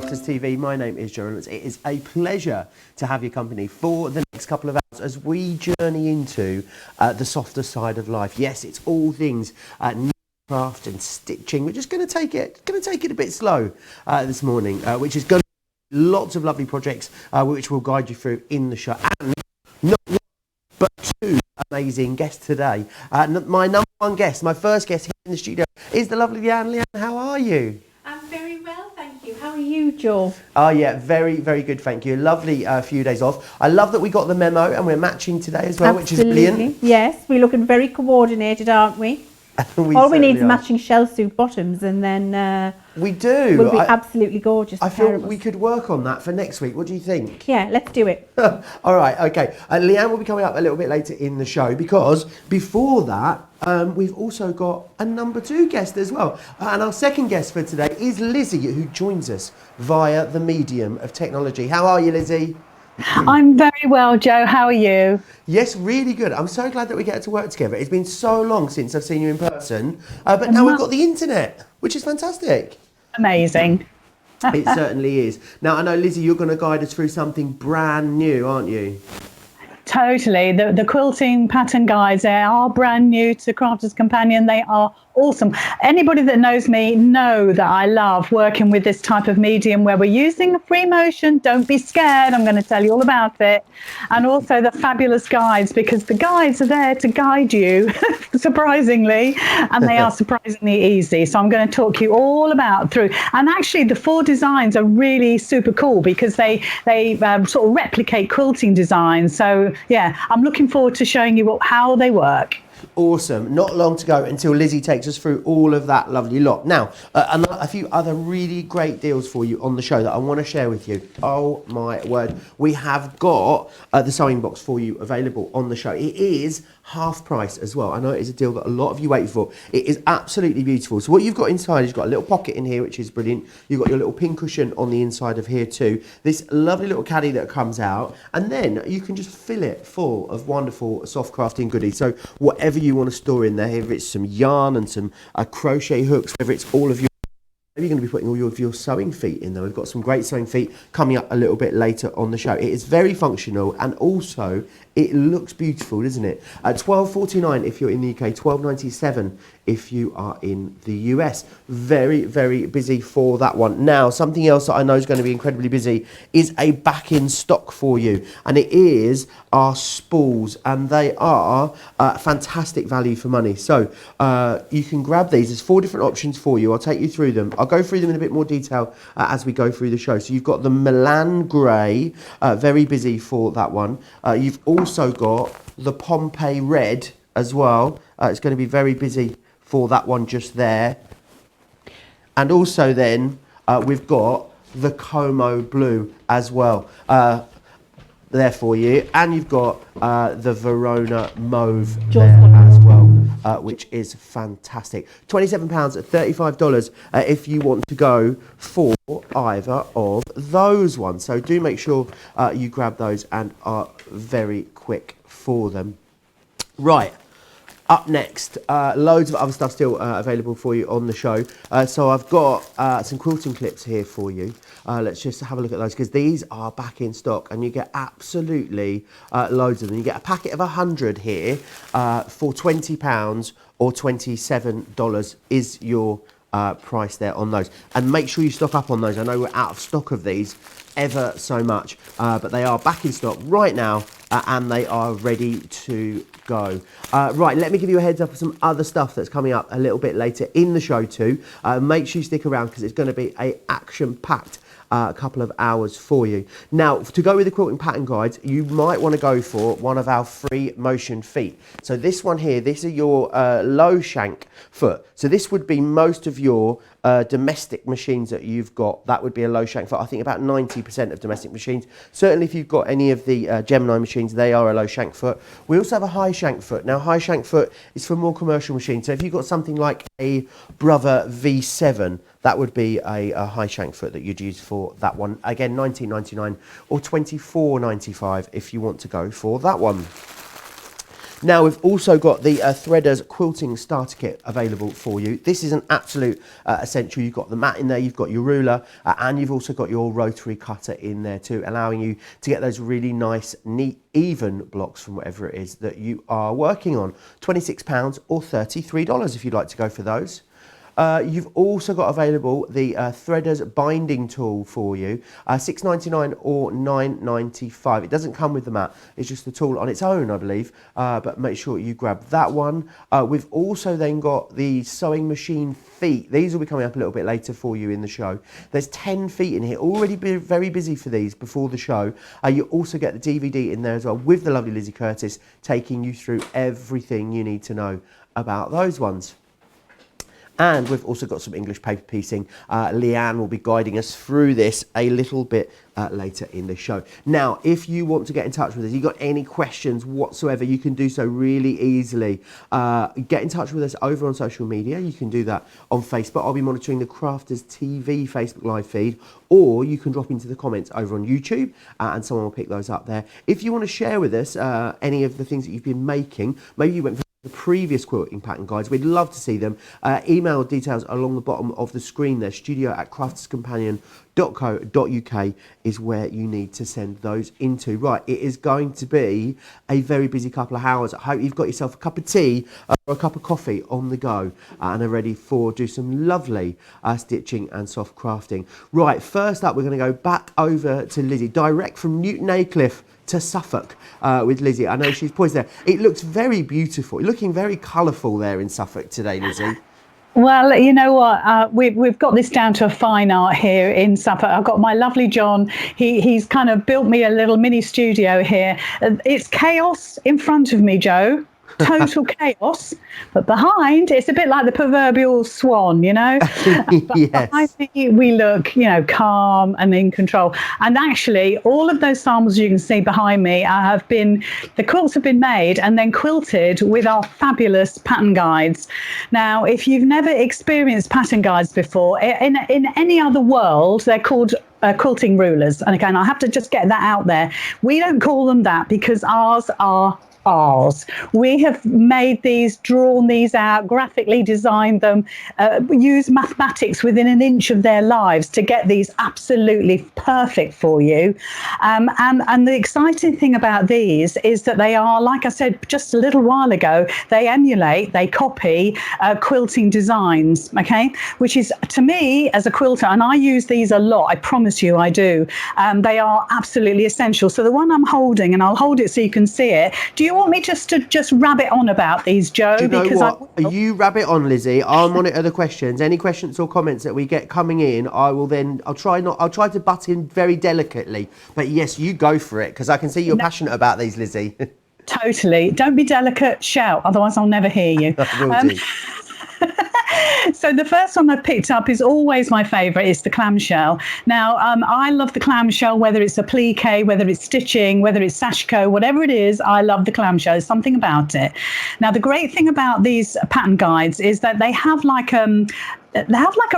Masterclass TV. My name is Joe Remblance. It is a pleasure to have your company for the next couple of hours as we journey into the softer side of life. Yes, it's all things needlecraft and stitching. We're just going to take it a bit slow this morning, which is going to be lots of lovely projects which we'll guide you through in the show. And not one, but two amazing guests today. My number one guest, my first guest here in the studio is the lovely Leann. Leann, how are you? I'm very well, thank you. How are you, Joe? Oh yeah, very, very good, thank you. Lovely few days off. I love that we got the memo and we're matching today as well, Absolutely. Which is brilliant. Yes, we're looking very coordinated, aren't we? All we need is matching shell suit bottoms and then we do. We'll be absolutely gorgeous. I feel we could work on that for next week. What do you think? Yeah, let's do it. All right, okay. Leann will be coming up a little bit later in the show because before that, we've also got a number two guest as well. And our second guest for today is Lizzie, who joins us via the medium of technology. How are you, Lizzie? I'm very well, Joe. How are you? Yes, really good. I'm so glad that we get to work together. It's been so long since I've seen you in person, but now we've got the internet, which is fantastic. Amazing. It certainly is. Now, I know, Lizzie, you're going to guide us through something brand new, aren't you? Totally. The quilting pattern guides, they are brand new to Crafter's Companion. They are awesome. Anybody that knows me know that I love working with this type of medium where we're using a free motion. Don't be scared. I'm going to tell you all about it. And also the fabulous guides, because the guides are there to guide you, surprisingly, and they are surprisingly easy. So I'm going to talk you all about through. And actually, the 4 designs are really super cool because they sort of replicate quilting designs. So yeah, I'm looking forward to showing you how they work. Awesome. Not long to go until Lizzie takes us through all of that lovely lot. Now, a few other really great deals for you on the show that I want to share with you. Oh my word. We have got the sewing box for you available on the show. It is half price as well. I know it is a deal that a lot of you wait for. It is absolutely beautiful. So what you've got inside is you've got a little pocket in here, which is brilliant. You've got your little pin cushion on the inside of here too. This lovely little caddy that comes out, and then you can just fill it full of wonderful soft crafting goodies. So whatever you want to store in there, if it's some yarn and some crochet hooks, whether it's all of your, maybe you're going to be putting all of your sewing feet in there. We've got some great sewing feet coming up a little bit later on the show. It is very functional and also it looks beautiful, doesn't it? $12.49 if you're in the UK, $12.97 if you are in the US. Very, very busy for that one. Now, something else that I know is going to be incredibly busy is a back in stock for you. And it is our spools, and they are fantastic value for money. So you can grab these. There's 4 different options for you. I'll take you through them. I'll go through them in a bit more detail as we go through the show. So you've got the Milan Grey, very busy for that one. You've also got the Pompeii Red as well. It's going to be very busy for that one just there. And also then we've got the Como Blue as well there for you. And you've got the Verona Mauve there as well, which is fantastic. £27 at $35 if you want to go for either of those ones. So do make sure you grab those and are very quick for them. Right. Up next, loads of other stuff still available for you on the show. So I've got some quilting clips here for you. Let's just have a look at those because these are back in stock and you get absolutely loads of them. You get a packet of 100 here for £20 or $27 is your price there on those. And make sure you stock up on those. I know we're out of stock of these ever so much, but they are back in stock right now and they are ready to go. Right, let me give you a heads up of some other stuff that's coming up a little bit later in the show too. Make sure you stick around because it's going to be a action-packed couple of hours for you. Now, to go with the quilting pattern guides, you might want to go for one of our free motion feet. So this one here, this is your low shank foot. So this would be most of your domestic machines that you've got. That would be a low shank foot. I think about 90% of domestic machines. Certainly if you've got any of the Gemini machines, they are a low shank foot. We also have a high shank foot. Now, high shank foot is for more commercial machines. So if you've got something like a Brother V7, that would be a high shank foot that you'd use for that one. Again, $19.99 or $24.95 if you want to go for that one. Now we've also got the Threaders Quilting Starter Kit available for you. This is an absolute essential. You've got the mat in there, you've got your ruler, and you've also got your rotary cutter in there too, allowing you to get those really nice, neat, even blocks from whatever it is that you are working on. £26 or $33 if you'd like to go for those. You've also got available the Threaders binding tool for you, $6.99 or $9.95. It doesn't come with the mat, it's just the tool on its own, I believe, but make sure you grab that one. We've also then got the sewing machine feet. These will be coming up a little bit later for you in the show. There's 10 feet in here, already very busy for these before the show. You also get the DVD in there as well with the lovely Lizzie Curtis taking you through everything you need to know about those ones. And we've also got some English paper piecing. Leanne will be guiding us through this a little bit later in the show. Now, if you want to get in touch with us, you've got any questions whatsoever, you can do so really easily. Get in touch with us over on social media. You can do that on Facebook. I'll be monitoring the Crafters TV Facebook live feed, or you can drop into the comments over on YouTube and someone will pick those up there. If you want to share with us any of the things that you've been making, maybe you went for the previous quilting pattern guides, we'd love to see them. Email details along the bottom of the screen there. studio@crafterscompanion.co.uk is where you need to send those into. Right, it is going to be a very busy couple of hours. I hope you've got yourself a cup of tea or a cup of coffee on the go and are ready for do some lovely stitching and soft crafting. Right, first up we're going to go back over to Lizzie, direct from Newton Aycliffe to Suffolk with Lizzie. I know she's poised there. It looks very beautiful, looking very colourful there in Suffolk today, Lizzie. Well, you know what, we've got this down to a fine art here in Suffolk. I've got my lovely John. He's kind of built me a little mini studio here. It's chaos in front of me, Joe. Total chaos, but behind it's a bit like the proverbial swan, you know. Yes. Behind me we look, you know, calm and in control. And actually all of those samples you can see behind me the quilts have been made and then quilted with our fabulous pattern guides. Now, if you've never experienced pattern guides before, in any other world they're called quilting rulers. And again, I have to just get that out there. We don't call them that because ours are ours. We have made these, drawn these out, graphically designed them, used mathematics within an inch of their lives to get these absolutely perfect for you. And the exciting thing about these is that they are, like I said just a little while ago, they emulate, they copy quilting designs, okay? Which is, to me, as a quilter, and I use these a lot, I promise you I do, they are absolutely essential. So the one I'm holding, and I'll hold it so you can see it. Do you want me just to rabbit on about these, Joe? Do you know what? You rabbit on, Lizzie. I'll monitor the questions. Any questions or comments that we get coming in, I'll try to butt in very delicately. But yes, you go for it, because I can see you're passionate about these, Lizzie. Totally. Don't be delicate, shout, otherwise I'll never hear you. I will do. So the first one I picked up is always my favourite. It's the clamshell. Now, I love the clamshell, whether it's applique, whether it's stitching, whether it's sashiko, whatever it is, I love the clamshell. There's something about it. Now, the great thing about these pattern guides is that they have like a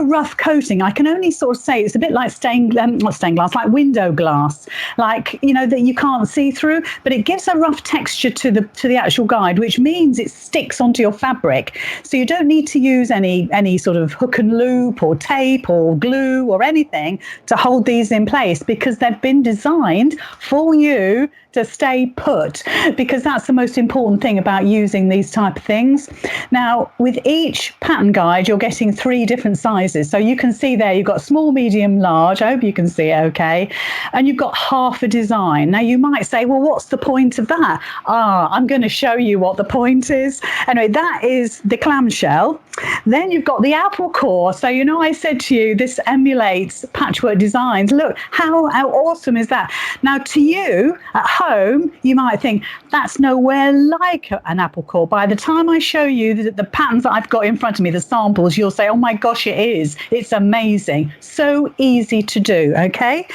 rough coating. I can only sort of say it's a bit like not stained glass, like window glass, like, you know, that you can't see through, but it gives a rough texture to the actual guide, which means it sticks onto your fabric. So you don't need to use any sort of hook and loop or tape or glue or anything to hold these in place, because they've been designed for you to stay put, because that's the most important thing about using these type of things. Now, with each pattern guide, you're getting 3 different sizes. So you can see there, you've got small, medium, large. I hope you can see it okay. And you've got half a design. Now, you might say, well, what's the point of that? I'm going to show you what the point is. Anyway, that is the clamshell. Then you've got the apple core. So, you know, I said to you, this emulates patchwork designs. Look, how awesome is that? Now, to you at home, you might think that's nowhere like an apple core. By the time I show you the patterns that I've got in front of me, the samples, you'll say, oh my gosh, it is. It's amazing. So easy to do, okay?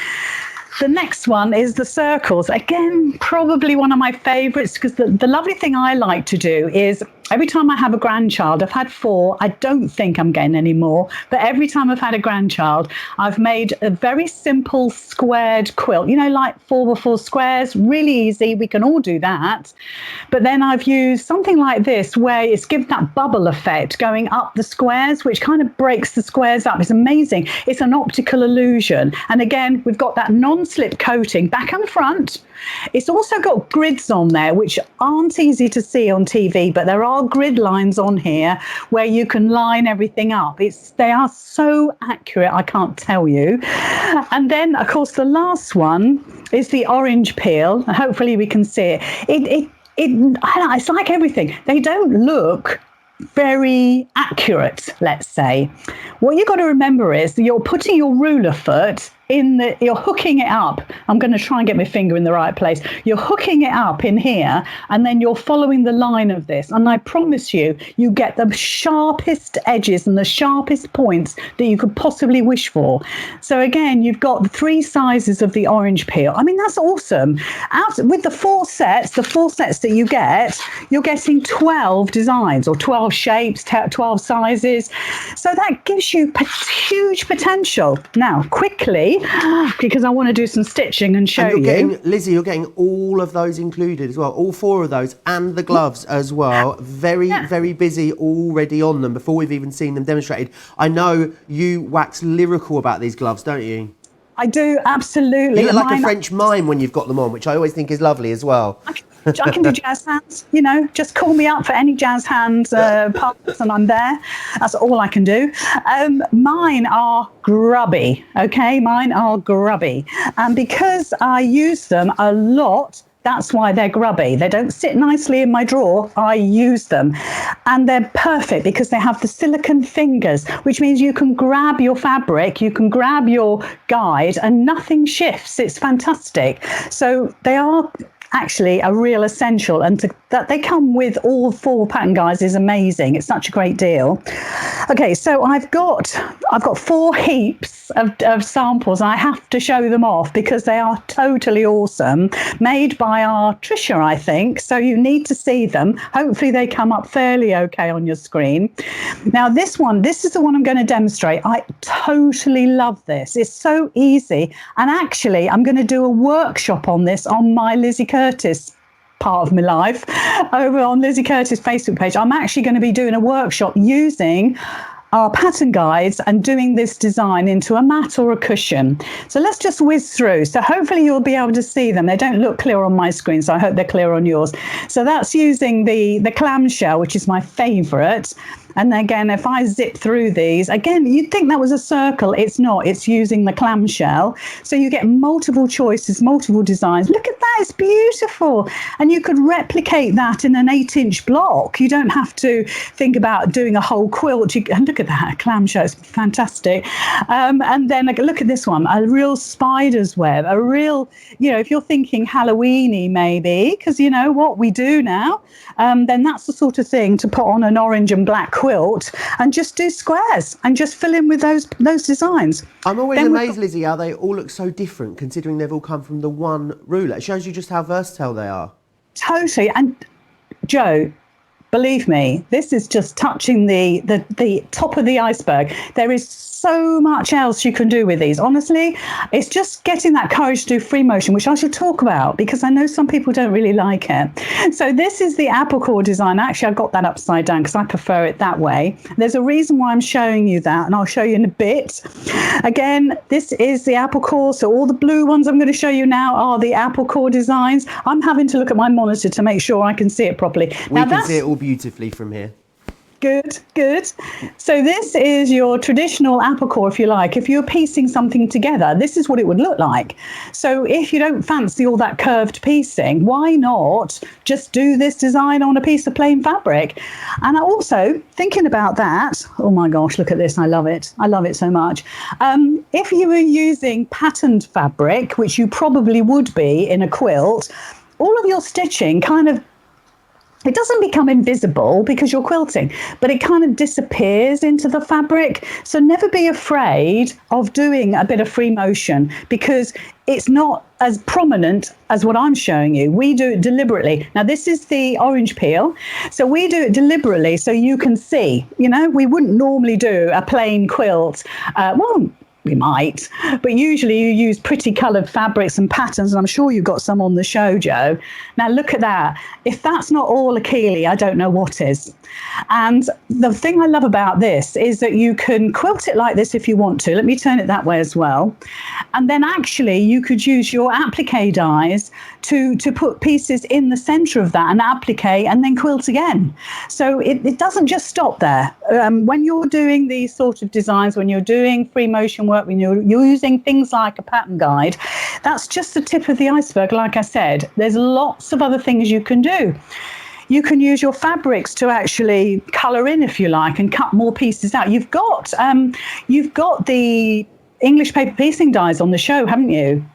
The next one is the circles. Again, probably one of my favorites, because the lovely thing I like to do is Every time I have a grandchild, I've had 4. I don't think I'm getting any more. But every time I've had a grandchild, I've made a very simple squared quilt, like 4x4 squares, really easy. We can all do that. But then I've used something like this where it's given that bubble effect going up the squares, which kind of breaks the squares up. It's amazing. It's an optical illusion. And again, we've got that non-slip coating back and front. It's also got grids on there, which aren't easy to see on TV, but there are grid lines on here where you can line everything up. They are so accurate, I can't tell you. And then, of course, the last one is the orange peel. Hopefully we can see it. It's like everything. They don't look very accurate, let's say. What you've got to remember is that you're putting your ruler foot you're hooking it up. I'm going to try and get my finger in the right place. You're hooking it up in here, and then you're following the line of this. And I promise you, you get the sharpest edges and the sharpest points that you could possibly wish for. So again, you've got the 3 sizes of the orange peel. I mean, that's awesome. With the 4 sets that you get, you're getting 12 designs or 12 shapes, 12 sizes. So that gives you huge potential. Now, quickly, because I want to do some stitching and show you. Lizzie, you're getting all of those included as well, all 4 of those, and the gloves as well. Very busy already on them before we've even seen them demonstrated. I know you wax lyrical about these gloves, don't you? I do, absolutely. You look like a French mime when you've got them on, which I always think is lovely as well. I can do jazz hands, just call me up for any jazz hands parts and I'm there. That's all I can do. Mine are grubby, okay? Mine are grubby. And because I use them a lot, that's why they're grubby. They don't sit nicely in my drawer. I use them. And they're perfect because they have the silicone fingers, which means you can grab your fabric, you can grab your guide and nothing shifts. It's fantastic. So they are actually a real essential, and that they come with all 4 pattern guides is amazing. It's such a great deal. Okay, so I've got 4 heaps of samples. I have to show them off because they are totally awesome, made by our Trisha, I think. So you need to see them. Hopefully they come up fairly okay on your screen. Now this is the one I'm going to demonstrate. I totally love this. It's so easy, and actually I'm going to do a workshop on this on my Lizzie Curtis part of my life over on Lizzie Curtis Facebook page. I'm actually going to be doing a workshop using our pattern guides and doing this design into a mat or a cushion. So let's just whiz through. So hopefully you'll be able to see them. They don't look clear on my screen, so I hope they're clear on yours. So that's using the clamshell, which is my favorite. And again, if I zip through these, again, you'd think that was a circle. It's not. It's using the clamshell. So you get multiple choices, multiple designs. Look at that. It's beautiful. And you could replicate that in an 8-inch block. You don't have to think about doing a whole quilt. And look at that clamshell. It's fantastic. And then look at this one, a real spider's web, a real, if you're thinking Halloweeny maybe, because you know what we do now, then that's the sort of thing to put on an orange and black quilt and just do squares and just fill in with those designs. I'm always amazed, Lizzie, how they all look so different considering they've all come from the one ruler. It shows you just how versatile they are. Totally. And Joe, believe me, this is just touching the top of the iceberg. There is so much else you can do with these. Honestly, it's just getting that courage to do free motion, which I should talk about because I know some people don't really like it. So this is the apple core design. Actually, I got that upside down because I prefer it that way. There's a reason why I'm showing you that, and I'll show you in a bit. Again, this is the apple core. So all the blue ones I'm going to show you now are the apple core designs. I'm having to look at my monitor to make sure I can see it properly. We can see it all beautifully from here. Good. So this is your traditional apple core, if you like. If you're piecing something together, this is what it would look like. So if you don't fancy all that curved piecing, why not just do this design on a piece of plain fabric? And also, thinking about that, oh my gosh, look at this. I love it. I love it so much. If you were using patterned fabric, which you probably would be in a quilt, all of your stitching kind of it doesn't become invisible because you're quilting, but it kind of disappears into the fabric. So never be afraid of doing a bit of free motion because it's not as prominent as what I'm showing you. We do it deliberately. Now, this is the orange peel. So we do it deliberately so you can see, you know, we wouldn't normally do a plain quilt. Well, we might, but usually you use pretty coloured fabrics and patterns, and I'm sure you've got some on the show, Joe. Now look at that. If that's not all Achille, I don't know what is. And the thing I love about this is that you can quilt it like this if you want to. Let me turn it that way as well. And then actually you could use your applique dies to put pieces in the centre of that and applique and then quilt again. So it doesn't just stop there. When you're doing these sort of designs, when you're doing free motion work, when you're using things like a pattern guide, that's just the tip of the iceberg. Like I said, there's lots of other things you can do. You can use your fabrics to actually colour in, if you like, and cut more pieces out. You've got the English paper piecing dies on the show, haven't you?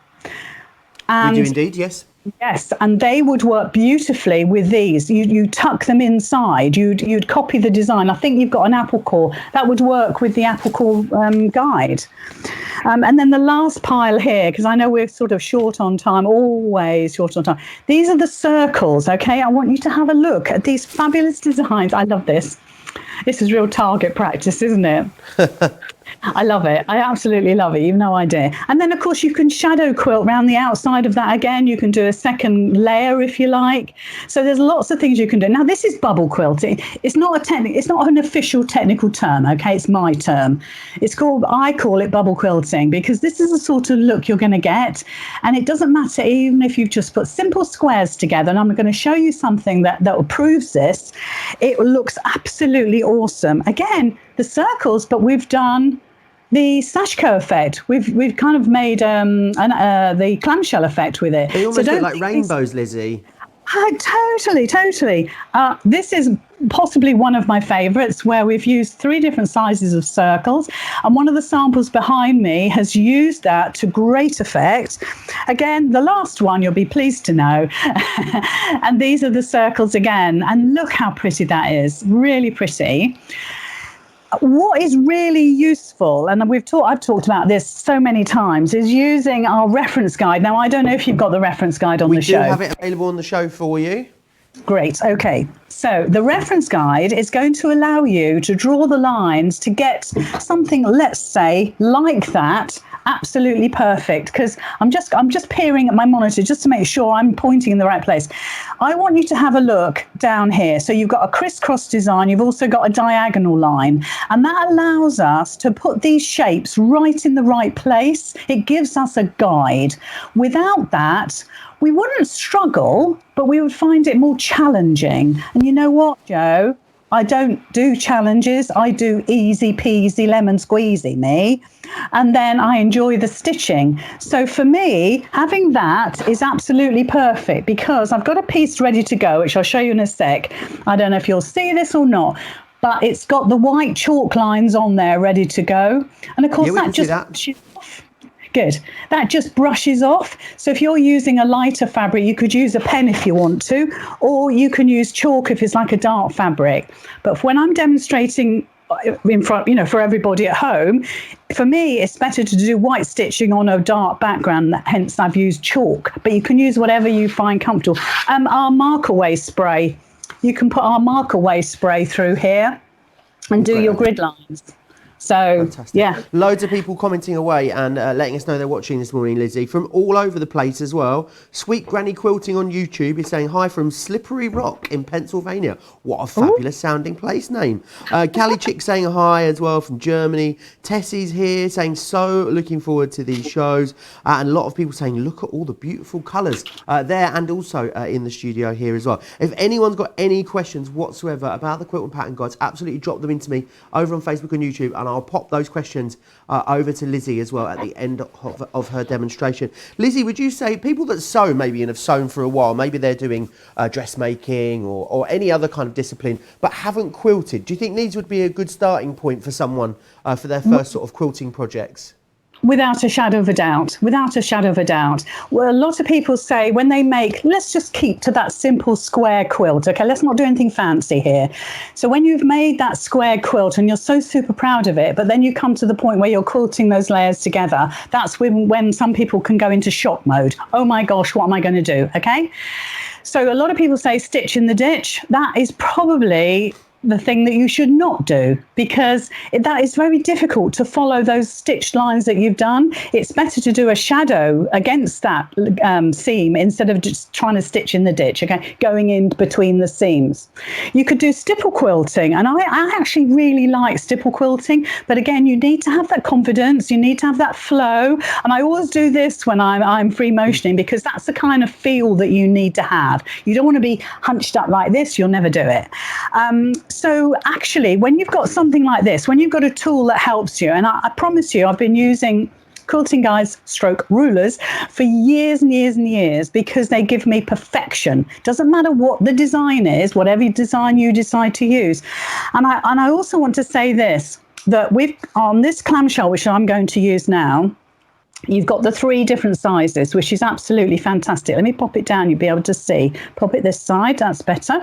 And we do indeed, yes. Yes, and they would work beautifully with these. You tuck them inside. You'd copy the design. I think you've got an apple core that would work with the apple core guide. And then the last pile here, because I know we're sort of short on time, always short on time. These are the circles. Okay, I want you to have a look at these fabulous designs. I love this. This is real target practice, isn't it? I love it. I absolutely love it. You've no idea. And then, of course, you can shadow quilt around the outside of that again. You can do a second layer if you like. So there's lots of things you can do. Now, this is bubble quilting. It's not it's not an official technical term, okay? It's my term. I call it bubble quilting because this is the sort of look you're going to get. And it doesn't matter even if you've just put simple squares together. And I'm going to show you something that proves this. It looks absolutely awesome. Again, the circles, but we've done the Sashiko effect. We've kind of made the clamshell effect with it. They almost look like rainbows, Lizzie. Totally. This is possibly one of my favourites where we've used 3 different sizes of circles, and one of the samples behind me has used that to great effect. Again, the last one you'll be pleased to know. And these are the circles again, and look how pretty that is. Really pretty. What is really useful, and I've talked about this so many times, is using our reference guide. Now, I don't know if you've got the reference guide on the show. We do have it available on the show for you. Great. Okay. So the reference guide is going to allow you to draw the lines to get something, let's say, like that, absolutely perfect. Because I'm just peering at my monitor just to make sure I'm pointing in the right place. I want you to have a look down here. So you've got a crisscross design. You've also got a diagonal line. And that allows us to put these shapes right in the right place. It gives us a guide. Without that, we wouldn't struggle, but we would find it more challenging. And you know what, Joe? I don't do challenges. I do easy peasy lemon squeezy me. And then I enjoy the stitching. So for me, having that is absolutely perfect because I've got a piece ready to go, which I'll show you in a sec. I don't know if you'll see this or not, but it's got the white chalk lines on there ready to go. And of course, that just... Good. That just brushes off. So if you're using a lighter fabric, you could use a pen if you want to, or you can use chalk if it's like a dark fabric. But when I'm demonstrating in front, for everybody at home, for me, it's better to do white stitching on a dark background. Hence, I've used chalk. But you can use whatever you find comfortable. Our marker away spray. You can put our marker away spray through here and do your grid lines. So, fantastic. Yeah. Loads of people commenting away and letting us know they're watching this morning, Lizzie, from all over the place as well. Sweet Granny Quilting on YouTube is saying hi from Slippery Rock in Pennsylvania. What a fabulous sounding place name. Callie Chick saying hi as well from Germany. Tessie's here saying so looking forward to these shows. And a lot of people saying look at all the beautiful colours there and also in the studio here as well. If anyone's got any questions whatsoever about the quilt and pattern guides, absolutely drop them into me over on Facebook and YouTube, and I'll pop those questions over to Lizzie as well at the end of her demonstration. Lizzie, would you say people that sew maybe and have sewn for a while, maybe they're doing dressmaking or any other kind of discipline, but haven't quilted, do you think these would be a good starting point for someone for their first sort of quilting projects? Without a shadow of a doubt, without a shadow of a doubt. Well, a lot of people say when they make, let's just keep to that simple square quilt, okay? Let's not do anything fancy here. So when you've made that square quilt and you're so super proud of it, but then you come to the point where you're quilting those layers together, that's when some people can go into shock mode. Oh my gosh, what am I going to do, okay? So a lot of people say stitch in the ditch. That is probably the thing that you should not do, because that is very difficult to follow those stitched lines that you've done. It's better to do a shadow against that seam instead of just trying to stitch in the ditch, okay, going in between the seams. You could do stipple quilting, and I actually really like stipple quilting, but again, you need to have that confidence, you need to have that flow, and I always do this when I'm free motioning, because that's the kind of feel that you need to have. You don't want to be hunched up like this, you'll never do it. So actually, when you've got something like this, when you've got a tool that helps you, and I promise you, I've been using quilting guides stroke rulers for years and years and years, because they give me perfection. Doesn't matter what the design is, whatever design you decide to use. And I also want to say this, that on this clamshell, which I'm going to use now, you've got the 3 different sizes, which is absolutely fantastic. Let me pop it down, you'll be able to see. Pop it this side, that's better.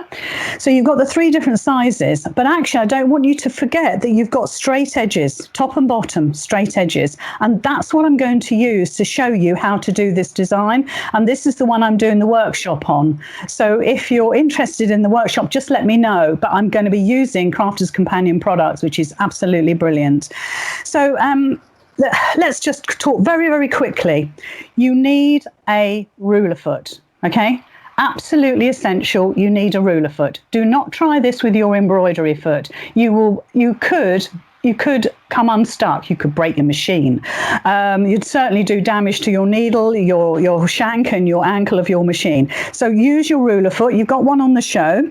So you've got the 3 different sizes, but actually I don't want you to forget that you've got straight edges, top and bottom, straight edges. And that's what I'm going to use to show you how to do this design. And this is the one I'm doing the workshop on. So if you're interested in the workshop, just let me know. But I'm going to be using Crafter's Companion products, which is absolutely brilliant. So, let's just talk very, very quickly. You need a ruler foot, okay? Absolutely essential, you need a ruler foot. Do not try this with your embroidery foot. You could come unstuck, you could break your machine. You'd certainly do damage to your needle, your shank and your ankle of your machine. So use your ruler foot. You've got one on the show.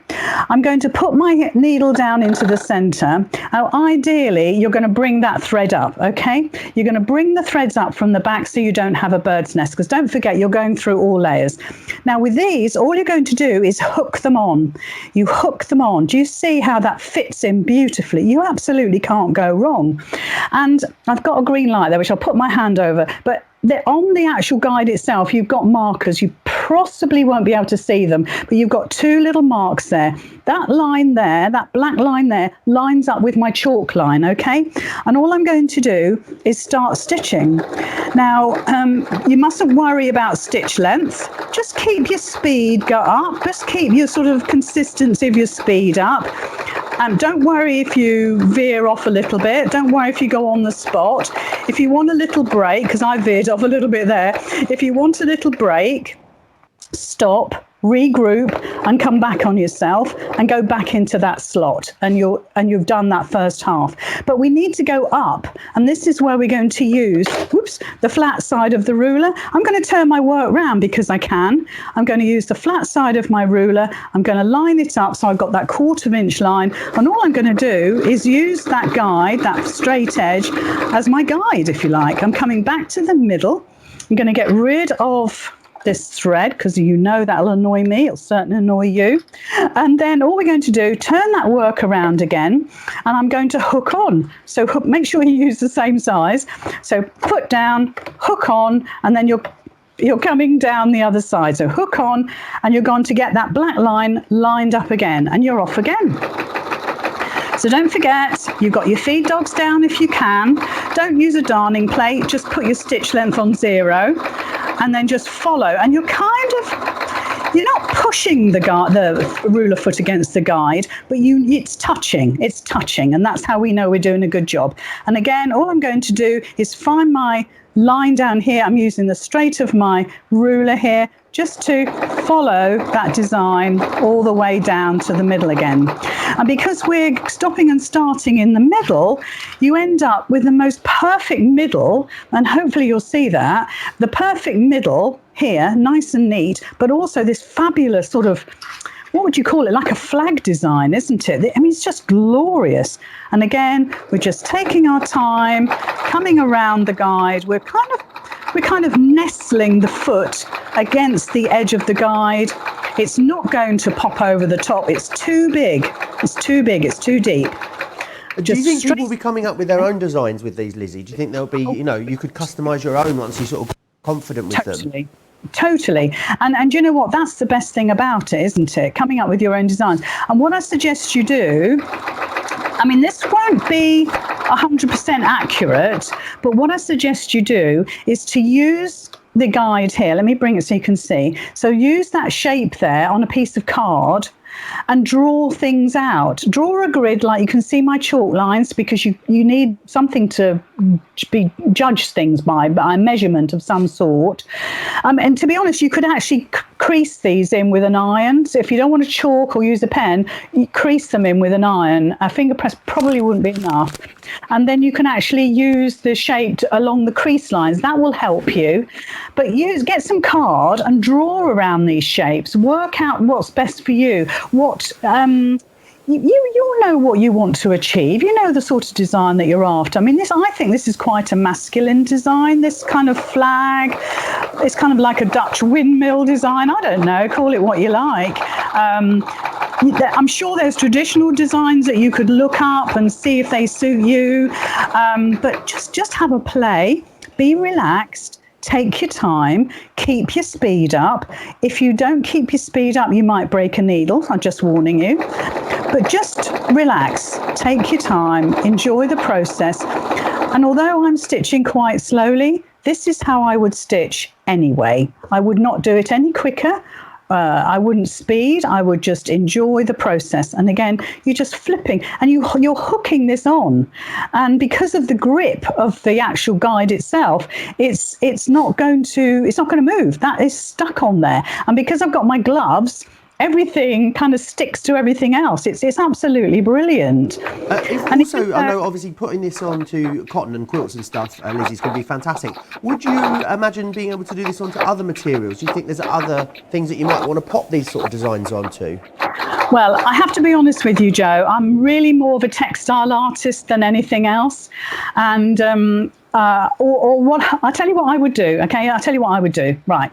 I'm going to put my needle down into the center. Now, ideally, you're going to bring that thread up, okay? You're going to bring the threads up from the back so you don't have a bird's nest, because don't forget, you're going through all layers. Now, with these, all you're going to do is hook them on. You hook them on. Do you see how that fits in beautifully? You absolutely can't go wrong. And I've got a green light there, which I'll put my hand over, but on the actual guide itself, you've got markers. You possibly won't be able to see them, but you've got 2 little marks there. That line there, that black line there, lines up with my chalk line, okay? And all I'm going to do is start stitching. Now, you mustn't worry about stitch length. Just keep your speed up. Just keep your sort of consistency of your speed up. Don't worry if you veer off a little bit. Don't worry if you go on the spot. If you want a little break, because I veered off a little bit there. If you want a little break, stop, regroup and come back on yourself and go back into that slot, and you've done that first half. But we need to go up, and this is where we're going to use the flat side of the ruler. I'm going to turn my work round because I can. I'm going to use the flat side of my ruler. I'm going to line it up so I've got that 1/4 inch line, and all I'm going to do is use that guide, that straight edge, as my guide, if you like. I'm coming back to the middle. I'm going to get rid of this thread because you know that'll annoy me, it'll certainly annoy you. And then all we're going to do, turn that work around again, and I'm going to hook on. So make sure you use the same size. So put down, hook on, and then you're coming down the other side. So hook on, and you're going to get that black line lined up again, and you're off again. So don't forget, you've got your feed dogs down if you can. Don't use a darning plate, just put your stitch length on 0 and then just follow. And you're not pushing the ruler foot against the guide, but it's touching, and that's how we know we're doing a good job. And again, all I'm going to do is find my line down here. I'm using the straight of my ruler here just to follow that design all the way down to the middle again. And because we're stopping and starting in the middle, you end up with the most perfect middle, and hopefully you'll see that, the perfect middle here, nice and neat, but also this fabulous sort of, what would you call it, like a flag design, isn't it? I mean, it's just glorious. And again, we're just taking our time, coming around the guide. We're kind of nestling the foot against the edge of the guide. It's not going to pop over the top. It's too big. It's too big. It's too deep. Do you think people will be coming up with their own designs with these, Lizzie? Do you think there'll be, you know, you could customise your own once you're sort of confident with them? Totally. And you know what? That's the best thing about it, isn't it? Coming up with your own designs. And what I suggest you do, I mean, this won't be 100% accurate, but what I suggest you do is to use the guide here. Let me bring it so you can see. So use that shape there on a piece of card and draw things out. Draw a grid like you can see my chalk lines, because you need something to judge things by a measurement of some sort. And to be honest, you could actually crease these in with an iron. So if you don't want to chalk or use a pen, you crease them in with an iron. A finger press probably wouldn't be enough. And then you can actually use the shape along the crease lines. That will help you. But get some card and draw around these shapes. Work out what's best for you. What you know what you want to achieve. You know the sort of design that you're after. I mean, I think this is quite a masculine design. This kind of flag, it's kind of like a Dutch windmill design. I don't know, call it what you like. I'm sure there's traditional designs that you could look up and see if they suit you. But just have a play, be relaxed. Take your time, keep your speed up. If you don't keep your speed up, you might break a needle. I'm just warning you. But just relax, take your time, enjoy the process. And although I'm stitching quite slowly, this is how I would stitch anyway. I would not do it any quicker. I wouldn't speed. I would just enjoy the process. And again, you're just flipping and you're hooking this on. And because of the grip of the actual guide itself, it's not going to move. That is stuck on there. And because I've got my gloves, everything kind of sticks to everything else. It's absolutely brilliant. I know obviously putting this onto cotton and quilts and stuff, Lizzie, is going to be fantastic. Would you imagine being able to do this onto other materials? Do you think there's other things that you might want to pop these sort of designs onto? Well, I have to be honest with you, Joe. I'm really more of a textile artist than anything else. And I'll tell you what I would do. Okay, I'll tell you what I would do. Right.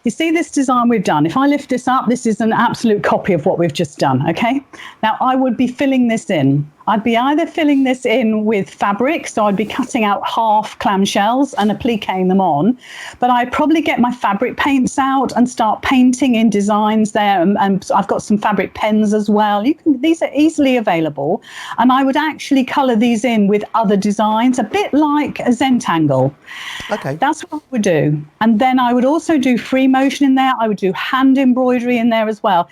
You see this design we've done? If I lift this up, this is an absolute copy of what we've just done, okay? Now, I would be filling this in. I'd be either filling this in with fabric, so I'd be cutting out half clamshells and appliquing them on, but I'd probably get my fabric paints out and start painting in designs there, and I've got some fabric pens as well. These are easily available, and I would actually colour these in with other designs, a bit like a Zentangle. Okay. That's what I would do. And then I would also do free motion in there. I would do hand embroidery in there as well.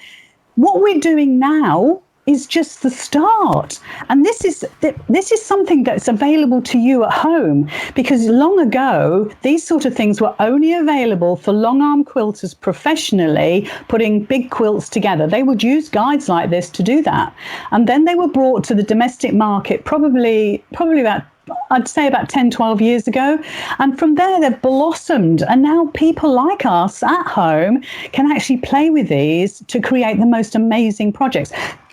What we're doing now is just the start. And this is something that's available to you at home, because long ago, these sort of things were only available for long arm quilters professionally putting big quilts together. They would use guides like this to do that. And then they were brought to the domestic market probably about, I'd say about 10, 12 years ago. And from there, they've blossomed. And now people like us at home can actually play with these to create the most amazing projects.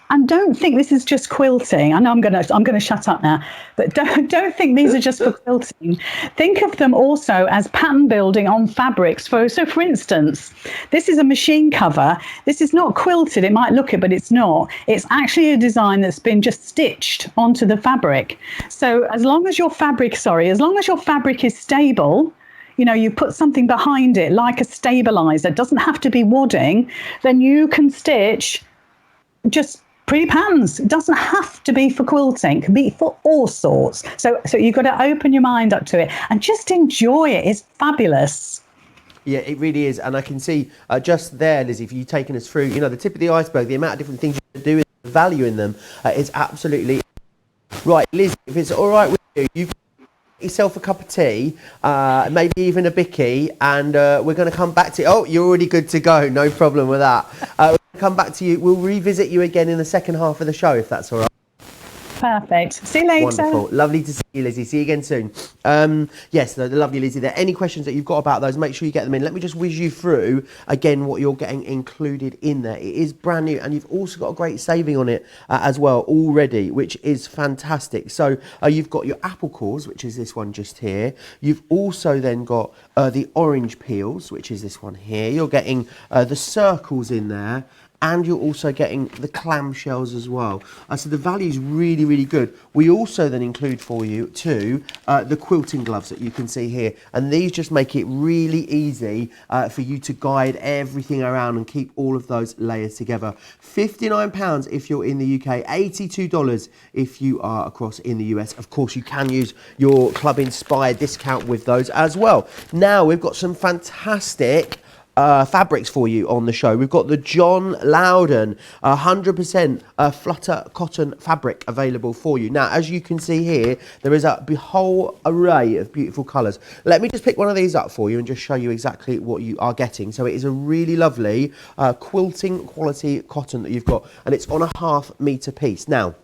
And don't think this is just quilting. I know I'm going to shut up now, but don't think these are just for quilting. Think of them also as pattern building on fabrics. So for instance, this is a machine cover. This is not quilted. It might look it, but it's not. It's actually a design that's been just stitched onto the fabric. So as long as your fabric is stable, you know, you put something behind it like a stabilizer, it doesn't have to be wadding, then you can stitch just pretty patterns. It doesn't have to be for quilting, it can be for all sorts. So you've got to open your mind up to it and just enjoy it. It's fabulous. Yeah, it really is. And I can see just there, Lizzie, if you've taken us through, you know, the tip of the iceberg, the amount of different things you can do, the value in them is absolutely right. Lizzie, if it's all right with you, you can get yourself a cup of tea, maybe even a bicky, and we're going to come back to you. Oh, you're already good to go. No problem with that. Come back to you. We'll revisit you again in the second half of the show, if that's all right. Perfect. See you later. Wonderful. Lovely to see you, Lizzie. See you again soon. Yes, the lovely Lizzie there. Any questions that you've got about those, make sure you get them in. Let me just whiz you through again what you're getting included in there. It is brand new, and you've also got a great saving on it as well already, which is fantastic. So you've got your apple cores, which is this one just here. You've also then got the orange peels, which is this one here. You're getting the circles in there. and you're also getting the clamshells as well. So the value is really, really good. We also then include for you too the quilting gloves that you can see here, and these just make it really easy for you to guide everything around and keep all of those layers together. £59 if you're in the UK, $82 if you are across in the US. Of course, you can use your Club Inspired discount with those as well. Now we've got some fantastic fabrics for you on the show. We've got the John Loudon 100% flutter cotton fabric available for you. Now, as you can see here, there is a whole array of beautiful colours. Let me just pick one of these up for you and just show you exactly what you are getting. So it is a really lovely quilting quality cotton that you've got, and it's on a ½ metre piece. Now,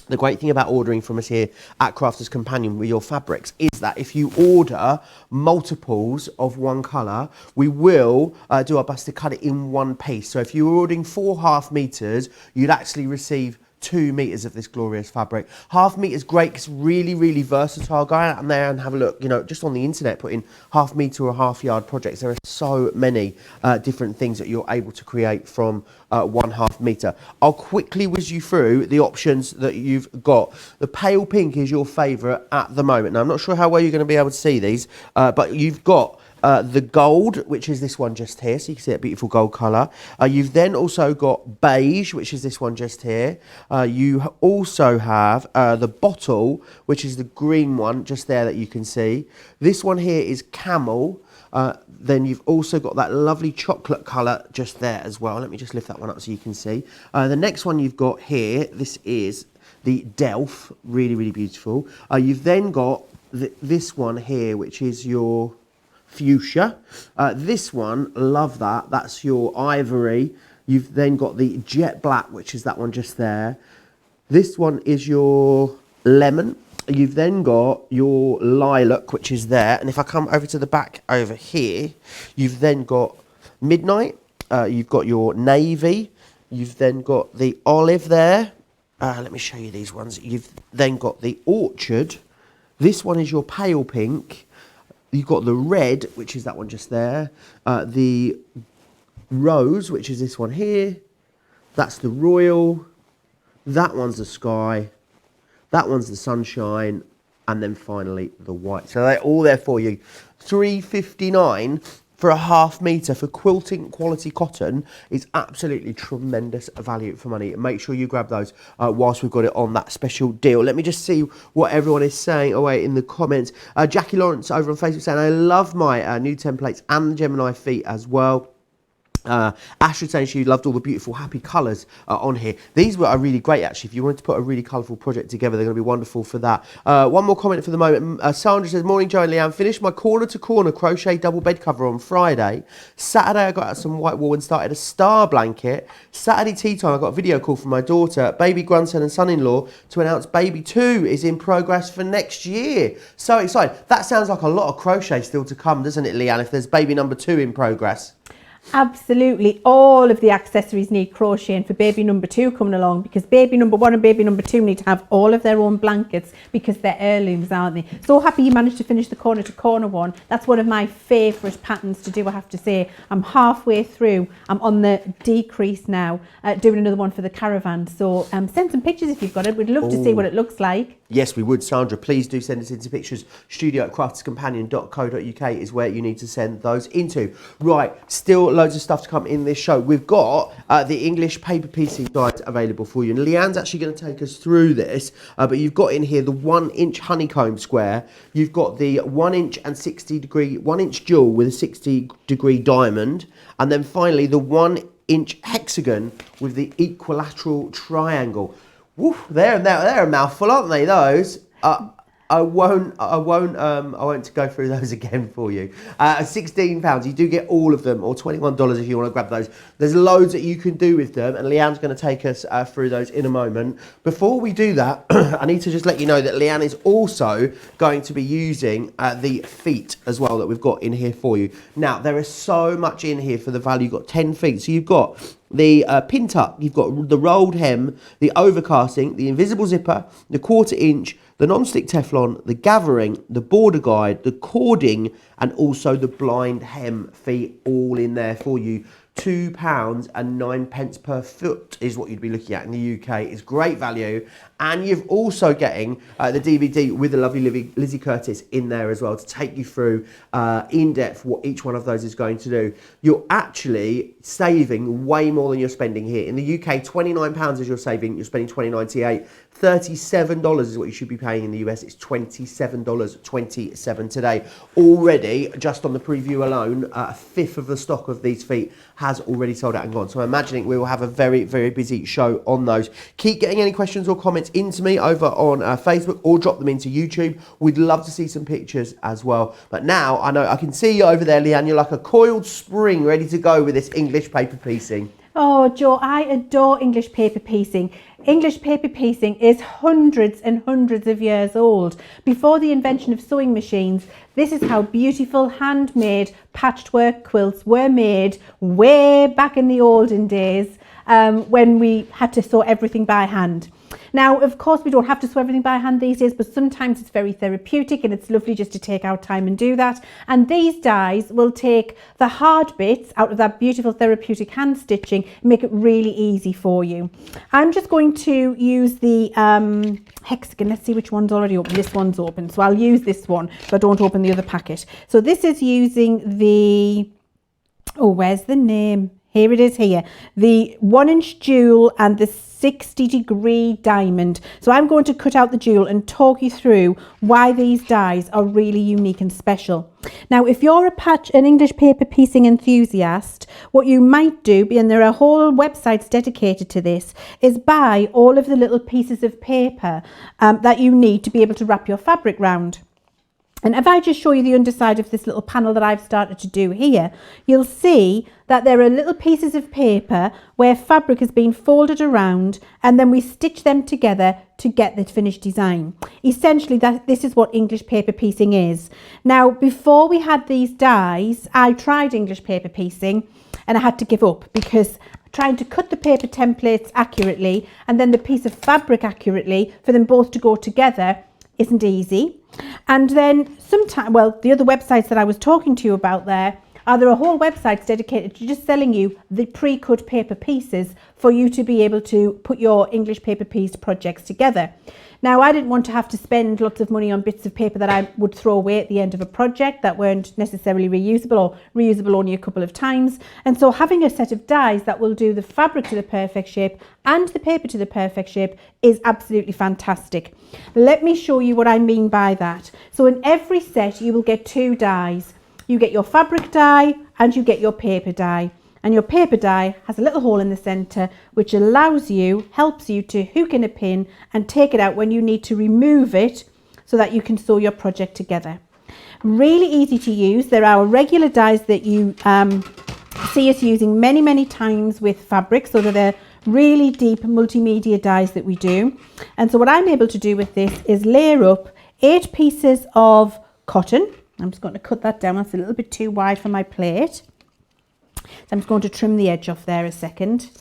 the great thing about ordering from us here at Crafters Companion with your fabrics is that if you order multiples of one colour, we will do our best to cut it in one piece. So if you were ordering 4 ½ meters, you'd actually receive 2 meters of this glorious fabric. ½ meter is great because it's really, really versatile. Go out there and have a look, you know, just on the internet, put in ½ meter or ½ yard projects. There are so many different things that you're able to create from 1½ meter. I'll quickly whiz you through the options that you've got. The pale pink is your favorite at the moment. Now, I'm not sure how well you're going to be able to see these, but you've got the gold, which is this one just here, so you can see that beautiful gold colour. You've then also got beige, which is this one just here. You also have the bottle, which is the green one just there that you can see. This one here is camel. Then you've also got that lovely chocolate colour just there as well. Let me just lift that one up so you can see. The next one you've got here, this is the Delph, really, really beautiful. You've then got this one here, which is your fuchsia. This one, love that, that's your ivory. You've then got the jet black, which is that one just there. This one is your lemon. You've then got your lilac, which is there, and if I come over to the back over here, you've then got midnight, you've got your navy, you've then got the olive there. Let me show you these ones. You've then got the orchard. This one is your pale pink. You've got the red, which is that one just there. The rose, which is this one here. That's the royal. That one's the sky. That one's the sunshine. And then finally the white. So they're all there for you. $3.59 for a ½ metre for quilting quality cotton is absolutely tremendous value for money. Make sure you grab those whilst we've got it on that special deal. Let me just see what everyone is saying away in the comments. Jackie Lawrence over on Facebook saying, I love my new templates and the Gemini feet as well. Astrid saying she loved all the beautiful happy colours on here. These are really great actually. If you wanted to put a really colourful project together, they're going to be wonderful for that. One more comment for the moment. Sandra says, morning Joe and Leanne, finished my corner to corner crochet double bed cover on Friday. Saturday I got out some white wool and started a star blanket. Saturday tea time I got a video call from my daughter, baby grandson and son-in-law to announce baby 2 is in progress for next year. So excited. That sounds like a lot of crochet still to come, doesn't it, Leanne, if there's baby number 2 in progress? Absolutely, all of the accessories need crocheting for baby number 2 coming along, because baby number 1 and baby number 2 need to have all of their own blankets because they're heirlooms, aren't they? So happy you managed to finish the corner to corner one. That's one of my favourite patterns to do, I have to say. I'm halfway through. I'm on the decrease now, doing another one for the caravan. So send some pictures if you've got it. We'd love to see what it looks like. Yes, we would, Sandra. Please do send us into pictures. studio@crafterscompanion.co.uk is where you need to send those into. Right, still loads of stuff to come in this show. We've got the English paper piecing guides available for you. And Leanne's actually going to take us through this. But you've got in here the 1-inch honeycomb square. You've got the 1-inch and 60-degree, 1-inch jewel with a 60-degree diamond. And then finally the 1-inch hexagon with the equilateral triangle. Woo, they're a mouthful, aren't they? Those. I won't go through those again for you. £16, you do get all of them, or $21 if you want to grab those. There's loads that you can do with them, and Leanne's going to take us through those in a moment. Before we do that, I need to just let you know that Leanne is also going to be using the feet as well that we've got in here for you. Now, there is so much in here for the value. You've got 10 feet, so you've got the pin tuck, you've got the rolled hem, the overcasting, the invisible zipper, the 1/4 inch, the non-stick Teflon, the gathering, the border guide, the cording, and also the blind hem feet all in there for you. £2.09 per foot is what you'd be looking at in the UK. It's great value. And you've also getting the DVD with the lovely Lizzie Curtis in there as well to take you through in depth what each one of those is going to do. You're actually saving way more than you're spending here. In the UK, £29 is your saving, you're spending $20.98. $37 is what you should be paying in the US. It's $27.27 today. Already, just on the preview alone, a fifth of the stock of these feet has already sold out and gone. So I'm imagining we will have a very, very busy show on those. Keep getting any questions or comments into me over on Facebook or drop them into YouTube. We'd love to see some pictures as well. But now, I know I can see you over there, Leanne. You're like a coiled spring ready to go with this English paper piecing. Oh, Joe, I adore English paper piecing. English paper piecing is hundreds and hundreds of years old. Before the invention of sewing machines, this is how beautiful handmade patchwork quilts were made way back in the olden days when we had to sew everything by hand. Now, of course, we don't have to sew everything by hand these days, but sometimes it's very therapeutic and it's lovely just to take our time and do that. And these dies will take the hard bits out of that beautiful therapeutic hand stitching and make it really easy for you. I'm just going to use the hexagon. Let's see which one's already open. This one's open, so I'll use this one so I don't open the other packet. So this is using the, oh, where's the name? Here it is here. The 1-inch jewel and the 60-degree diamond. So I'm going to cut out the jewel and talk you through why these dies are really unique and special. Now, if you're an English paper piecing enthusiast, what you might do, and there are whole websites dedicated to this, is buy all of the little pieces of paper that you need to be able to wrap your fabric round. And if I just show you the underside of this little panel that I've started to do here, you'll see that there are little pieces of paper where fabric has been folded around and then we stitch them together to get the finished design. Essentially, this is what English paper piecing is. Now, before we had these dies, I tried English paper piecing and I had to give up because trying to cut the paper templates accurately and then the piece of fabric accurately for them both to go together isn't easy. And then sometimes, well, the other websites that I was talking to you about there are whole websites dedicated to just selling you the pre-cut paper pieces for you to be able to put your English paper piece projects together. Now, I didn't want to have to spend lots of money on bits of paper that I would throw away at the end of a project that weren't necessarily reusable or reusable only a couple of times. And so having a set of dies that will do the fabric to the perfect shape and the paper to the perfect shape is absolutely fantastic. Let me show you what I mean by that. So in every set, you will get 2 dies. You get your fabric die and you get your paper die. And your paper die has a little hole in the centre which helps you to hook in a pin and take it out when you need to remove it so that you can sew your project together. Really easy to use. There are regular dies that you see us using many times with fabric, so that they're really deep multimedia dies that we do. And so what I'm able to do with this is layer up 8 pieces of cotton. I'm just going to cut that down. That's a little bit too wide for my plate. So I'm just going to trim the edge off there a second,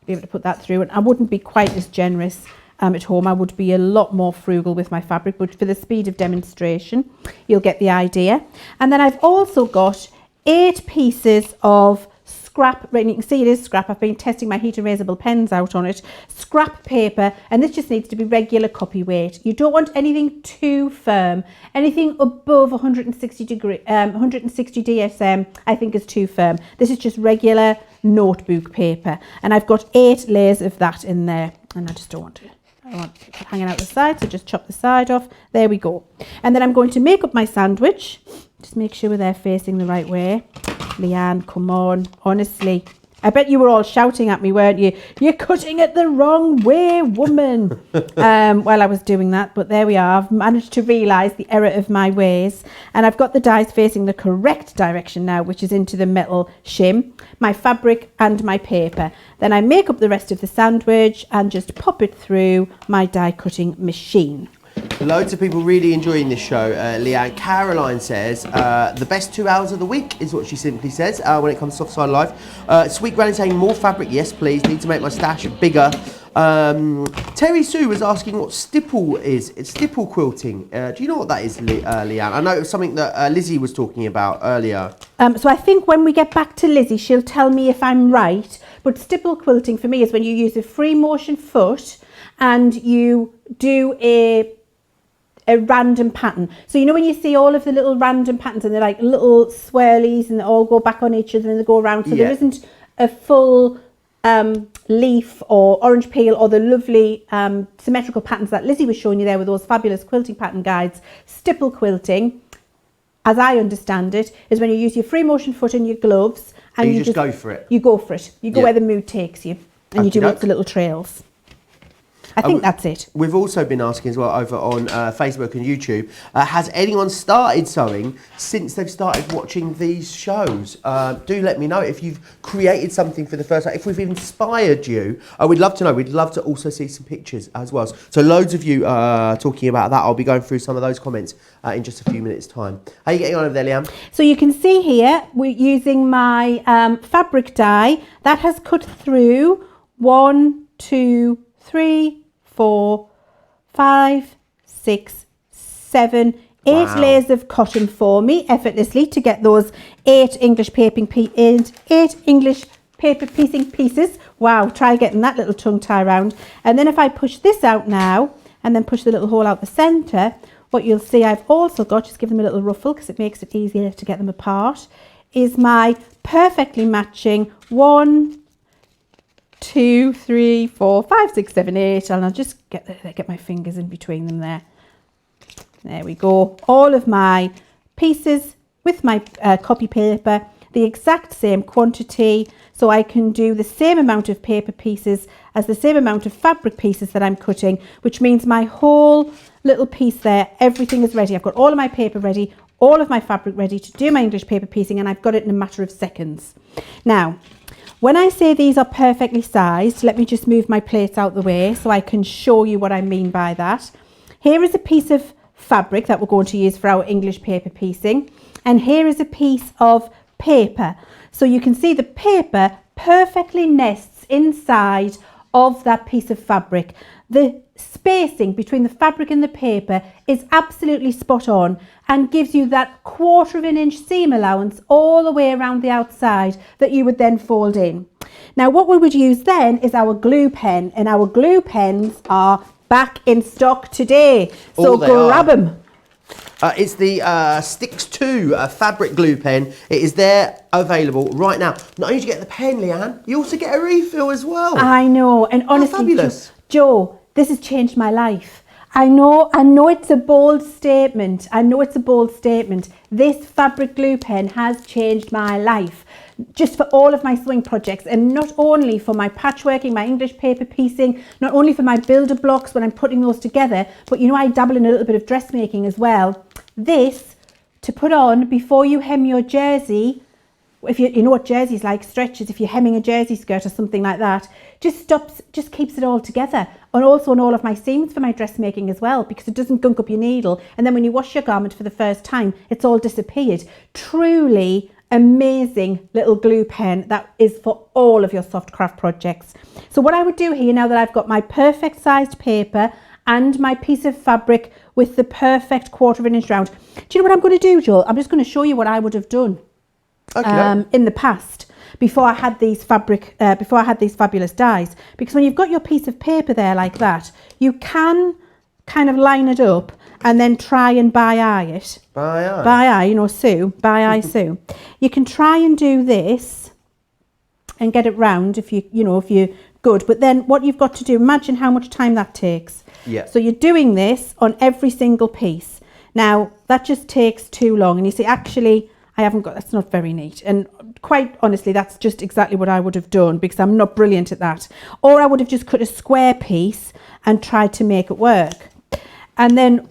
be able to put that through. And I wouldn't be quite as generous at home. I would be a lot more frugal with my fabric, but for the speed of demonstration, you'll get the idea. And then I've also got 8 pieces of scrap, right, and you can see it is scrap. I've been testing my heat erasable pens out on it. Scrap paper, and this just needs to be regular copy weight. You don't want anything too firm. Anything above 160 DSM, I think is too firm. This is just regular notebook paper, and I've got 8 layers of that in there, and I just don't want it. I want it hanging out the side, so just chop the side off. There we go. And then I'm going to make up my sandwich. Just make sure they're facing the right way. Leanne, come on, honestly. I bet you were all shouting at me, weren't you? You're cutting it the wrong way, woman. While I was doing that, but there we are. I've managed to realise the error of my ways. And I've got the dies facing the correct direction now, which is into the metal shim, my fabric and my paper. Then I make up the rest of the sandwich and just pop it through my die cutting machine. Loads of people really enjoying this show, Leanne. Caroline says, the best 2 hours of the week is what she simply says when it comes to Softside Live. Sweet Granny saying, more fabric, yes please, need to make my stash bigger. Terry Sue was asking what stipple is. It's stipple quilting. Do you know what that is, Leanne? I know it was something that Lizzie was talking about earlier. So I think when we get back to Lizzie, she'll tell me if I'm right. But stipple quilting for me is when you use a free motion foot and you do a random pattern. So you know when you see all of the little random patterns and they're like little swirlies and they all go back on each other and they go around. So there isn't a full leaf or orange peel or the lovely symmetrical patterns that Lizzie was showing you there with those fabulous quilting pattern guides. Stipple quilting, as I understand it, is when you use your free motion foot and your gloves and you just go for it. You go for it. You go where the mood takes you and you do lots of little trails. I think that's it. We've also been asking as well over on Facebook and YouTube, has anyone started sewing since they've started watching these shows? Do let me know if you've created something for the first time, if we've inspired you. We'd love to know. We'd love to also see some pictures as well. So loads of you talking about that. I'll be going through some of those comments in just a few minutes' time. How are you getting on over there, Leanne? So you can see here, we're using my fabric die. That has cut through 1, 2, 3, 4, 5, 6, 7, 8 layers of cotton for me effortlessly to get those 8 English paper piecing pieces. Wow, try getting that little tongue tie round. And then if I push this out now and then push the little hole out the centre, what you'll see I've also got, just give them a little ruffle because it makes it easier to get them apart, is my perfectly matching 1, 2, 3, 4, 5, 6, 7, 8, and I'll just get my fingers in between them there. There we go. All of my pieces with my copy paper, the exact same quantity, so I can do the same amount of paper pieces as the same amount of fabric pieces that I'm cutting, which means my whole little piece there, everything is ready. I've got all of my paper ready, all of my fabric ready to do my English paper piecing, and I've got it in a matter of seconds. Now, when I say these are perfectly sized, let me just move my plates out the way so I can show you what I mean by that. Here is a piece of fabric that we're going to use for our English paper piecing, and here is a piece of paper. So you can see the paper perfectly nests inside of that piece of fabric. The spacing between the fabric and the paper is absolutely spot on and gives you that 1/4 inch seam allowance all the way around the outside that you would then fold in. Now what we would use then is our glue pen, and our glue pens are back in stock today. So grab them. It's the Sticks 2 fabric glue pen. It is there available right now. Not only do you get the pen, Leanne, you also get a refill as well. I know, and honestly, Joe, this has changed my life. I know it's a bold statement. This fabric glue pen has changed my life. Just for all of my sewing projects, and not only for my patchworking, my English paper piecing, not only for my builder blocks when I'm putting those together, but you know I dabble in a little bit of dressmaking as well. This to put on before you hem your jersey, if you know what jersey's like, stretches, if you're hemming a jersey skirt or something like that, just keeps it all together. And also on all of my seams for my dressmaking as well, because it doesn't gunk up your needle. And then when you wash your garment for the first time, it's all disappeared. Truly amazing little glue pen that is for all of your soft craft projects. So what I would do here, now that I've got my perfect sized paper and my piece of fabric with the perfect 1/4 inch round, do you know what I'm going to do, Joel? I'm just going to show you what I would have done in the past before I had these fabulous dies. Because when you've got your piece of paper there like that, you can kind of line it up and then try and by-eye it. By-eye, you know, Sue. By-eye Sue. You can try and do this and get it round if you're good. But then what you've got to do, imagine how much time that takes. Yeah. So you're doing this on every single piece. Now, that just takes too long. And you see, actually, that's not very neat. And quite honestly, that's just exactly what I would have done because I'm not brilliant at that. Or I would have just cut a square piece and tried to make it work. And then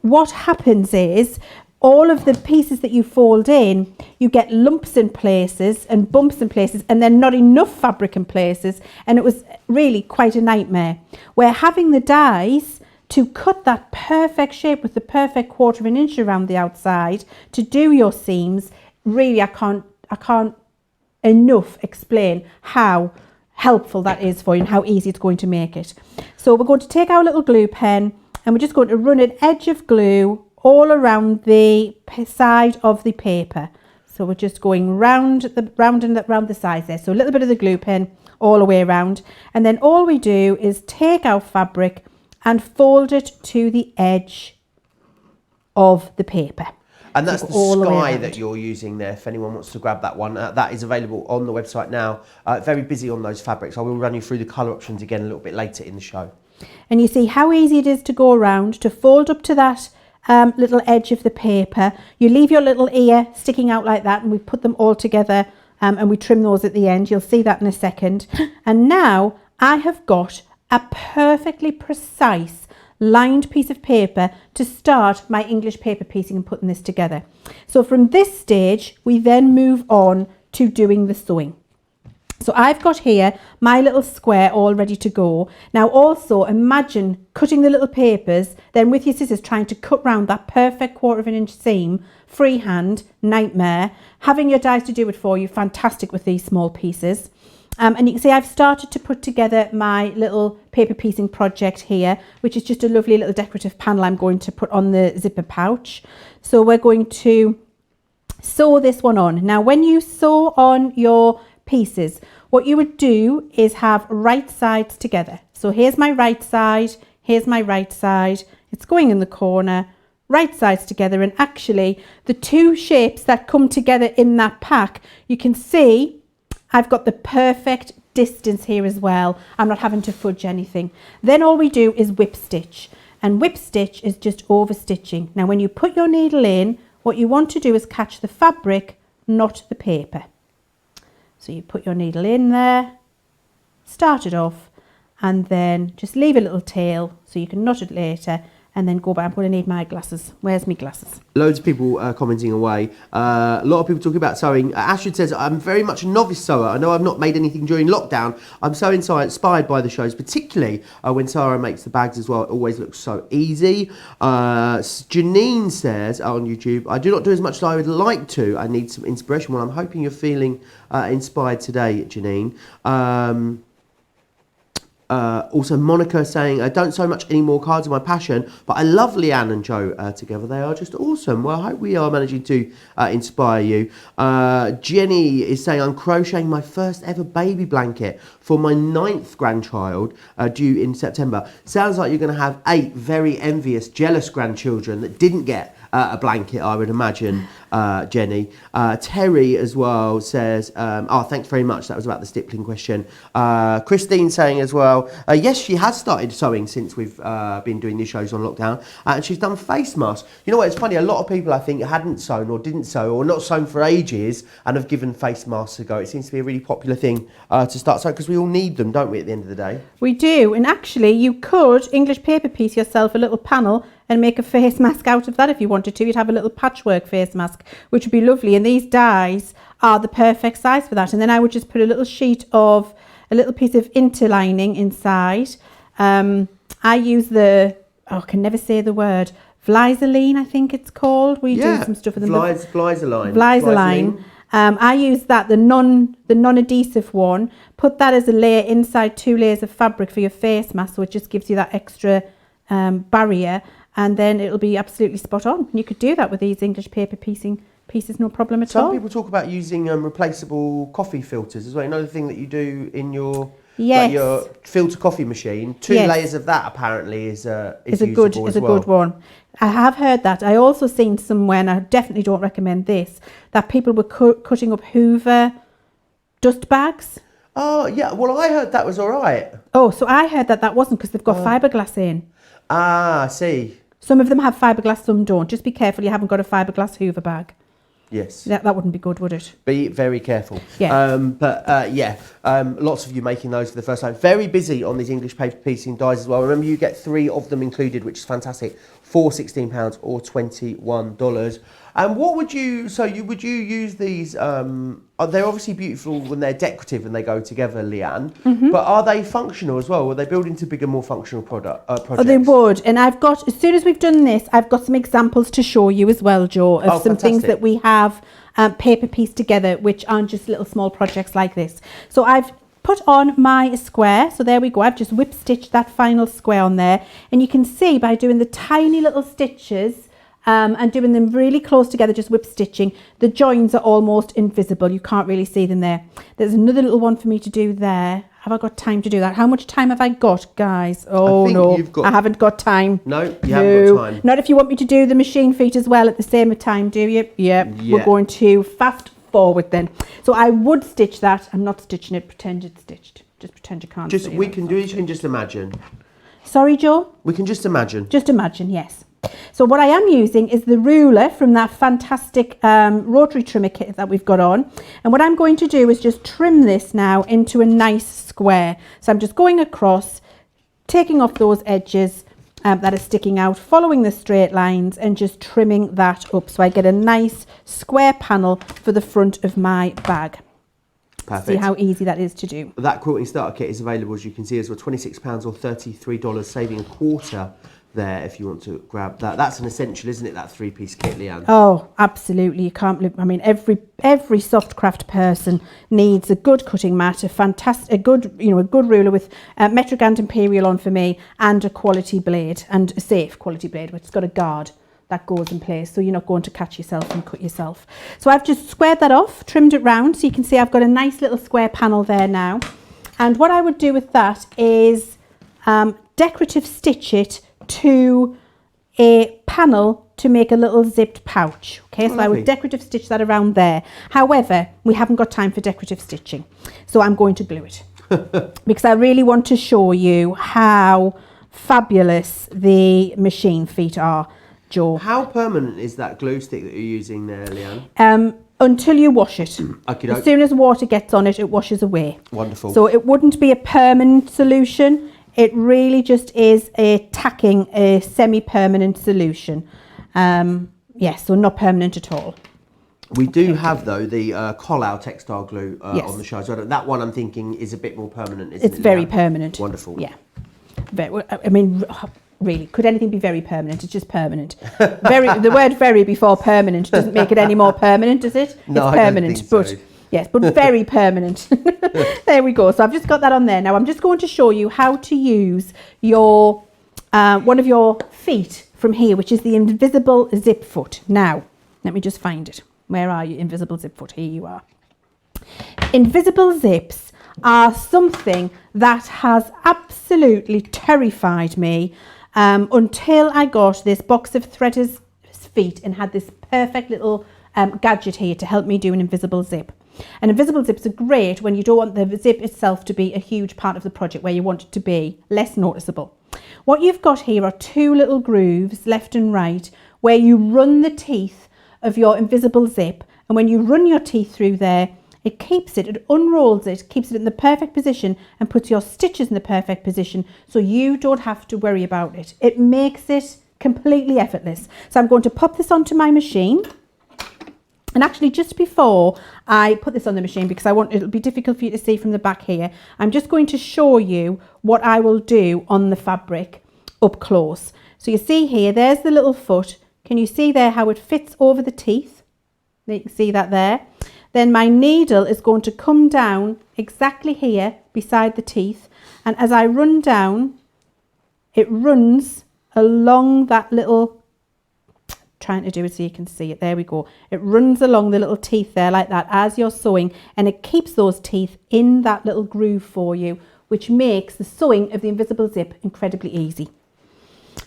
what happens is all of the pieces that you fold in, you get lumps in places and bumps in places and then not enough fabric in places. And it was really quite a nightmare. Where having the dies to cut that perfect shape with the perfect 1/4 inch around the outside to do your seams, really I can't enough explain how helpful that is for you and how easy it's going to make it. So we're going to take our little glue pen and we're just going to run an edge of glue all around the side of the paper. So we're just going round the sides there. So a little bit of the glue pen all the way around. And then all we do is take our fabric and fold it to the edge of the paper. And that's all the the way sky around. that you're using there, if anyone wants to grab that one. That is available on the website now. Very busy on those fabrics. I will run you through the colour options again a little bit later in the show. And you see how easy it is to go around, to fold up to that little edge of the paper. You leave your little ear sticking out like that, and we put them all together and we trim those at the end. You'll see that in a second. And now I have got a perfectly precise lined piece of paper to start my English paper piecing and putting this together. So from this stage, we then move on to doing the sewing. So I've got here my little square all ready to go. Now also imagine cutting the little papers, then with your scissors trying to cut round that perfect 1/4 inch seam, freehand, nightmare. Having your dies to do it for you, fantastic with these small pieces. And you can see I've started to put together my little paper piecing project here, which is just a lovely little decorative panel I'm going to put on the zipper pouch. So we're going to sew this one on. Now when you sew on your pieces, what you would do is have right sides together. So here's my right side, here's my right side, it's going in the corner, right sides together, and actually the two shapes that come together in that pack, you can see I've got the perfect distance here as well. I'm not having to fudge anything. Then all we do is whip stitch, and whip stitch is just over stitching. Now when you put your needle in, what you want to do is catch the fabric, not the paper. So you put your needle in there, start it off, and then just leave a little tail so you can knot it later, and then go back. I'm going to need my glasses. Where's my glasses? Loads of people commenting away. A lot of people talking about sewing. Ashford says, I'm very much a novice sewer. I know I've not made anything during lockdown. I'm so inspired by the shows, particularly when Sarah makes the bags as well. It always looks so easy. Janine says on YouTube, I do not do as much as I would like to. I need some inspiration. Well, I'm hoping you're feeling inspired today, Janine. Also Monica saying, I don't sew much anymore, cards are my passion, but I love Leanne and Joe together. They are just awesome. Well, I hope we are managing to inspire you. Jenny is saying, I'm crocheting my first ever baby blanket for my 9th grandchild due in September. Sounds like you're going to have 8 very envious, jealous grandchildren that didn't get a blanket, I would imagine, Jenny. Terry as well says, thanks very much. That was about the stippling question. Christine saying as well, yes, she has started sewing since we've been doing these shows on lockdown, and she's done face masks. You know what, it's funny, a lot of people I think hadn't sewn or didn't sew or not sewn for ages and have given face masks a go. It seems to be a really popular thing to start sewing, because we all need them, don't we, at the end of the day? We do, and actually you could English paper piece yourself a little panel and make a face mask out of that if you wanted to. You'd have a little patchwork face mask, which would be lovely. And these dies are the perfect size for that. And then I would just put a little sheet of, a little piece of interlining inside. I use the, I can never say the word, Vlizaline, I think it's called. We do some stuff with them. Vlizaline. I use that, the non-adhesive one. Put that as a layer inside 2 layers of fabric for your face mask, so it just gives you that extra barrier. And then it'll be absolutely spot on. You could do that with these English paper piecing pieces, no problem at all. Some people talk about using replaceable coffee filters as well. You know the thing that you do in your your filter coffee machine. 2 layers of that apparently is a good one. I have heard that. I also seen somewhere, and I definitely don't recommend this, that people were cutting up Hoover dust bags. Oh yeah, well I heard that was all right. Oh, so I heard that wasn't, because they've got fiberglass in. Ah, I see. Some of them have fiberglass, some don't. Just be careful you haven't got a fiberglass Hoover bag. Yes. That wouldn't be good, would it? Be very careful. Yeah. Lots of you making those for the first time. Very busy on these English paper piecing dies as well. Remember, you get 3 of them included, which is fantastic, for £16 or $21. And what would you use these? They're obviously beautiful when they're decorative and they go together, Leanne. Mm-hmm. But are they functional as well? Will they build into bigger, more functional projects? Oh, they would. And I've got, as soon as we've done this, I've got some examples to show you as well, Joe, of some things that we have paper pieced together, which aren't just little small projects like this. So I've put on my square. So there we go. I've just whip stitched that final square on there. And you can see by doing the tiny little stitches and doing them really close together, just whip stitching, the joins are almost invisible. You can't really see them there. There's another little one for me to do there. Have I got time to do that? How much time have I got, guys? Oh, no, I haven't got time. No, you haven't got time. Not if you want me to do the machine feet as well at the same time, do you? Yeah. We're going to fast forward then. So I would stitch that. I'm not stitching it. Pretend it's stitched. Just pretend you can't see it. We can do it. You can just imagine. Sorry, Joe? We can just imagine. Just imagine, yes. So what I am using is the ruler from that fantastic rotary trimmer kit that we've got on. And what I'm going to do is just trim this now into a nice square. So I'm just going across, taking off those edges that are sticking out, following the straight lines and just trimming that up. So I get a nice square panel for the front of my bag. Perfect. See how easy that is to do. That quilting starter kit is available, as you can see, as well, £26 or $33, saving a quarter there if you want to grab that. That's an essential, isn't it, that 3-piece kit, Leanne? Oh, absolutely. You can't believe, I mean, every soft craft person needs a good cutting mat, a good ruler with metric and imperial on for me, and a quality blade, and a safe quality blade, which has got a guard that goes in place, so you're not going to catch yourself and cut yourself. So I've just squared that off, trimmed it round, so you can see I've got a nice little square panel there now. And what I would do with that is decorative stitch it to a panel to make a little zipped pouch. Okay, so I would decorative stitch that around there. However, we haven't got time for decorative stitching, so I'm going to glue it because I really want to show you how fabulous the machine feet are, Joe. How permanent is that glue stick that you're using there, Leanne? Until you wash it. As soon as water gets on it, it washes away. Wonderful. So it wouldn't be a permanent solution. It really just is a semi-permanent solution. Yes, so not permanent at all. We do have, though, the Collau textile glue on the show. So that one I'm thinking is a bit more permanent, isn't it? It's very permanent. Wonderful. Yeah. I mean, really, could anything be very permanent? It's just permanent. The word very before permanent doesn't make it any more permanent, does it? No, it's permanent, I don't think so. Yes, but very permanent. There we go. So I've just got that on there. Now I'm just going to show you how to use your one of your feet from here, which is the invisible zip foot. Now, let me just find it. Where are you, invisible zip foot? Here you are. Invisible zips are something that has absolutely terrified me until I got this box of threaders feet and had this perfect little gadget here to help me do an invisible zip. And invisible zips are great when you don't want the zip itself to be a huge part of the project, where you want it to be less noticeable. What you've got here are two little grooves, left and right, where you run the teeth of your invisible zip. And when you run your teeth through there, it keeps it, it unrolls it, keeps it in the perfect position and puts your stitches in the perfect position, so you don't have to worry about it. It makes it completely effortless. So I'm going to pop this onto my machine. And actually, just before I put this on the machine, because it'll be difficult for you to see from the back here, I'm just going to show you what I will do on the fabric up close. So you see here, there's the little foot. Can you see there how it fits over the teeth? You can see that there. Then my needle is going to come down exactly here beside the teeth. And as I run down, it runs along that little, trying to do it so you can see it, there we go. It runs along the little teeth there like that as you're sewing, and it keeps those teeth in that little groove for you, which makes the sewing of the invisible zip incredibly easy.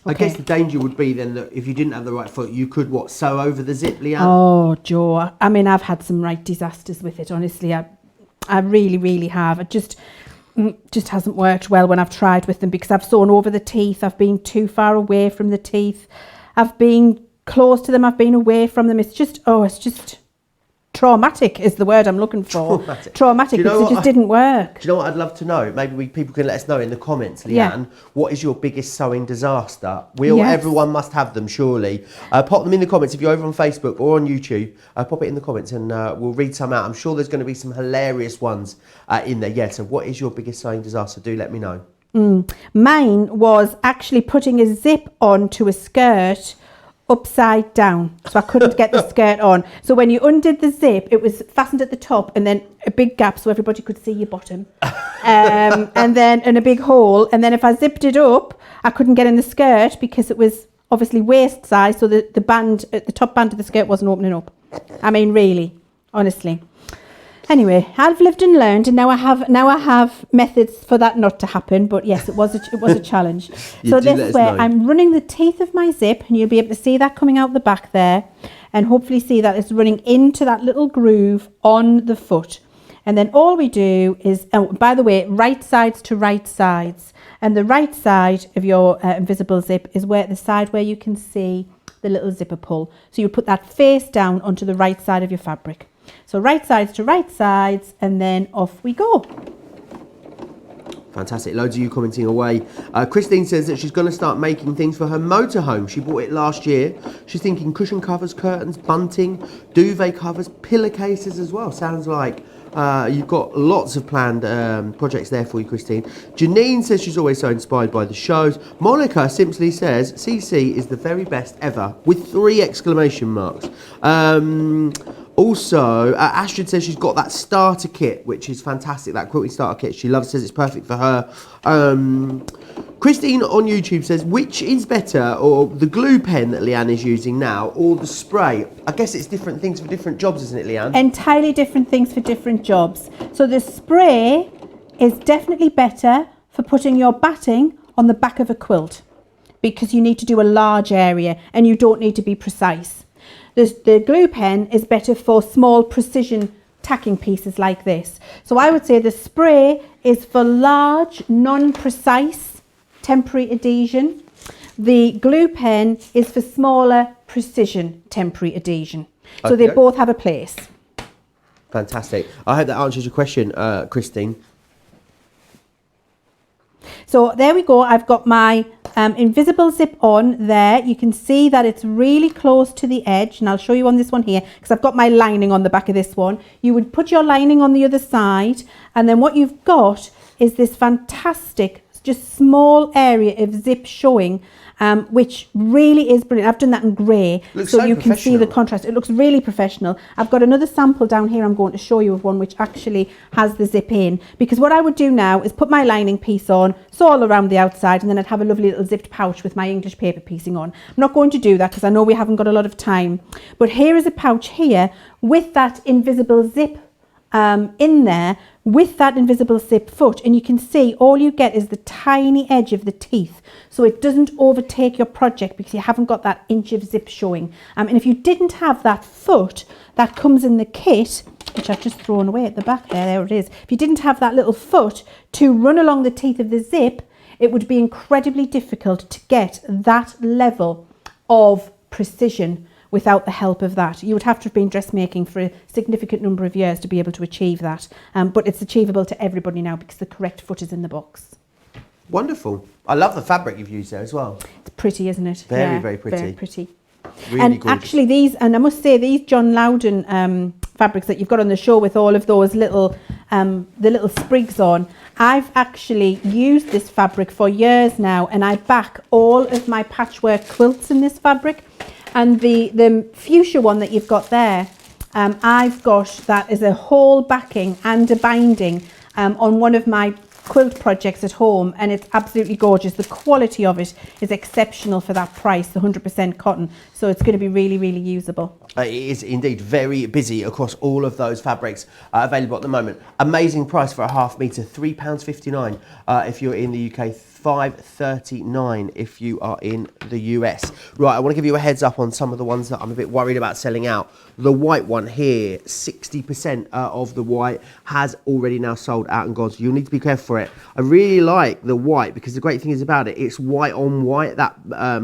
Okay. I guess the danger would be then that if you didn't have the right foot, you could, sew over the zip, Leanne? Oh, Joe, I mean, I've had some right disasters with it, honestly. I really, really have. It just hasn't worked well when I've tried with them, because I've sewn over the teeth. I've been too far away from the teeth. I've been close to them. I've been away from them. It's just traumatic is the word I'm looking for. Traumatic because it just didn't work. Do you know what I'd love to know? Maybe people can let us know in the comments, Leanne. What is your biggest sewing disaster? Everyone must have them, surely. Pop them in the comments if you're over on Facebook or on YouTube. Pop it in the comments and we'll read some out. I'm sure there's going to be some hilarious ones in there. Yeah, so what is your biggest sewing disaster? Do let me know. Mine was actually putting a zip onto a skirt upside down, so I couldn't get the skirt on. So when you undid the zip, it was fastened at the top and then a big gap so everybody could see your bottom, and a big hole. And then if I zipped it up, I couldn't get in the skirt because it was obviously waist size, so the band, the top band of the skirt wasn't opening up. I mean, really, honestly. Anyway, I've lived and learned, and now I have methods for that not to happen. But yes, it was a challenge. So this is where I'm running the teeth of my zip, and you'll be able to see that coming out the back there, and hopefully see that it's running into that little groove on the foot. And then all we do is, oh, by the way, right sides to right sides, and the right side of your invisible zip is where the side where you can see the little zipper pull. So you put that face down onto the right side of your fabric. So right sides to right sides, and then off we go. Fantastic. Loads of you commenting away. Christine says that she's going to start making things for her motorhome. She bought it last year. She's thinking cushion covers, curtains, bunting, duvet covers, pillowcases as well. Sounds like you've got lots of planned projects there for you, Christine. Janine says she's always so inspired by the shows. Monica simply says CC is the very best ever, with 3 exclamation marks. Also, Astrid says she's got that starter kit, which is fantastic, that quilting starter kit. She loves, says it's perfect for her. Christine on YouTube says, which is better, or the glue pen that Leann is using now, or the spray? I guess it's different things for different jobs, isn't it, Leann? Entirely different things for different jobs. So the spray is definitely better for putting your batting on the back of a quilt, because you need to do a large area and you don't need to be precise. The glue pen is better for small precision tacking pieces like this. So I would say the spray is for large, non-precise temporary adhesion. The glue pen is for smaller precision temporary adhesion. So they both have a place. Fantastic. I hope that answers your question, Christine. So there we go. I've got my invisible zip on there. You can see that it's really close to the edge, and I'll show you on this one here because I've got my lining on the back of this one. You would put your lining on the other side, and then what you've got is this fantastic, just small area of zip showing, which really is brilliant. I've done that in grey, so you can see the contrast. It looks really professional. I've got another sample down here I'm going to show you of one which actually has the zip in, because what I would do now is put my lining piece on, sew all around the outside, and then I'd have a lovely little zipped pouch with my English paper piecing on. I'm not going to do that because I know we haven't got a lot of time, but here is a pouch here with that invisible zip in there, with that invisible zip foot, and you can see all you get is the tiny edge of the teeth, so it doesn't overtake your project because you haven't got that inch of zip showing. And if you didn't have that foot that comes in the kit, which I've just thrown away at the back there it is, if you didn't have that little foot to run along the teeth of the zip, it would be incredibly difficult to get that level of precision without the help of that. You would have to have been dressmaking for a significant number of years to be able to achieve that. But it's achievable to everybody now because the correct foot is in the box. Wonderful. I love the fabric you've used there as well. It's pretty, isn't it? Very, very pretty. Very pretty. Really and gorgeous. Actually these, and I must say these John Loudon fabrics that you've got on the show with all of those little, the little sprigs on, I've actually used this fabric for years now, and I back all of my patchwork quilts in this fabric. And the fuchsia one that you've got there, I've got that as a whole backing and a binding on one of my quilt projects at home, and it's absolutely gorgeous. The quality of it is exceptional for that price, the 100% cotton, so it's going to be really, really usable. It is indeed very busy across all of those fabrics available at the moment. Amazing price for a half metre, £3.59 if you're in the UK, $5.39 if you are in the US. Right, I want to give you a heads up on some of the ones that I'm a bit worried about selling out. The white one here, 60% of the white has already now sold out and gone, so you'll need to be careful for it. I really like the white because the great thing is about it, it's white on white, that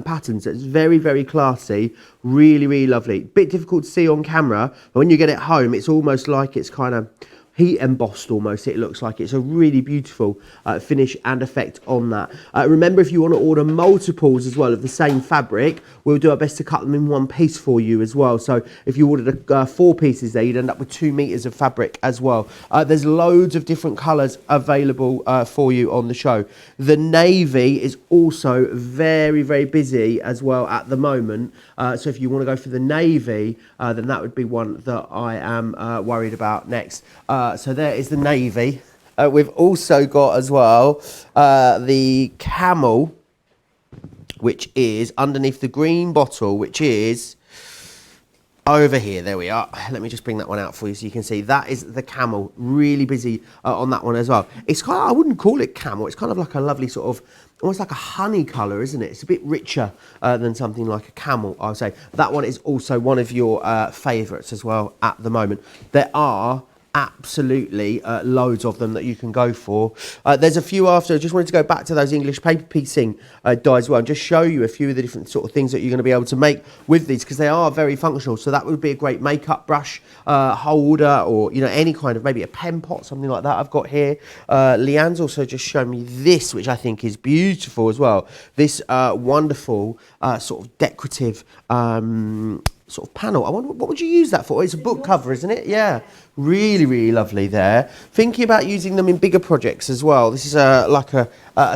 pattern, so it's very, very classy, really, really lovely. Bit difficult to see on camera, but when you get it home, it's almost like it's kind of heat embossed almost, it looks like. It's a really beautiful finish and effect on that. Remember, if you want to order multiples as well of the same fabric, we'll do our best to cut them in one piece for you as well. So if you ordered 4 pieces there, you'd end up with 2 meters of fabric as well. There's loads of different colors available for you on the show. The navy is also very, very busy as well at the moment. So if you want to go for the navy, then that would be one that I am worried about next. So there is the navy. We've also got as well the camel, which is underneath the green bottle, which is over here. There we are. Let me just bring that one out for you so you can see. That is the camel. Really busy on that one as well. It's kind of, I wouldn't call it camel. It's kind of like a lovely sort of, almost like a honey colour, isn't it? It's a bit richer than something like a camel, I would say. That one is also one of your favourites as well at the moment. There are absolutely loads of them that you can go for. There's a few after. I just wanted to go back to those English paper piecing dies as well and just show you a few of the different sort of things that you're going to be able to make with these, because they are very functional. So that would be a great makeup brush holder, or you know, any kind of, maybe a pen pot, something like that I've got here. Leann's also just shown me this, which I think is beautiful as well. This wonderful sort of decorative sort of panel. I wonder, what would you use that for? It's a book cover, isn't it? Yeah, really, really lovely there. Thinking about using them in bigger projects as well. This is like a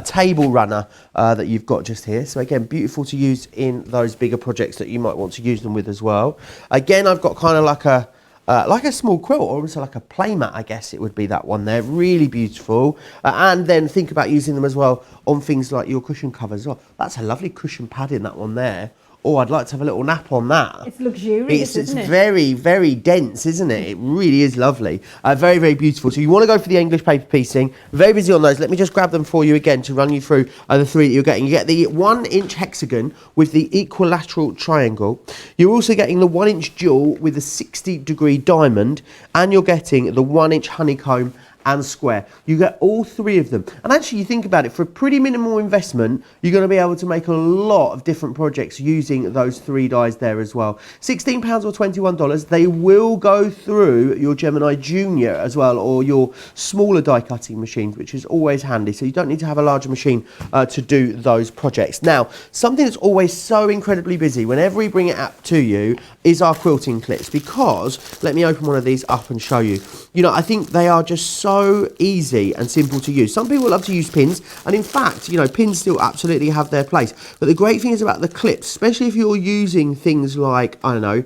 table runner that you've got just here. So again, beautiful to use in those bigger projects that you might want to use them with as well. Again, I've got kind of like a small quilt, or also like a playmat, I guess it would be, that one there. Really beautiful. And then think about using them as well on things like your cushion covers as well. That's a lovely cushion padding, that one there. Oh, I'd like to have a little nap on that. It's luxurious, isn't it? It's very, very dense, isn't it? It really is lovely. Very, very beautiful. So you want to go for the English paper piecing. Very busy on those. Let me just grab them for you again to run you through the 3 that you're getting. You get the 1-inch hexagon with the equilateral triangle. You're also getting the 1-inch jewel with the 60-degree diamond. And you're getting the 1-inch honeycomb and square. You get all 3 of them, and actually, you think about it, for a pretty minimal investment, you're going to be able to make a lot of different projects using those 3 dies there as well. £16 or $21. They will go through your Gemini Junior as well, or your smaller die cutting machines, which is always handy. So you don't need to have a larger machine to do those projects. Now, something that's always so incredibly busy whenever we bring it up to you is our quilting clips, because let me open one of these up and show you. You know, I think they are just so easy and simple to use. Some people love to use pins, and in fact, you know, pins still absolutely have their place. But the great thing is about the clips, especially if you're using things like, I don't know,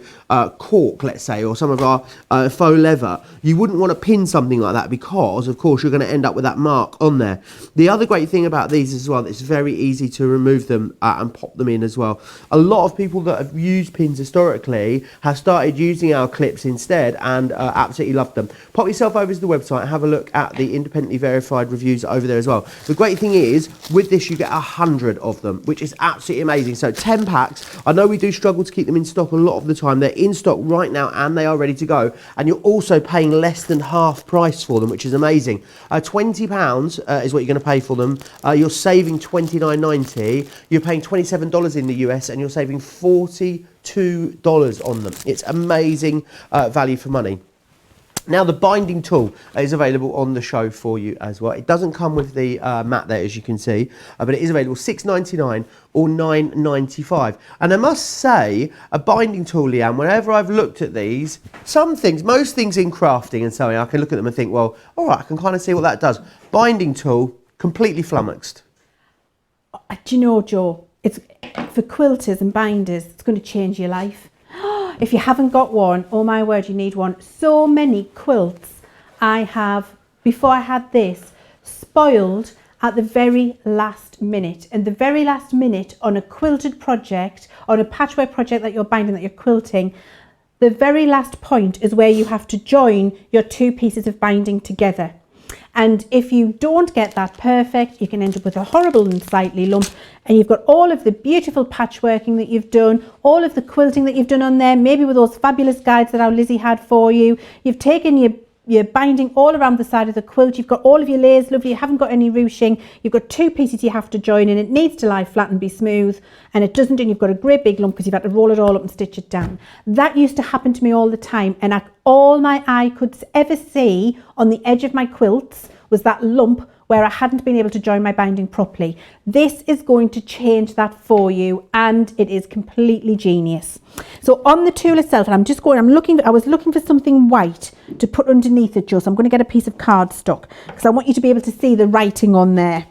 cork, let's say, or some of our faux leather, you wouldn't want to pin something like that, because, of course, you're going to end up with that mark on there. The other great thing about these as well, it's very easy to remove them and pop them in as well. A lot of people that have used pins historically have started using our clips instead, and absolutely loved them. Pop yourself over to the website and have a look at the independently verified reviews over there as well. The great thing is, with this you get 100 of them, which is absolutely amazing. So 10 packs. I know we do struggle to keep them in stock a lot of the time. They're in stock right now and they are ready to go, and you're also paying less than half price for them, which is amazing. £20 is what you're going to pay for them. You're saving $29.90. You're paying $27 in the US, and you're saving $42 on them. It's amazing value for money. Now, the binding tool is available on the show for you as well. It doesn't come with the mat there, as you can see, but it is available $6.99 or $9.95. And I must say, a binding tool, Leann, whenever I've looked at these, some things, most things in crafting and sewing, I can look at them and think, well, all right, I can kind of see what that does. Binding tool, completely flummoxed. Do you know, Joe, it's for quilters and binders, it's going to change your life. If you haven't got one, oh my word, you need one. So many quilts I have, before I had this, spoiled at the very last minute. And the very last minute on a quilted project, on a patchwork project that you're binding, that you're quilting, the very last point is where you have to join your 2 pieces of binding together. And if you don't get that perfect, you can end up with a horrible and sightly lump, and you've got all of the beautiful patchworking that you've done, all of the quilting that you've done on there, maybe with those fabulous guides that our Lizzie had for you. You've taken your your binding all around the side of the quilt. You've got all of your layers lovely, you haven't got any ruching, you've got 2 pieces you have to join in, it needs to lie flat and be smooth, and it doesn't, and you've got a great big lump because you've had to roll it all up and stitch it down. That used to happen to me all the time, and all my eye could ever see on the edge of my quilts was that lump where I hadn't been able to join my binding properly. This is going to change that for you, and it is completely genius. So on the tool itself, and I was looking for something white to put underneath it, Joe, so I'm going to get a piece of cardstock because I want you to be able to see the writing on there.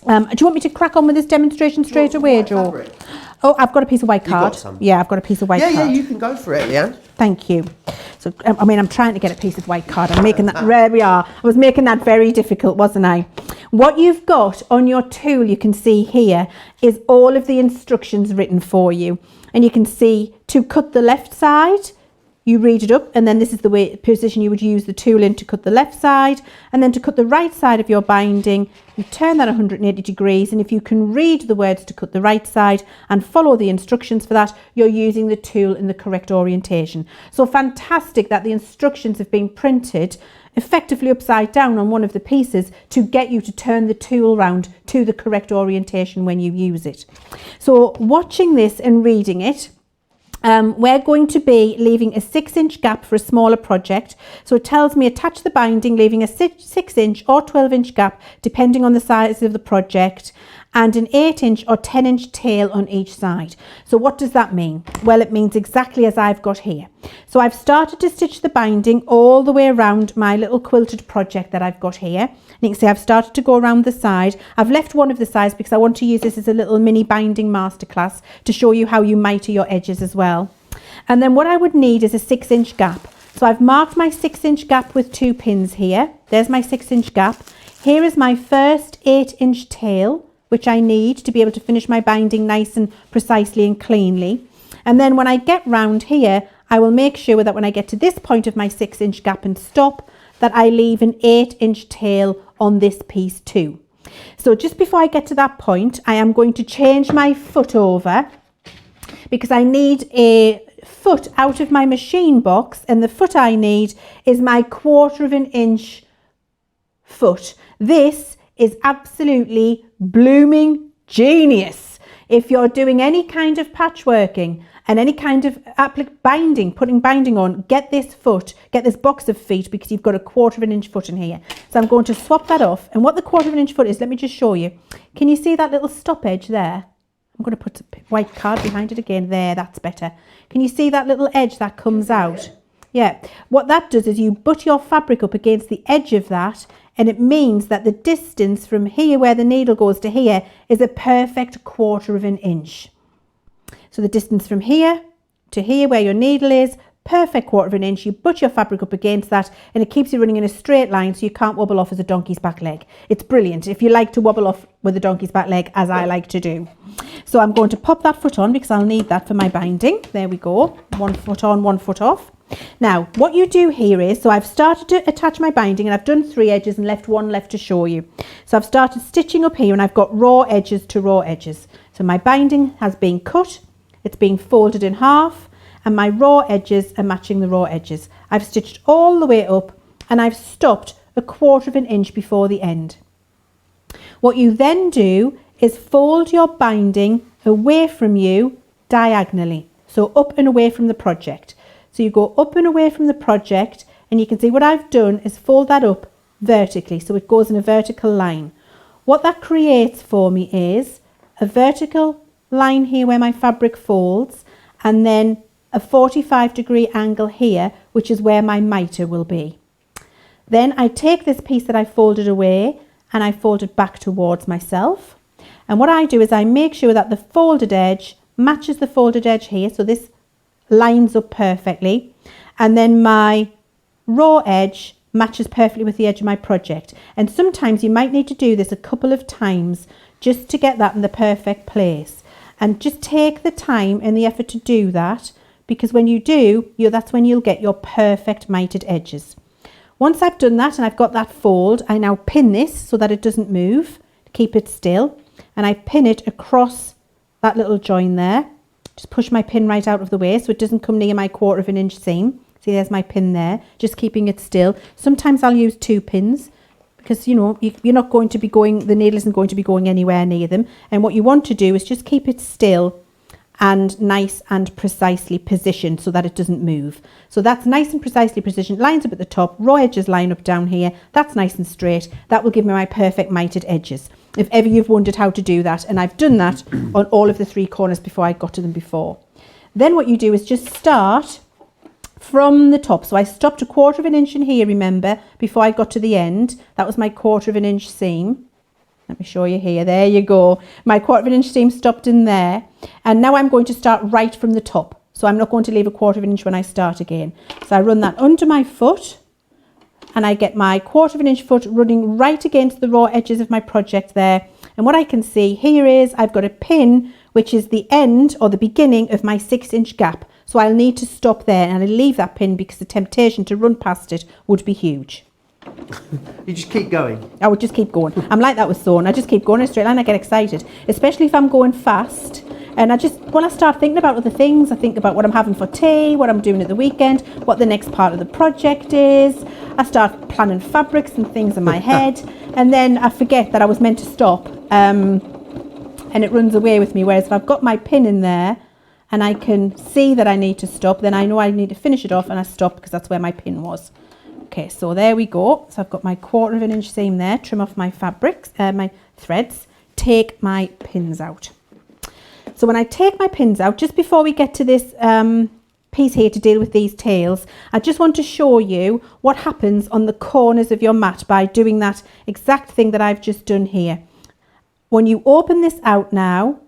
Do you want me to crack on with this demonstration straight away, Joe? Fabric? Oh, I've got a piece of white card. Got some? Yeah, I've got a piece of white card. Yeah, you can go for it, Leanne. Thank you. So, I mean, I'm trying to get a piece of white card. I'm making that, there we are. I was making that very difficult, wasn't I? What you've got on your tool, you can see here, is all of the instructions written for you. And you can see to cut the left side, you read it up, and then this is the position you would use the tool in to cut the left side. And then to cut the right side of your binding, you turn that 180 degrees, and if you can read the words to cut the right side and follow the instructions for that, you're using the tool in the correct orientation. So fantastic that the instructions have been printed effectively upside down on one of the pieces to get you to turn the tool round to the correct orientation when you use it. So watching this and reading it, we're going to be leaving a 6-inch gap for a smaller project. So it tells me attach the binding, leaving a 6-inch or 12-inch gap depending on the size of the project, and an 8-inch or 10-inch tail on each side. So what does that mean? Well, it means exactly as I've got here. So I've started to stitch the binding all the way around my little quilted project that I've got here. And you can see I've started to go around the side. I've left one of the sides because I want to use this as a little mini binding masterclass to show you how you mitre your edges as well. And then what I would need is a 6-inch gap. So I've marked my 6-inch gap with 2 pins here. There's my 6-inch gap. Here is my first 8-inch tail, which I need to be able to finish my binding nice and precisely and cleanly. And then when I get round here, I will make sure that when I get to this point of my 6-inch gap and stop, that I leave an 8-inch tail on this piece too. So just before I get to that point, I am going to change my foot over because I need a foot out of my machine box, and the foot I need is my 1/4 inch foot. This is absolutely blooming genius. If you're doing any kind of patchworking and any kind of binding, putting binding on, get this foot, get this box of feet, because you've got a 1/4 inch foot in here. So I'm going to swap that off. And what the 1/4 inch foot is, let me just show you. Can you see that little stop edge there? I'm going to put a white card behind it again. There, that's better. Can you see that little edge that comes out? Yeah. What that does is you butt your fabric up against the edge of that, and it means that the distance from here where the needle goes to here is a perfect 1/4 inch. So the distance from here to here where your needle is, perfect 1/4 inch. You butt your fabric up against that, and it keeps you running in a straight line so you can't wobble off as a donkey's back leg. It's brilliant if you like to wobble off with a donkey's back leg, as I like to do. So I'm going to pop that foot on because I'll need that for my binding. There we go. 1 foot on, 1 foot off. Now, what you do here is, so I've started to attach my binding, and I've done 3 edges and left 1 left to show you. So I've started stitching up here, and I've got raw edges to raw edges. So my binding has been cut, it's being folded in half, and my raw edges are matching the raw edges. I've stitched all the way up, and I've stopped a 1/4 inch before the end. What you then do is fold your binding away from you diagonally, so up and away from the project. So you go up and away from the project, and you can see what I've done is fold that up vertically, so it goes in a vertical line. What that creates for me is a vertical line here where my fabric folds, and then a 45-degree angle here, which is where my mitre will be. Then I take this piece that I folded away and I fold it back towards myself. And what I do is I make sure that the folded edge matches the folded edge here, so this lines up perfectly, and then my raw edge matches perfectly with the edge of my project. And sometimes you might need to do this a couple of times just to get that in the perfect place, and just take the time and the effort to do that, because when you do, that's when you'll get your perfect mitered edges. Once I've done that and I've got that fold, I now pin this so that it doesn't move, keep it still, and I pin it across that little join there. Just push my pin right out of the way so it doesn't come near my 1/4 inch seam. See, there's my pin there, just keeping it still. Sometimes I'll use 2 pins because, you know, you're not going to be going, the needle isn't going to be going anywhere near them. And what you want to do is just keep it still and nice and precisely positioned so that it doesn't move. So that's nice and precisely positioned, lines up at the top, raw edges line up down here. That's nice and straight. That will give me my perfect mitered edges. If ever you've wondered how to do that, and I've done that on all of the 3 corners before I got to them before. Then what you do is just start from the top. So I stopped 1/4 inch in here, remember, before I got to the end. That was my 1/4 inch seam. Let me show you here. There you go. My 1/4 inch seam stopped in there. And now I'm going to start right from the top. So I'm not going to leave 1/4 inch when I start again. So I run that under my foot and I get my 1/4 inch foot running right against the raw edges of my project there. And what I can see here is I've got a pin, which is the end or the beginning of my 6-inch gap. So I'll need to stop there and I'll leave that pin because the temptation to run past it would be huge. You just keep going. I would just keep going. I'm like that with sewing. I just keep going in a straight line. I get excited, especially if I'm going fast. And I start thinking about other things. I think about what I'm having for tea, what I'm doing at the weekend, what the next part of the project is. I start planning fabrics and things in my head. And then I forget that I was meant to stop. And it runs away with me. Whereas if I've got my pin in there, and I can see that I need to stop, then I know I need to finish it off and I stop because that's where my pin was. Okay, so there we go. So I've got my 1/4 inch seam there, trim off my fabrics, my threads, take my pins out. So when I take my pins out, just before we get to this piece here to deal with these tails, I just want to show you what happens on the corners of your mat by doing that exact thing that I've just done here. When you open this out now,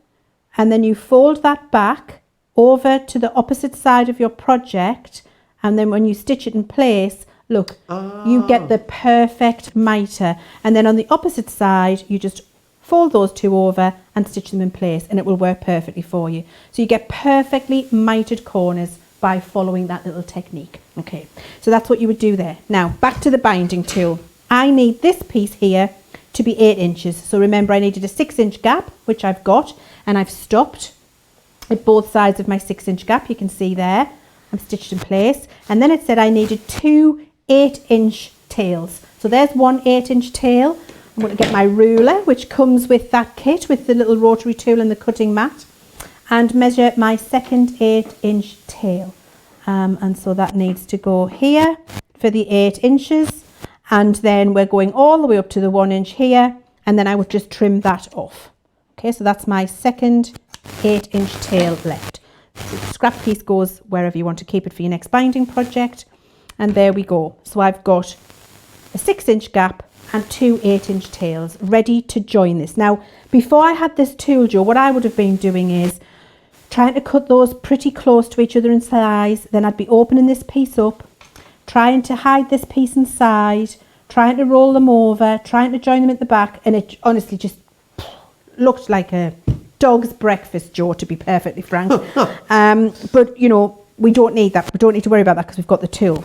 and then you fold that back over to the opposite side of your project, and then when you stitch it in place, look, you get the perfect mitre. And then on the opposite side, you just fold those 2 over and stitch them in place, and it will work perfectly for you. So you get perfectly mitered corners by following that little technique. Okay, so that's what you would do there. Now, back to the binding tool. I need this piece here to be 8 inches. So remember, I needed a 6-inch gap, which I've got, and I've stopped at both sides of my 6-inch gap. You can see there, I'm stitched in place. And then it said I needed 2 8-inch tails. So there's one 8-inch tail. I'm going to get my ruler, which comes with that kit, with the little rotary tool and the cutting mat, and measure my second 8-inch tail. And so that needs to go here for the 8 inches. And then we're going all the way up to the 1 inch here. And then I would just trim that off. Okay, so that's my second 8-inch tail left. So the scrap piece goes wherever you want to keep it for your next binding project. And there we go. So I've got a 6-inch gap and 2 8-inch tails ready to join this. Now, before I had this tool, Joe, what I would have been doing is trying to cut those pretty close to each other in size. Then I'd be opening this piece up, trying to hide this piece inside, trying to roll them over, trying to join them at the back. And it honestly just looked like a dog's breakfast, Joe, to be perfectly frank. But, you know, we don't need that. We don't need to worry about that because we've got the tool.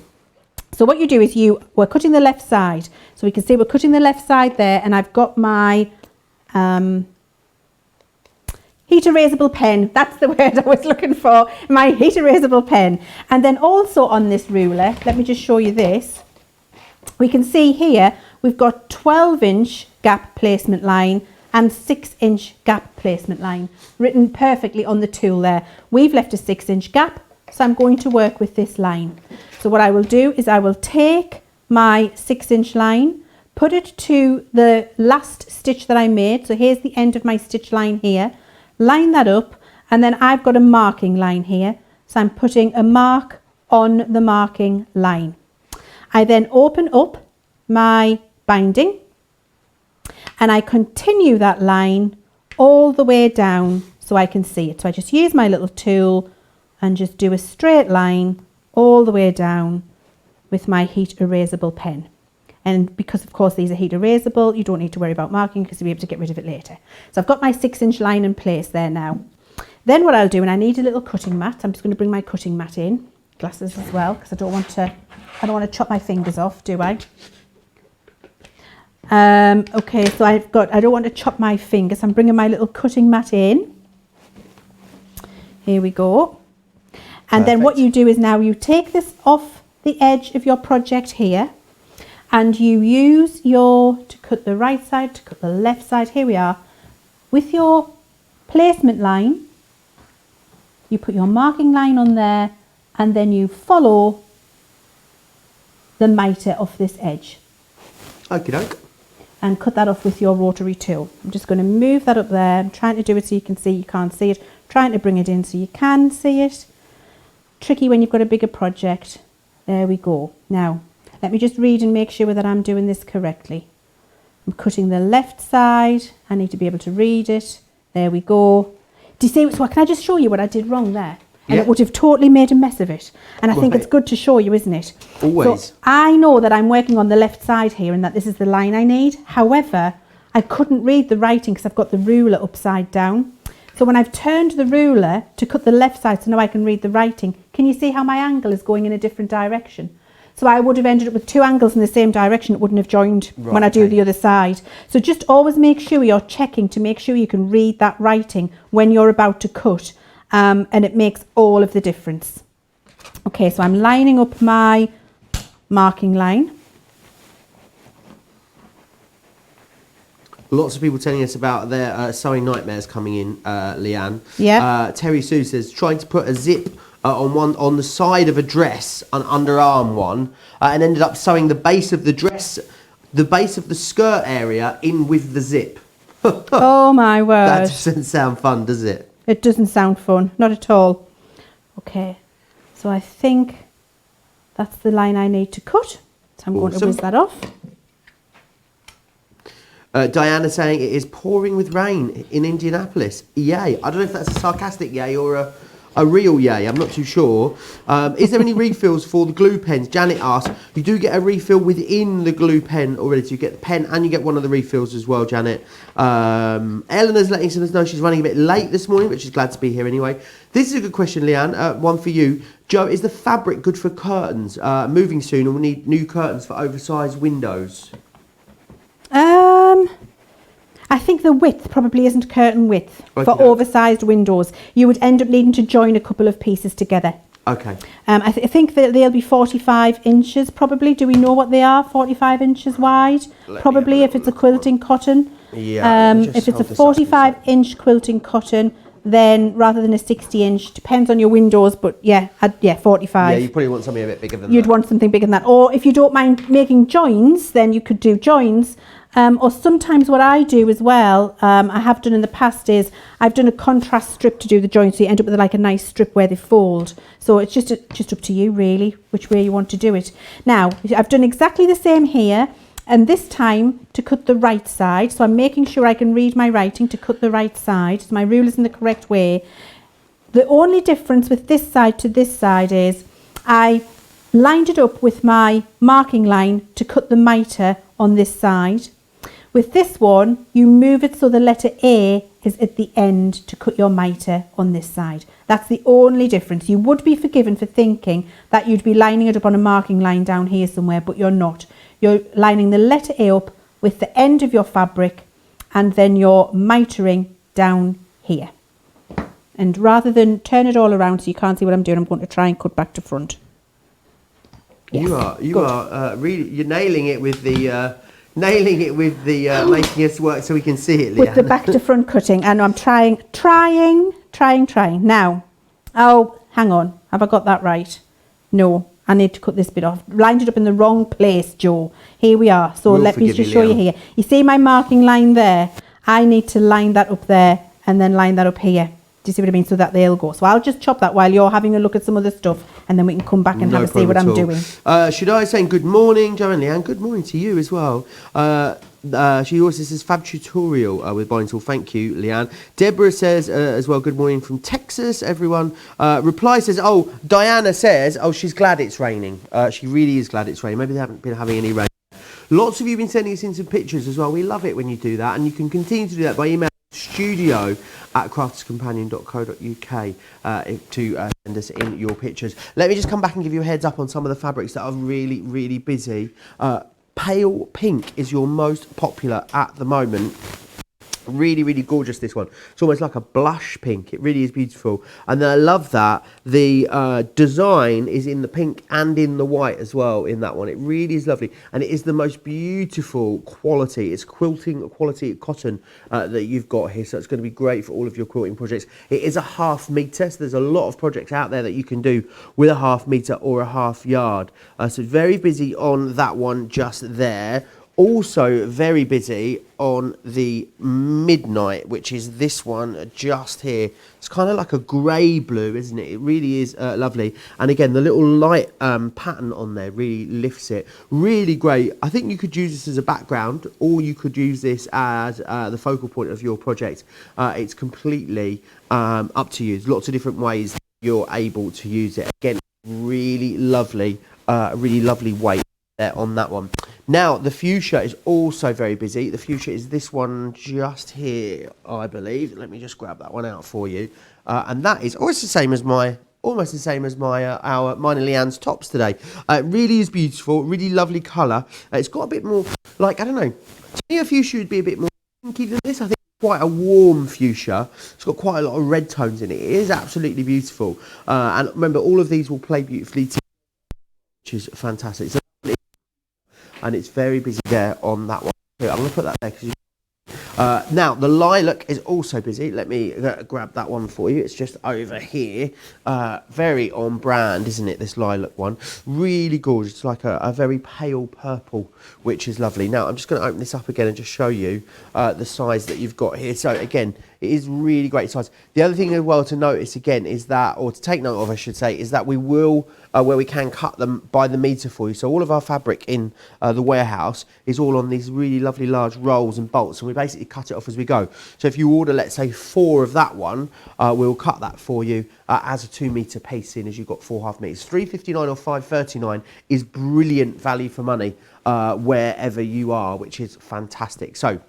So what you do is we're cutting the left side. So we can see we're cutting the left side there, and I've got my heat erasable pen. That's the word I was looking for, my heat erasable pen. And then also on this ruler, let me just show you this. We can see here we've got 12-inch gap placement line and 6-inch gap placement line written perfectly on the tool there. We've left a 6-inch gap, so I'm going to work with this line. So what I will do is I will take my 6-inch line, put it to the last stitch that I made. So here's the end of my stitch line here. Line that up, and then I've got a marking line here. So I'm putting a mark on the marking line. I then open up my binding and I continue that line all the way down so I can see it. So I just use my little tool and just do a straight line all the way down with my heat erasable pen. And because of course these are heat erasable, you don't need to worry about marking because you'll be able to get rid of it later. So I've got my 6-inch line in place there now. Then what I'll do, and I need a little cutting mat, I'm just going to bring my cutting mat in, glasses as well, because I don't want to chop my fingers off, do I? Okay, so I don't want to chop my fingers. I'm bringing my little cutting mat in. Here we go. And then what Perfect. you do is now you take this off the edge of your project here, and you use to cut the right side, to cut the left side. Here we are. With your placement line, you put your marking line on there, and then you follow the mitre off this edge. Okie doke. And cut that off with your rotary tool. I'm just going to move that up there. I'm trying to do it so you can see, you can't see it. Trying to bring it in so you can see it. Tricky when you've got a bigger project. There we go. Now, let me just read and make sure that I'm doing this correctly. I'm cutting the left side. I need to be able to read it. There we go. Do you see? So can I just show you what I did wrong there? And Yeah. it would have totally made a mess of it. And I think Right. it's good to show you, isn't it? Always. So I know that I'm working on the left side here and that this is the line I need. However, I couldn't read the writing because I've got the ruler upside down. So when I've turned the ruler to cut the left side so now I can read the writing, can you see how my angle is going in a different direction? So I would have ended up with two angles in the same direction. It wouldn't have joined when I do okay. the other side. So just always make sure you're checking to make sure you can read that writing when you're about to cut. And it makes all of the difference. Okay, so I'm lining up my marking line. Lots of people telling us about their sewing nightmares coming in, Leanne. Yeah. Terry Sue says trying to put a zip on the side of a dress, an underarm one, and ended up sewing the base of the dress, the base of the skirt area in with the zip. Oh my word. That doesn't sound fun, does it? It doesn't sound fun, not at all. Okay, so I think that's the line I need to cut. So I'm going to Awesome. whiz that off. Diana saying it is pouring with rain in Indianapolis. Yay. I don't know if that's a sarcastic yay or a real yay. I'm not too sure. Is there any refills for the glue pens? Janet asks. You do get a refill within the glue pen already. So you get the pen and you get one of the refills as well, Janet. Eleanor's letting us know she's running a bit late this morning, but she's glad to be here anyway. This is a good question, Leanne. One for you. Joe, is the fabric good for curtains? Moving soon and we'll need new curtains for oversized windows. I think the width probably isn't curtain width for Okay. oversized windows. You would end up needing to join a couple of pieces together. Okay. I think that they'll be 45 inches probably. Do we know what they are? 45 inches wide? Probably if it's a quilting cotton. Yeah, let me just If it's a hold this up a 45-inch quilting cotton, then rather than a 60-inch, depends on your windows, but yeah, 45. Yeah, you probably want something a bit bigger than You'd that. want something bigger than that. Or if you don't mind making joins, then you could do joins. Or sometimes what I do as well, I have done in the past, is I've done a contrast strip to do the joints, so you end up with like a nice strip where they fold. So it's just up to you really, which way you want to do it. Now, I've done exactly the same here, and this time to cut the right side. So I'm making sure I can read my writing to cut the right side, so my ruler's in the correct way. The only difference with this side to this side is I lined it up with my marking line to cut the mitre on this side. With this one, you move it so the letter A is at the end to cut your mitre on this side. That's the only difference. You would be forgiven for thinking that you'd be lining it up on a marking line down here somewhere, but you're not. You're lining the letter A up with the end of your fabric and then you're mitring down here. And rather than turn it all around so you can't see what I'm doing, I'm going to try and cut back to front. You are really, you're nailing it with the making us work so we can see it, Leanne. With the back to front cutting, and I'm trying. Now, oh, hang on, have I got that right? No, I need to cut this bit off. Lined it up in the wrong place, Joe. Here we are. So We'll let me forgive just you, show you Leanne. here. You see my marking line there? I need to line that up there and then line that up here. Do you see what I mean? So that they'll go. So I'll just chop that while you're having a look at some of the stuff, and then we can come back and have a see what I'm doing. Should I saying good morning, Joe and Leanne? Good morning to you as well. She also says Fab Tutorial with Binding Tool. Thank you, Leanne. Deborah says as well, good morning from Texas, everyone. Reply says, oh, Diana says, oh, she's glad it's raining. She really is glad it's raining. Maybe they haven't been having any rain. Lots of you have been sending us in some pictures as well. We love it when you do that, and you can continue to do that by email studio@crafterscompanion.co.uk to send us in your pictures. Let me just come back and give you a heads up on some of the fabrics that are really, really busy. Pale pink is your most popular at the moment. Really, really gorgeous, this one. It's almost like a blush pink. It really is beautiful. And then I love that the design is in the pink and in the white as well in that one. It really is lovely. And it is the most beautiful quality. It's quilting quality cotton that you've got here. So it's going to be great for all of your quilting projects. It is a 1/2 metre. So there's a lot of projects out there that you can do with a 1/2 metre or a 1/2 yard. So very busy on that one just there. Also very busy on the Midnight, which is this one just here. It's kind of like a grey blue, isn't it? It really is lovely. And again, the little light pattern on there really lifts it. Really great. I think you could use this as a background, or you could use this as the focal point of your project. It's completely up to you. There's lots of different ways you're able to use it. Again, really lovely weight there on that one. Now, the fuchsia is also very busy. The fuchsia is this one just here, I believe. Let me just grab that one out for you. And that is almost the same as mine and Leann's tops today. It really is beautiful, really lovely colour. It's got a bit more, like, I don't know, to me a fuchsia would be a bit more pinky than this. I think it's quite a warm fuchsia. It's got quite a lot of red tones in it. It is absolutely beautiful. And remember, all of these will play beautifully together, which is fantastic. So, and it's very busy there on that one. I'm going to put that there because now the lilac is also busy. Let me grab that one for you. It's just over here. Very on brand, isn't it, this lilac one? Really gorgeous. It's like a very pale purple, which is lovely. Now I'm just going to open this up again and just show you the size that you've got here. So again, it is really great size. The other thing as well to notice again is that, or to take note of I should say, is that we will, where we can cut them by the metre for you. So all of our fabric in the warehouse is all on these really lovely large rolls and bolts, and we basically cut it off as we go. So if you order, let's say 4 of that one, we'll cut that for you as a 2 metre piece, in as you've got 4 1/2 metres. £3.59 or £5.39 is brilliant value for money wherever you are, which is fantastic. So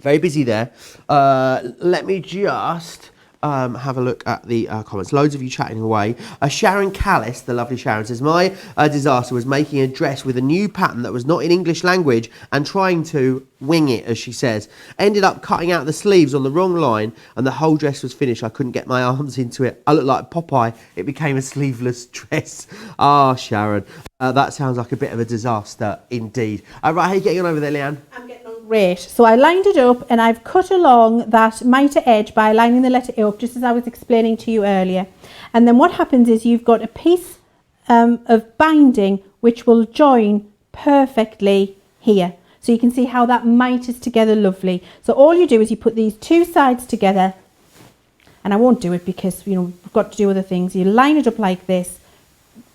very busy there. Let me just have a look at the comments. Loads of you chatting away. Sharon Callis, the lovely Sharon, says, my disaster was making a dress with a new pattern that was not in English language and trying to wing it, as she says. Ended up cutting out the sleeves on the wrong line and the whole dress was finished. I couldn't get my arms into it. I looked like Popeye. It became a sleeveless dress. Ah, Sharon, that sounds like a bit of a disaster indeed. Right, how are you getting on over there, Leanne? I'm getting on great. So I lined it up and I've cut along that mitre edge by lining the letter A up, just as I was explaining to you earlier. And then what happens is you've got a piece of binding which will join perfectly here. So you can see how that mitre's together lovely. So all you do is you put these 2 sides together, and I won't do it because, you know, we've got to do other things. You line it up like this,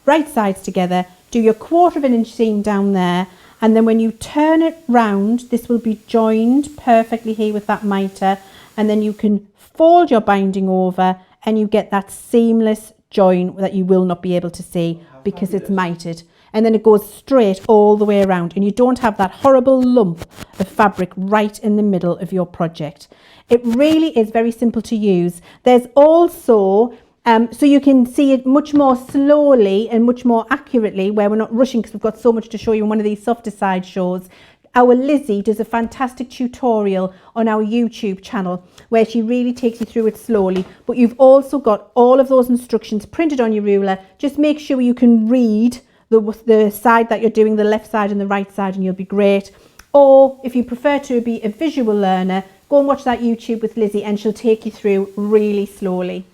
right sides together, do your 1/4 inch seam down there, and then when you turn it round, this will be joined perfectly here with that mitre, and then you can fold your binding over and you get that seamless join that you will not be able to see because it's mitred. And then it goes straight all the way around and you don't have that horrible lump of fabric right in the middle of your project. It really is very simple to use. There's also so you can see it much more slowly and much more accurately, where we're not rushing because we've got so much to show you in one of these softer side shows. Our Lizzie does a fantastic tutorial on our YouTube channel where she really takes you through it slowly, but you've also got all of those instructions printed on your ruler. Just make sure you can read the side that you're doing, the left side and the right side, and you'll be great. Or if you prefer to be a visual learner, go and watch that YouTube with Lizzie and she'll take you through really slowly.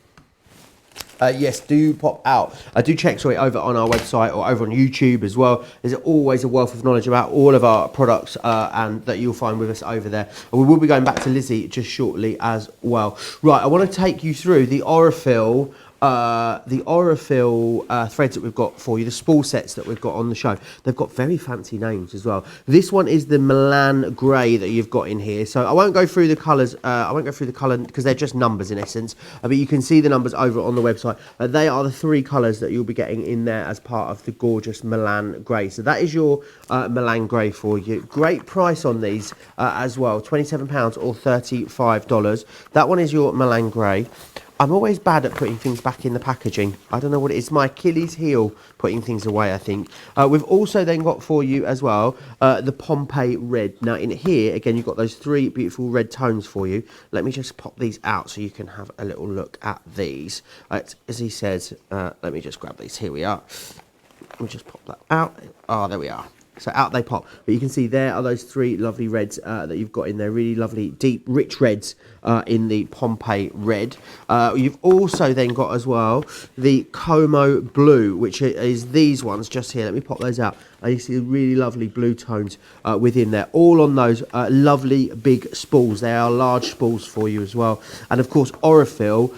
Yes, do pop out. Do check over on our website or over on YouTube as well. There's always a wealth of knowledge about all of our products and that you'll find with us over there. And we will be going back to Lizzie just shortly as well. Right, I want to take you through the Aurifil threads that we've got for you, the spool sets that we've got on the show. They've got very fancy names as well. This one is the Milan Grey that you've got in here. So I won't go through the colours. I won't go through the colour because they're just numbers in essence. But you can see the numbers over on the website. They are the 3 colours that you'll be getting in there as part of the gorgeous Milan Grey. So that is your Milan Grey for you. Great price on these as well. £27 or $35. That one is your Milan Grey. I'm always bad at putting things back in the packaging. I don't know what it is. My Achilles heel putting things away, I think. We've also then got for you as well the Pompeii red. Now in here, again, you've got those 3 beautiful red tones for you. Let me just pop these out so you can have a little look at these. As he says, let me just grab these. Here we are. Let me just pop that out. Oh, there we are. So out they pop. But you can see there are those 3 lovely reds that you've got in there. Really lovely, deep, rich reds in the Pompeii red. You've also then got as well the Como blue, which is these ones just here. Let me pop those out. And you see the really lovely blue tones within there. All on those lovely big spools. They are large spools for you as well. And of course, Aurifil,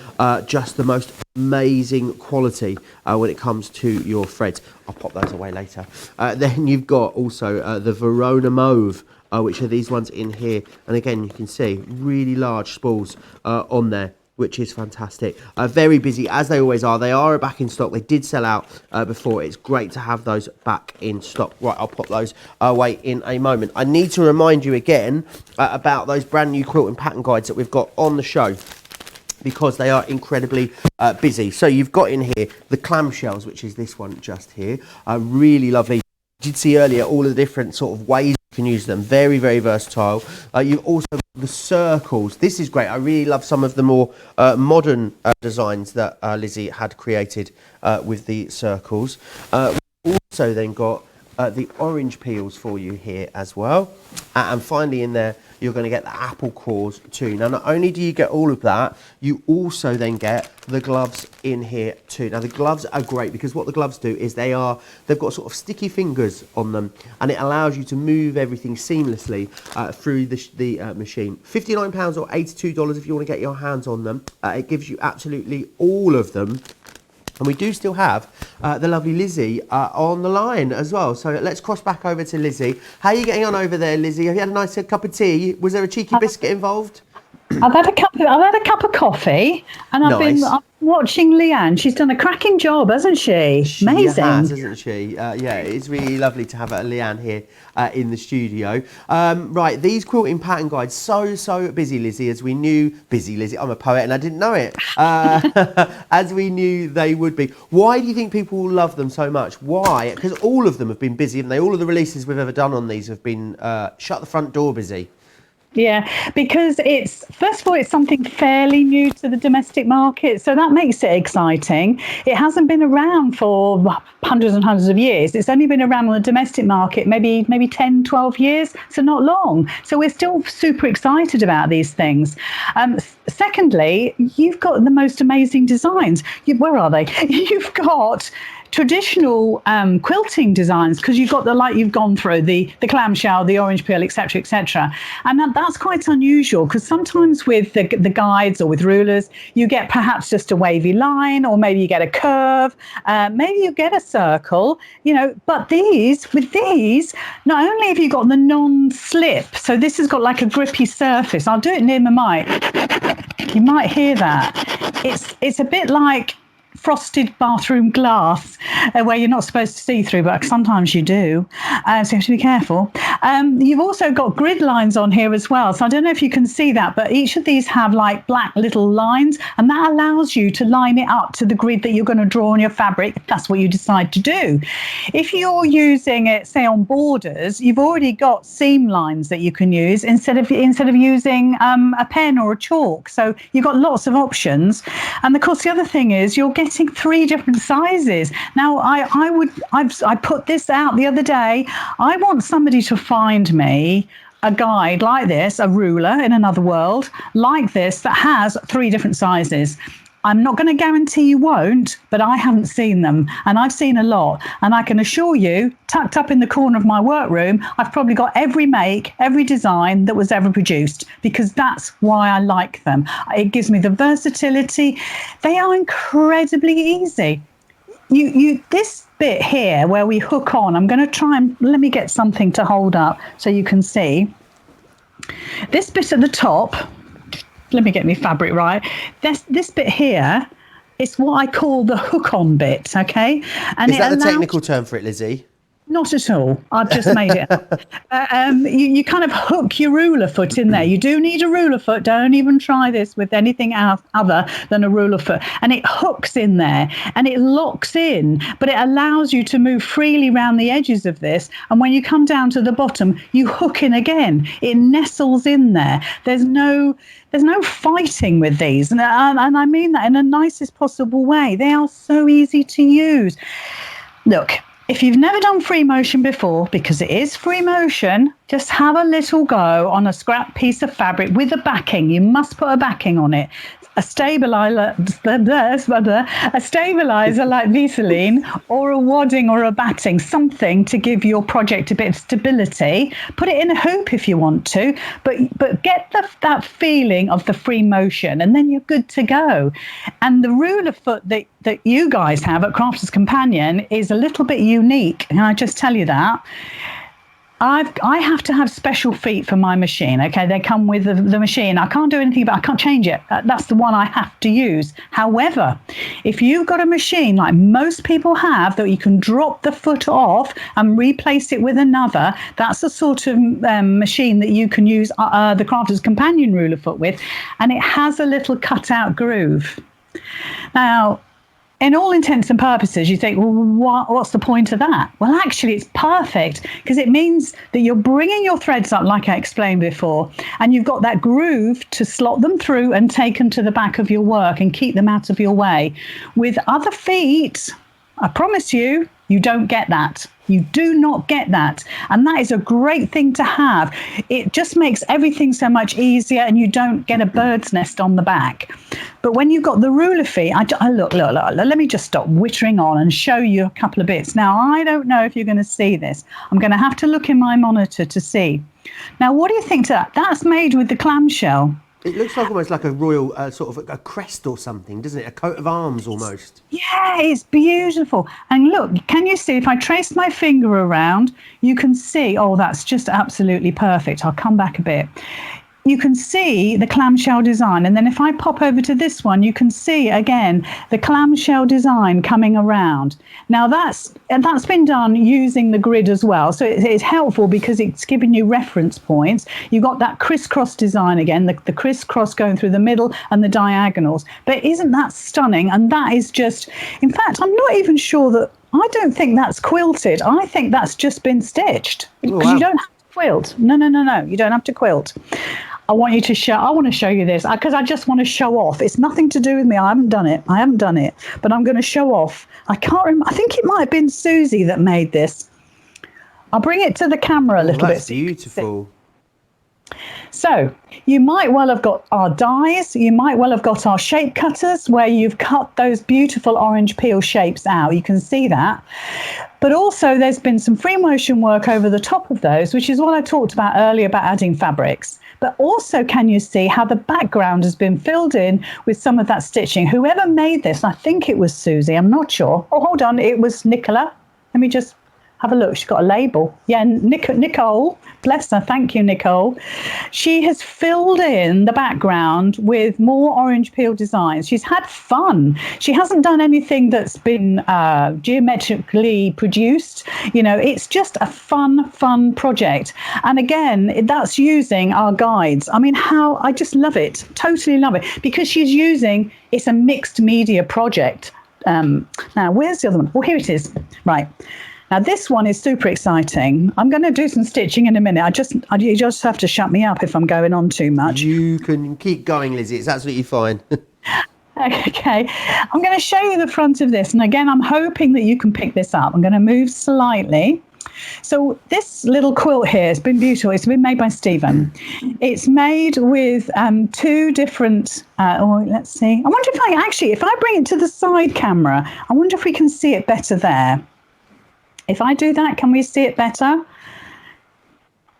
just the most amazing quality when it comes to your threads. I'll pop those away later. Then you've got also the Verona Mauve, which are these ones in here. And again, you can see really large spools on there, which is fantastic. Very busy, as they always are. They are back in stock. They did sell out before. It's great to have those back in stock. Right, I'll pop those away in a moment. I need to remind you again about those brand new quilting pattern guides that we've got on the show, because they are incredibly busy. So you've got in here the clamshells, which is this one just here. Really lovely. You did see earlier all of the different sort of ways you can use them. Very, very versatile. You've also got the circles. This is great. I really love some of the more modern designs that Lizzie had created with the circles. We've also then got the orange peels for you here as well. And finally in there, you're going to get the apple cores too. Now, not only do you get all of that, you also then get the gloves in here too. Now, the gloves are great because what the gloves do is they've got sort of sticky fingers on them, and it allows you to move everything seamlessly through the machine. £59 or $82 if you want to get your hands on them. It gives you absolutely all of them. And we do still have the lovely Lizzie on the line as well. So let's cross back over to Lizzie. How are you getting on over there, Lizzie? Have you had a nice cup of tea? Was there a cheeky biscuit involved? I've had a cup of coffee, and I've been watching Leann. She's done a cracking job, hasn't she? Amazing. She has, hasn't she? Yeah, it's really lovely to have Leann here in the studio. Right, these quilting pattern guides, so busy, Lizzie, as we knew. Busy, Lizzie. I'm a poet and I didn't know it. As we knew they would be. Why do you think people love them so much? Why? Because all of them have been busy, haven't they? All of the releases we've ever done on these have been shut the front door busy. Yeah, because first of all, it's something fairly new to the domestic market. So that makes it exciting. It hasn't been around for hundreds and hundreds of years. It's only been around on the domestic market, maybe 10, 12 years. So not long. So we're still super excited about these things. Secondly, you've got the most amazing designs. Where are they? You've got traditional quilting designs, because you've got you've gone through the clamshell, the orange peel, etc., and that's quite unusual, because sometimes with the guides or with rulers you get perhaps just a wavy line, or maybe you get a curve, maybe you get a circle, but with these not only have you got the non-slip, so this has got like a grippy surface. I'll do it near my mic, you might hear that. It's a bit like frosted bathroom glass, where you're not supposed to see through, but sometimes you do, so you have to be careful. You've also got grid lines on here as well, so I don't know if you can see that, but each of these have like black little lines, and that allows you to line it up to the grid that you're going to draw on your fabric, if that's what you decide to do. If you're using it, say, on borders, you've already got seam lines that you can use instead of using a pen or a chalk, so you've got lots of options. And of course the other thing is you're getting 3 different sizes. Now, I put this out the other day. I want somebody to find me a guide like this, a ruler in another world like this, that has 3 different sizes. I'm not going to guarantee you won't, but I haven't seen them, and I've seen a lot. And I can assure you, tucked up in the corner of my workroom, I've probably got every make, every design that was ever produced, because that's why I like them. It gives me the versatility. They are incredibly easy. This bit here where we hook on, I'm going to try and let me get something to hold up so you can see. This bit at the top, let me get my fabric right. This bit here is what I call the hook-on bit, okay? And is that the technical term for it, Lizzie? Not at all. I've just made it up. You kind of hook your ruler foot in there. You do need a ruler foot. Don't even try this with anything else other than a ruler foot. And it hooks in there and it locks in, but it allows you to move freely around the edges of this. And when you come down to the bottom, you hook in again. It nestles in there. There's no fighting with these. And I mean that in the nicest possible way. They are so easy to use. Look, if you've never done free motion before, because it is free motion, just have a little go on a scrap piece of fabric with a backing. You must put a backing on it. A stabilizer like Vaseline or a wadding or a batting, something to give your project a bit of stability. Put it in a hoop if you want to, but get that feeling of the free motion, and then you're good to go. And the ruler foot that you guys have at Crafters Companion is a little bit unique. Can I just tell you that? I have to have special feet for my machine. Okay, they come with the machine. I can't do anything about it. I can't change it. That's the one I have to use. However, if you've got a machine like most people have that you can drop the foot off and replace it with another, that's the sort of machine that you can use the Crafter's Companion ruler foot with, and it has a little cutout groove. Now, in all intents and purposes, you think, well, what's the point of that? Well, actually, it's perfect because it means that you're bringing your threads up, like I explained before, and you've got that groove to slot them through and take them to the back of your work and keep them out of your way. With other feet, I promise you, you don't get that. You do not get that. And that is a great thing to have. It just makes everything so much easier and you don't get a bird's nest on the back. But when you've got the ruler feet, look, let me just stop wittering on and show you a couple of bits. Now, I don't know if you're going to see this. I'm going to have to look in my monitor to see. Now, what do you think to that? That's made with the clamshell. It looks like almost like a royal sort of a crest or something, doesn't it? A coat of arms almost. Yeah, it's beautiful. And look, can you see if I trace my finger around, you can see, oh, that's just absolutely perfect. I'll come back a bit. You can see the clamshell design. And then if I pop over to this one, you can see again the clamshell design coming around. Now that's been done using the grid as well. So it's helpful because it's giving you reference points. You've got that crisscross design again, the crisscross going through the middle and the diagonals. But isn't that stunning? And that is just, in fact, I'm not even sure that, I don't think that's quilted. I think that's just been stitched because you don't have to quilt. No, you don't have to quilt. I want to show you this because I just want to show off. It's nothing to do with me. I haven't done it, but I'm going to show off. I can't remember. I think it might have been Susie that made this. I'll bring it to the camera a little bit. That's beautiful. So you might well have got our dies. You might well have got our shape cutters where you've cut those beautiful orange peel shapes out. You can see that. But also there's been some free motion work over the top of those, which is what I talked about earlier about adding fabrics. But also, can you see how the background has been filled in with some of that stitching? Whoever made this, I think it was Susie, I'm not sure. Oh, hold on, it was Nicola. Let me just have a look. She's got a label. Yeah, Nicole, bless her. Thank you, Nicole. She has filled in the background with more orange peel designs. She's had fun. She hasn't done anything that's been geometrically produced. You know, it's just a fun project. And again, that's using our guides. I mean, I just love it. Totally love it. Because it's a mixed media project. Now, where's the other one? Oh, here it is. Right. Now, this one is super exciting. I'm going to do some stitching in a minute. You just have to shut me up if I'm going on too much. You can keep going, Lizzie. It's absolutely fine. Okay. I'm going to show you the front of this. And again, I'm hoping that you can pick this up. I'm going to move slightly. So this little quilt here has been beautiful. It's been made by Stephen. It's made with two different, let's see. I wonder if I bring it to the side camera, I wonder if we can see it better there. If I do that, can we see it better?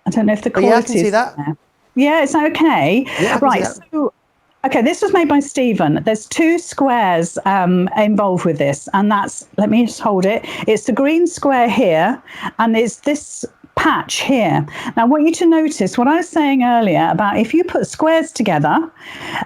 I don't know if the quality I can see that. There. Yeah, it's okay. Yeah, right. So, okay, this was made by Stephen. There's two squares involved with this, and let me just hold it. It's the green square here, and it's this patch here. Now, I want you to notice what I was saying earlier about if you put squares together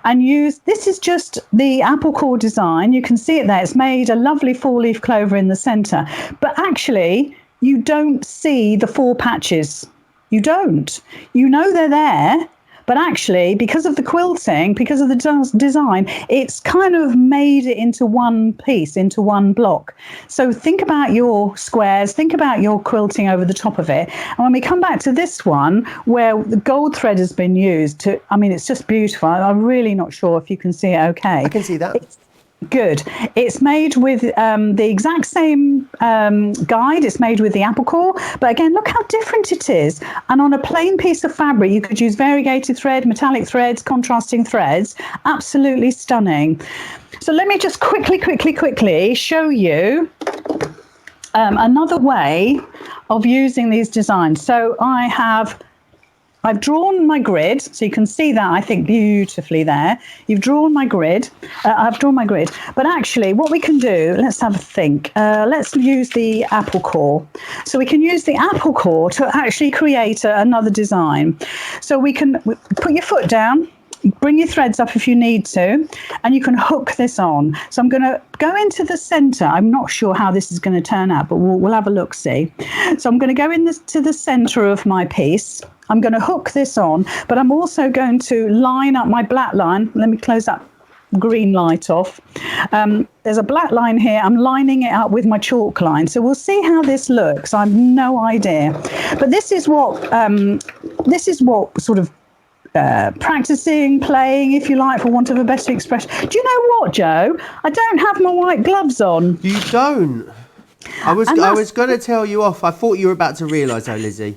and this is just the apple core design. You can see it there. It's made a lovely 4-leaf clover in the center. But actually, you don't see the 4 patches. You don't. You know they're there, but actually, because of the quilting, because of the design, it's kind of made it into one piece, into one block. So think about your squares, think about your quilting over the top of it. And when we come back to this one, where the gold thread has been used to, I mean, it's just beautiful. I'm really not sure if you can see it okay. I can see that. Good. It's made with the exact same guide. It's made with the apple core. But again, look how different it is. And on a plain piece of fabric, you could use variegated thread, metallic threads, contrasting threads. Absolutely stunning. So let me just quickly show you another way of using these designs. So I've drawn my grid, so you can see that, I think, beautifully there. You've drawn my grid. I've drawn my grid. But actually, what we can do, let's have a think. Let's use the apple core. So we can use the apple core to actually create another design. So we can put your foot down, bring your threads up if you need to, and you can hook this on. So I'm going to go into the center. I'm not sure how this is going to turn out, but we'll have a look, see. So I'm going to go into the center of my piece. I'm going to hook this on, but I'm also going to line up my black line. Let me close that green light off. There's a black line here. I'm lining it up with my chalk line. So we'll see how this looks. I have no idea. But this is what sort of practicing, playing, if you like, for want of a better expression. Do you know what, Joe? I don't have my white gloves on. You don't? I was going to tell you off. I thought you were about to realise, though, Lizzie.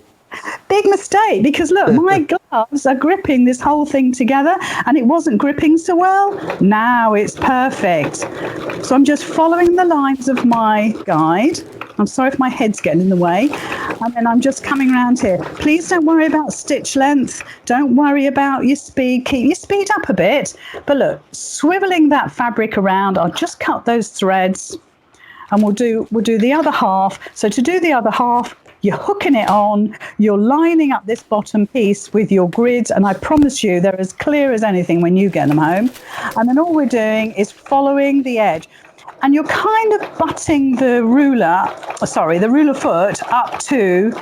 Big mistake, because look, my gloves are gripping this whole thing together, and it wasn't gripping so well. Now it's perfect. So I'm just following the lines of my guide. I'm sorry if my head's getting in the way. And then I'm just coming around here. Please don't worry about stitch length. Don't worry about your speed. Keep your speed up a bit. But look, swiveling that fabric around, I'll just cut those threads, and we'll do the other half. So to do the other half, you're hooking it on, you're lining up this bottom piece with your grids, and I promise you they're as clear as anything when you get them home. And then all we're doing is following the edge. And you're kind of butting the ruler foot up to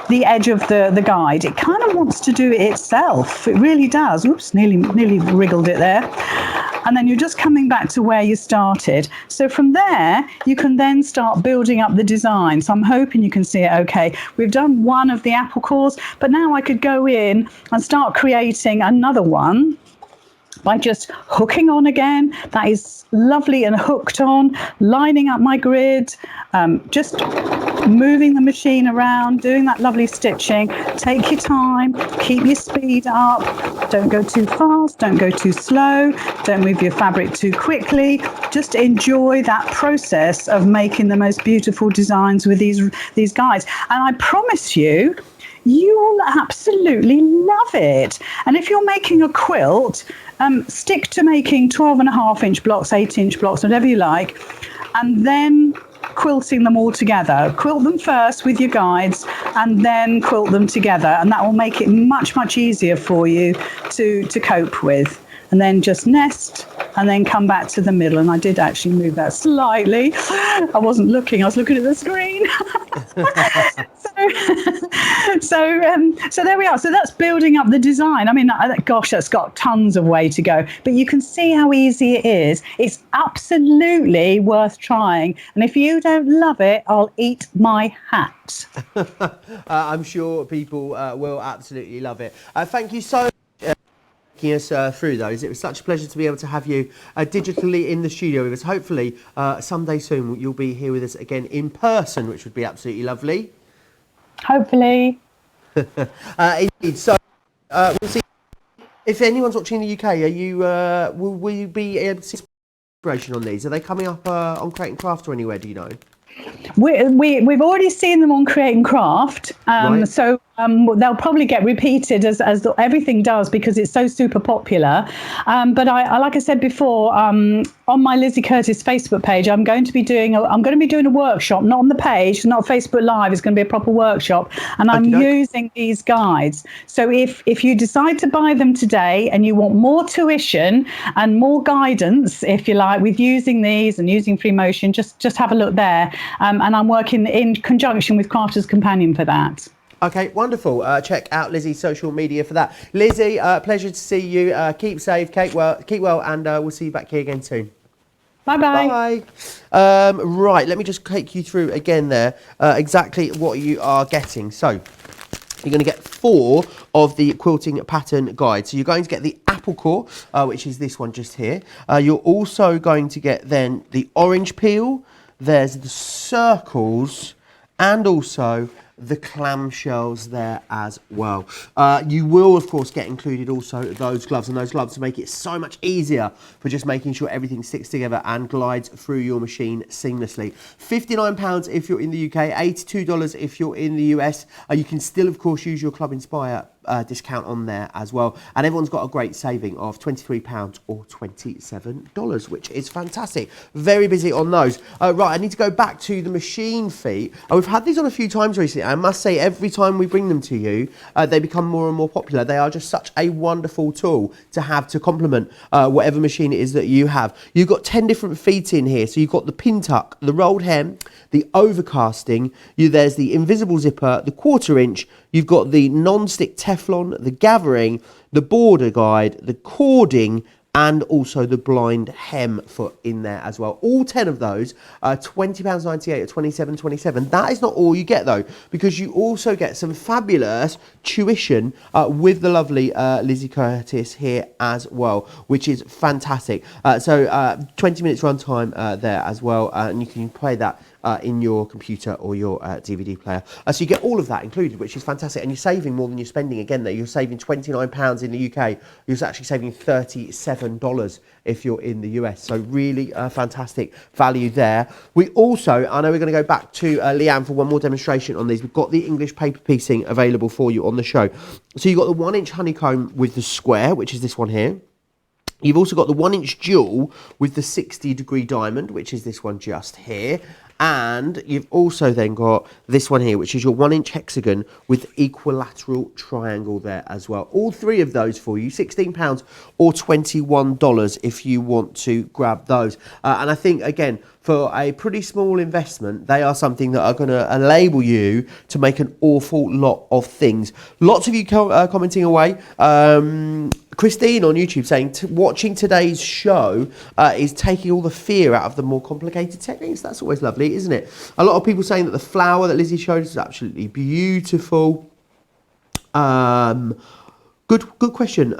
the edge of the guide. It kind of wants to do it itself. It really does. Oops, nearly wriggled it there. And then you're just coming back to where you started. So from there, you can then start building up the design. So I'm hoping you can see it okay. We've done one of the apple cores, but now I could go in and start creating another one by just hooking on again. That is lovely and hooked on, lining up my grid, just moving the machine around, doing that lovely stitching. Take your time, keep your speed up, don't go too fast, don't go too slow, don't move your fabric too quickly. Just enjoy that process of making the most beautiful designs with these guides. And I promise you, you'll absolutely love it. And if you're making a quilt, stick to making 12.5-inch blocks, 8-inch blocks, whatever you like, and then quilting them all together. Quilt them first with your guides and then quilt them together, and that will make it much, much easier for you to cope with. And then just nest and then come back to the middle. And I did actually move that slightly. I wasn't looking, I was looking at the screen. So there we are. So that's building up the design. I mean, gosh, that's got tons of way to go. But you can see how easy it is. It's absolutely worth trying. And if you don't love it, I'll eat my hat. I'm sure people will absolutely love it. Thank you so much. Us through those. It was such a pleasure to be able to have you digitally in the studio with us. Hopefully someday soon you'll be here with us again in person, which would be absolutely lovely. Hopefully. Indeed. So we'll see if anyone's watching in the UK. Are you will you be able to see inspiration on these? Are they coming up on Create and Craft or anywhere, do you know? We've already seen them on Create and Craft, Right. So they'll probably get repeated as everything does, because it's so super popular. But I like I said before, on my Lizzie Curtis Facebook page, I'm going to be doing a workshop, not on the page, not Facebook Live. It's going to be a proper workshop, and I'm using these guides. So if you decide to buy them today and you want more tuition and more guidance, if you like, with using these and using free motion, just have a look there. And and I'm working in conjunction with Crafters Companion for that. Okay, wonderful. Check out Lizzie's social media for that. Lizzie, pleasure to see you. Keep safe, keep well, and we'll see you back here again soon. Bye-bye. Bye. Right, let me just take you through again there exactly what you are getting. So you're going to get 4 of the quilting pattern guides. So you're going to get the apple core, which is this one just here. You're also going to get then the orange peel. There's the circles and also the clamshells there as well. You will of course get included also those gloves, and those gloves to make it so much easier for just making sure everything sticks together and glides through your machine seamlessly. £59 if you're in the UK, $82 if you're in the US. You can still of course use your Club Inspire discount on there as well, and everyone's got a great saving of £23 or $27, which is fantastic. Very busy on those. Right, I need to go back to the machine feet. We've had these on a few times recently. I must say, every time we bring them to you, they become more and more popular. They are just such a wonderful tool to have to complement whatever machine it is that you have. You've got 10 different feet in here. So you've got the pin tuck, the rolled hem, the overcasting, there's the invisible zipper, the 1/4 inch, you've got the non-stick Teflon, the gathering, the border guide, the cording, and also the blind hem foot in there as well. All 10 of those are £20.98 or £27.27. That is not all you get though, because you also get some fabulous tuition with the lovely Lizzie Curtis here as well, which is fantastic. So 20 minutes run time there as well, and you can play that in your computer or your DVD player. So you get all of that included, which is fantastic, and you're saving more than you're spending. Again there, you're saving £29 in the UK, you're actually saving $37 if you're in the US. So really fantastic value there. We also, I know we're going to go back to Leanne for one more demonstration on these. We've got the English paper piecing available for you on the show. So you've got the 1-inch honeycomb with the square, which is this one here. You've also got the 1-inch jewel with the 60-degree diamond, which is this one just here. And you've also then got this one here, which is your 1-inch hexagon with equilateral triangle there as well. All 3 of those for you, £16 or $21 if you want to grab those. And I think, again, for a pretty small investment, they are something that are going to enable you to make an awful lot of things. Lots of you commenting away. Christine on YouTube saying, watching today's show is taking all the fear out of the more complicated techniques. That's always lovely, isn't it? A lot of people saying that the flower that Lizzie showed us is absolutely beautiful. Good question.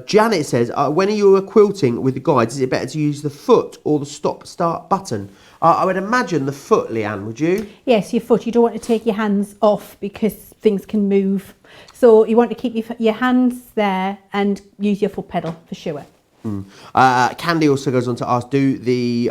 Janet says, when you are quilting with the guides, is it better to use the foot or the stop-start button? I would imagine the foot, Leanne, would you? Yes, your foot. You don't want to take your hands off because things can move. So you want to keep your hands there and use your foot pedal for sure. Candy also goes on to ask, do the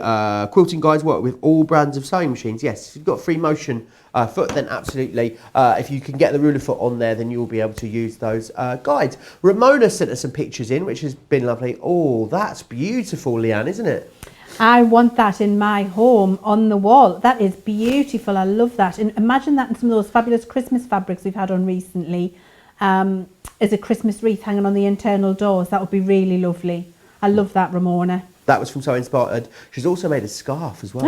quilting guides work with all brands of sewing machines? Yes, if you've got free motion foot, then absolutely. If you can get the ruler foot on there, then you'll be able to use those guides. Ramona sent us some pictures in, which has been lovely. Oh, that's beautiful, Leanne, isn't it? I want that in my home on the wall. That is beautiful. I love that. And imagine that in some of those fabulous Christmas fabrics we've had on recently as a Christmas wreath hanging on the internal doors. That would be really lovely. I love that, Ramona. That was from So Inspired. She's also made a scarf as well.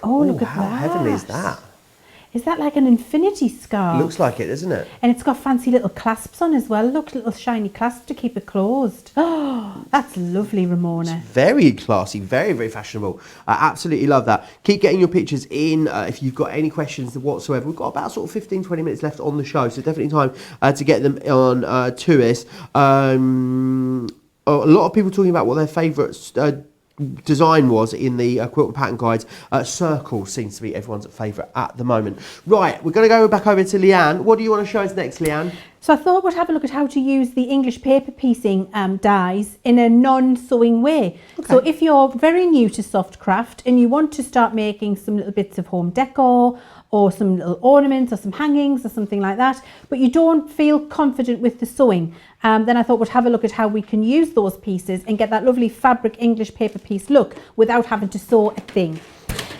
Look at how that. How heavenly is that? Is that like an infinity scarf? Looks like it, doesn't it? And it's got fancy little clasps on as well. Look, little shiny clasps to keep it closed. Oh, that's lovely, Ramona. It's very classy, very, very fashionable. I absolutely love that. Keep getting your pictures in if you've got any questions whatsoever. We've got about sort of 15-20 minutes left on the show, so definitely time to get them on to us. A lot of people talking about what their favourite design was in the quilt and pattern guides. Circle seems to be everyone's favourite at the moment. Right, we're going to go back over to Leanne. What do you want to show us next, Leanne? So I thought we'd have a look at how to use the English paper piecing dies in a non-sewing way. Okay. So if you're very new to soft craft and you want to start making some little bits of home decor or some little ornaments or some hangings or something like that, but you don't feel confident with the sewing, then I thought we'd have a look at how we can use those pieces and get that lovely fabric English paper piece look without having to sew a thing.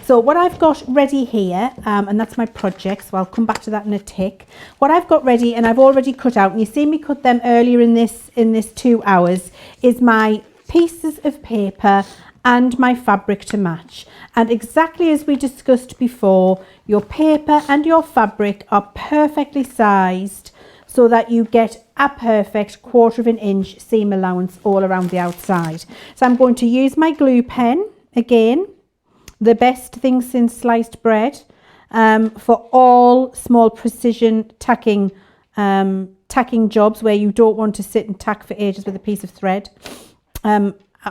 So what I've got ready here, and that's my project, so I'll come back to that in a tick. What I've got ready, and I've already cut out, and you see me cut them earlier in this 2 hours, is my pieces of paper and my fabric to match. And exactly as we discussed before, your paper and your fabric are perfectly sized so that you get a perfect 1/4 inch seam allowance all around the outside. So I'm going to use my glue pen again, the best thing since sliced bread, for all small precision tacking jobs where you don't want to sit and tack for ages with a piece of thread.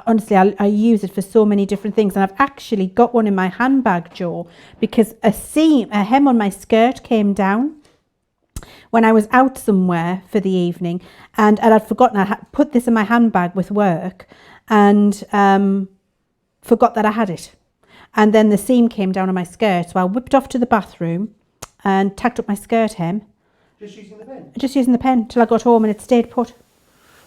Honestly, I use it for so many different things, and I've actually got one in my handbag, Joe, because a hem on my skirt came down when I was out somewhere for the evening, and I'd forgotten I had put this in my handbag with work, and forgot that I had it. And then the seam came down on my skirt, so I whipped off to the bathroom and tacked up my skirt hem. Just using the pen? Just using the pen till I got home and it stayed put.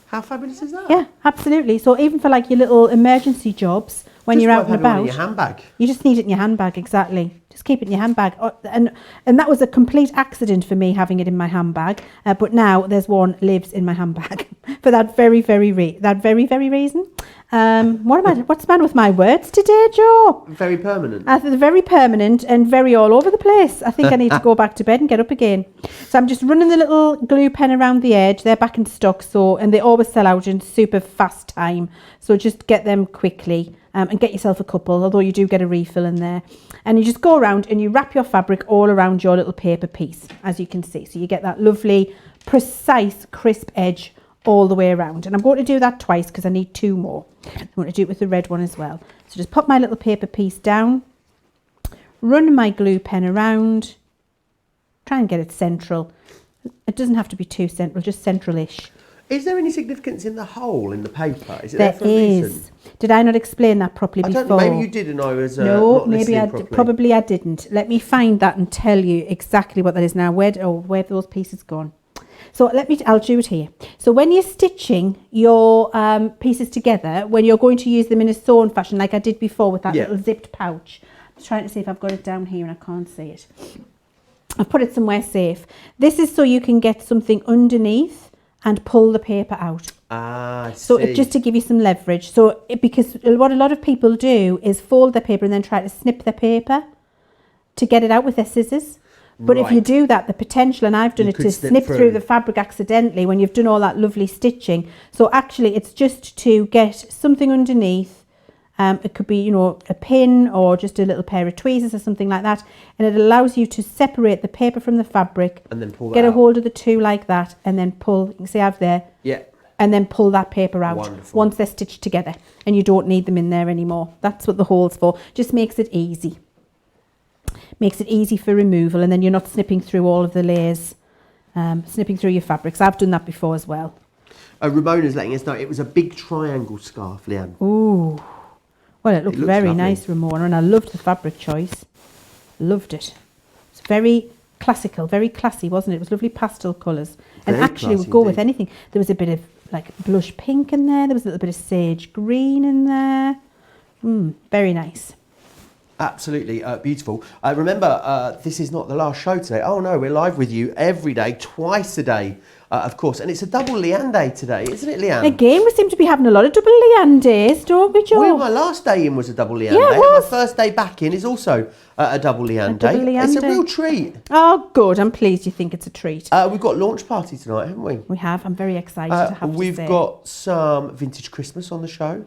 How fabulous is that? Yeah, absolutely. So even for like your little emergency jobs when you're out and about, in your handbag. You just need it in your handbag. Exactly. Just keep it in your handbag. And that was a complete accident for me having it in my handbag. But now there's one lives in my handbag for that very reason. What's the matter with my words today, Joe? Very permanent. They're very permanent and very all over the place. I think I need to go back to bed and get up again. So I'm just running the little glue pen around the edge. They're back in stock, and they always sell out in super fast time. So just get them quickly and get yourself a couple, although you do get a refill in there. And you just go around and you wrap your fabric all around your little paper piece, as you can see. So you get that lovely, precise, crisp edge all the way around. And I'm going to do that twice because I need 2 more. I'm going to do it with the red one as well. So just put my little paper piece down, run my glue pen around, try and get it central. It doesn't have to be too central, just central-ish. Is there any significance in the hole in the paper? Is it there for a reason? Did I not explain that properly before? I don't know, maybe you did and I was no, not maybe probably I didn't. Let me find that and tell you exactly what that is now. Where have those pieces gone? So I'll do it here. So when you're stitching your pieces together, when you're going to use them in a sewn fashion, like I did before with that little zipped pouch. I'm trying to see if I've got it down here and I can't see it. I've put it somewhere safe. This is so you can get something underneath and pull the paper out. So just to give you some leverage. So because what a lot of people do is fold their paper and then try to snip their paper to get it out with their scissors. But if you do that, the potential, and I've done it to snip through the fabric accidentally when you've done all that lovely stitching. So actually it's just to get something underneath. It could be, a pin or just a little pair of tweezers or something like that. And it allows you to separate the paper from the fabric. And then pull that Get a out. hold of the two like that and then pull. You can see I've there. Yeah. And then pull that paper out. Wonderful. Once they're stitched together. And you don't need them in there anymore. That's what the hole's for. Just makes it easy. Makes it easy for removal. And then you're not snipping through all of the layers. Snipping through your fabrics. I've done that before as well. Ramona's letting us know it was a big triangle scarf, Leanne. Ooh. Well, it looks very lovely. nice, Ramona, and I loved the fabric choice. Loved it. It's very classical, very classy, wasn't it? It was lovely pastel colours. And Very actually would classy go with indeed. anything. There was a bit of like blush pink in there. There was a little bit of sage green in there. Very nice. Absolutely beautiful. Remember, this is not the last show today. Oh no, we're live with you every day, twice a day, of course. And it's a double Leanne day today, isn't it, Leanne? Again, we seem to be having a lot of double Leanne days, don't we, Joe? Well, my last day in was a double Leanne Yeah, it day. was. My first day back in is also a double Leanne day. double Leanne It's a day. real treat. Oh, good. I'm pleased you think it's a treat. We've got launch party tonight, haven't we? We have. I'm very excited, I have to We've say. got some vintage Christmas on the show.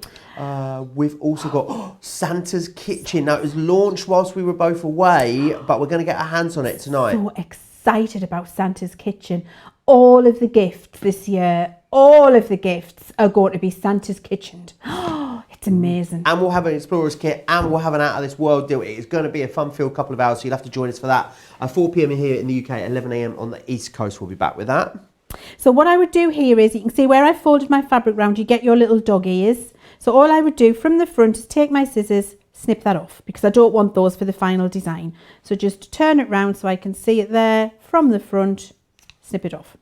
We've also got Santa's Kitchen. Now, it was launched whilst we were both away, but we're going to get our hands on it tonight. So excited about Santa's Kitchen. All of the gifts this year, all of the gifts are going to be Santa's kitchened. It's amazing. And we'll have an Explorer's Kit and we'll have an Out of This World deal. It's going to be a fun-filled couple of hours, so you'll have to join us for that. 4 p.m. here in the UK, 11 a.m. on the East Coast. We'll be back with that. So what I would do here is, you can see where I folded my fabric round, you get your little dog ears. So all I would do from the front is take my scissors, snip that off, because I don't want those for the final design. So just turn it round so I can see it there from the front, snip it off,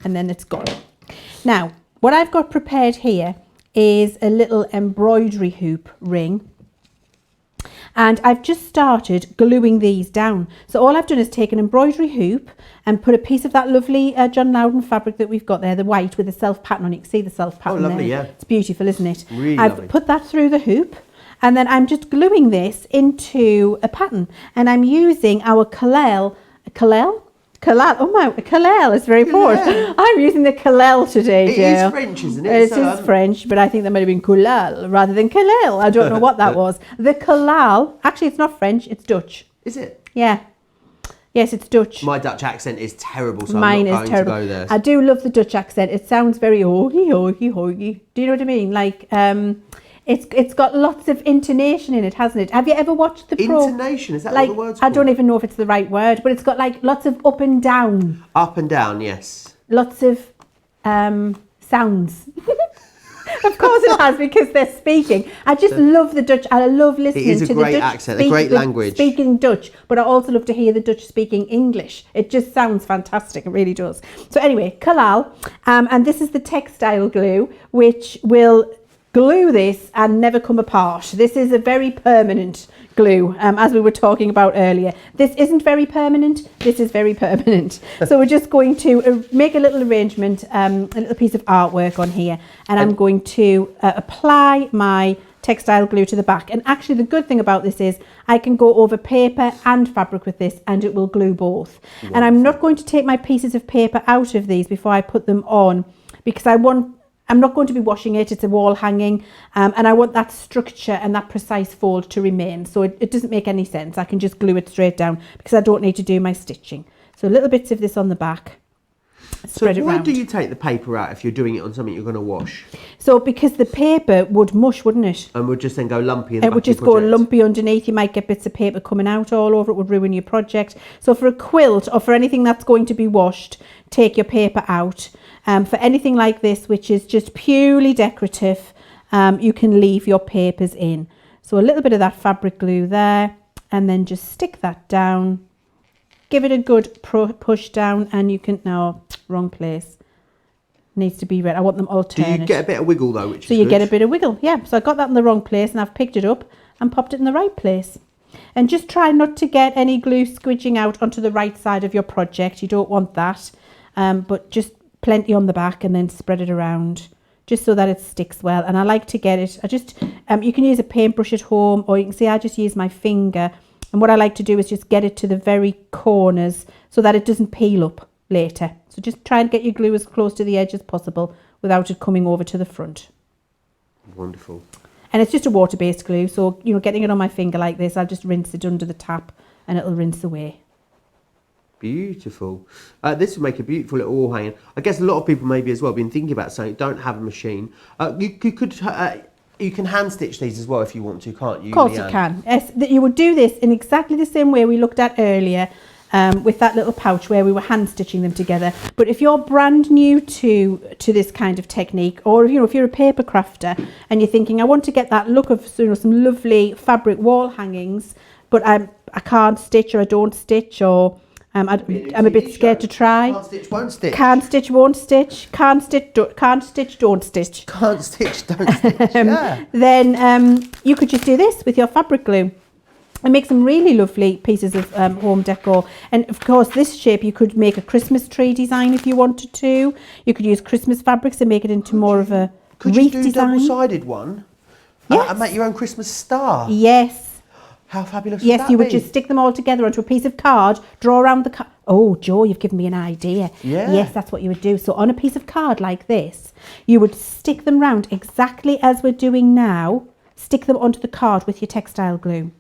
and then it's gone. Now, what I've got prepared here is a little embroidery hoop ring. And I've just started gluing these down. So all I've done is take an embroidery hoop and put a piece of that lovely John Loudon fabric that we've got there, the white with the self pattern on it. You can see the self pattern lovely, there. yeah. It's beautiful, isn't it? Really I've lovely. put that through the hoop And then I'm just gluing this into a pattern. And I'm using our Kalel, oh my, Kalel is very poor. I'm using the Kalel today, Joe. It is French, isn't it? It is French, but I think that might have been Kalel rather than Kalel. I don't know what that was. The Kalal, actually it's not French, it's Dutch. Is it? Yeah. Yes, it's Dutch. My Dutch accent is terrible, so Mine I'm not is going terrible. to go there. I do love the Dutch accent. It sounds very hoagie, hoagie, hoagie. Do you know what I mean? Like, it's got lots of intonation in it, hasn't it? Have you ever watched the Intonation, is that what the word's I called? don't even know if it's the right word, but it's got like lots of up and down. Up and down, yes. Lots of sounds. Of course it has, because they're speaking. I just love the Dutch. I love listening to the Dutch. It is a great accent, a great language. Speaking Dutch, but I also love to hear the Dutch speaking English. It just sounds fantastic. It really does. So anyway, Kalal, and this is the textile glue, which will glue this and never come apart. This is a very permanent glue, as we were talking about earlier. This isn't very permanent, this is very permanent. So we're just going to make a little arrangement, a little piece of artwork on here, and I'm going to apply my textile glue to the back. And actually the good thing about this is I can go over paper and fabric with this and it will glue both. Wonderful. And I'm not going to take my pieces of paper out of these before I put them on, because I'm not going to be washing it, it's a wall hanging, and I want that structure and that precise fold to remain. So it doesn't make any sense. I can just glue it straight down because I don't need to do my stitching. So little bits of this on the back. Spread it why round. do you take the paper out if you're doing it on something you're going to wash? So because the paper would mush, wouldn't it? And would just then go lumpy in the It back would of your just go project? lumpy underneath. You might get bits of paper coming out all over. It would ruin your project. So for a quilt or for anything that's going to be washed, take your paper out. For anything like this, which is just purely decorative, you can leave your papers in. So a little bit of that fabric glue there, and then just stick that down. Give it a good push down, and you can, no, wrong place. Needs to be red. I want them alternate. Do you get a bit of wiggle though, which so is you good? get a bit of wiggle, yeah. So I got that in the wrong place, and I've picked it up and popped it in the right place. And just try not to get any glue squidging out onto the right side of your project. You don't want that, but just plenty on the back, and then spread it around just so that it sticks well. And I like to get it, you can use a paintbrush at home, or you can see I just use my finger. And what I like to do is just get it to the very corners so that it doesn't peel up later. So just try and get your glue as close to the edge as possible without it coming over to the front. Wonderful. And it's just a water-based glue, so getting it on my finger like this, I'll just rinse it under the tap and it'll rinse away. Beautiful. This would make a beautiful little wall hanging. I guess a lot of people maybe as well been thinking about saying don't have a machine. You can hand stitch these as well if you want to, can't you? Of course Leann? you can. Yes, you would do this in exactly the same way we looked at earlier, with that little pouch where we were hand stitching them together. But if you're brand new to this kind of technique, or if you're a paper crafter and you're thinking I want to get that look of some lovely fabric wall hangings, but I can't stitch, or I don't stitch, or I'm a bit scared to try. Can't stitch, won't stitch. Can't stitch, won't stitch. Can't stitch, don't stitch. Can't stitch, don't stitch. Yeah. Then you could just do this with your fabric glue and make some really lovely pieces of home decor. And of course, this shape you could make a Christmas tree design if you wanted to. You could use Christmas fabrics and make it into more of a wreath design. Could you do double-sided one? Yes. And make your own Christmas star? Yes. How fabulous Yes, would that you would be? just stick them all together onto a piece of card, draw around the card. Oh, Joe, you've given me an idea. Yeah. Yes, that's what you would do. So on a piece of card like this, you would stick them round exactly as we're doing now. Stick them onto the card with your textile glue.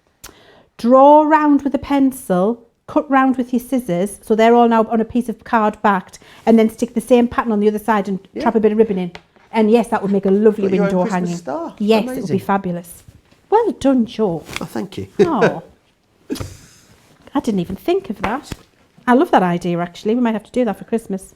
Draw round with a pencil, cut round with your scissors, so they're all now on a piece of card backed, and then stick the same pattern on the other side and trap a bit of ribbon in. And yes, that would make a lovely Got your own window Christmas hanging. star. Yes, Amazing. it would be fabulous. Well done, Joe. Oh, thank you. Oh, I didn't even think of that. I love that idea, actually. We might have to do that for Christmas.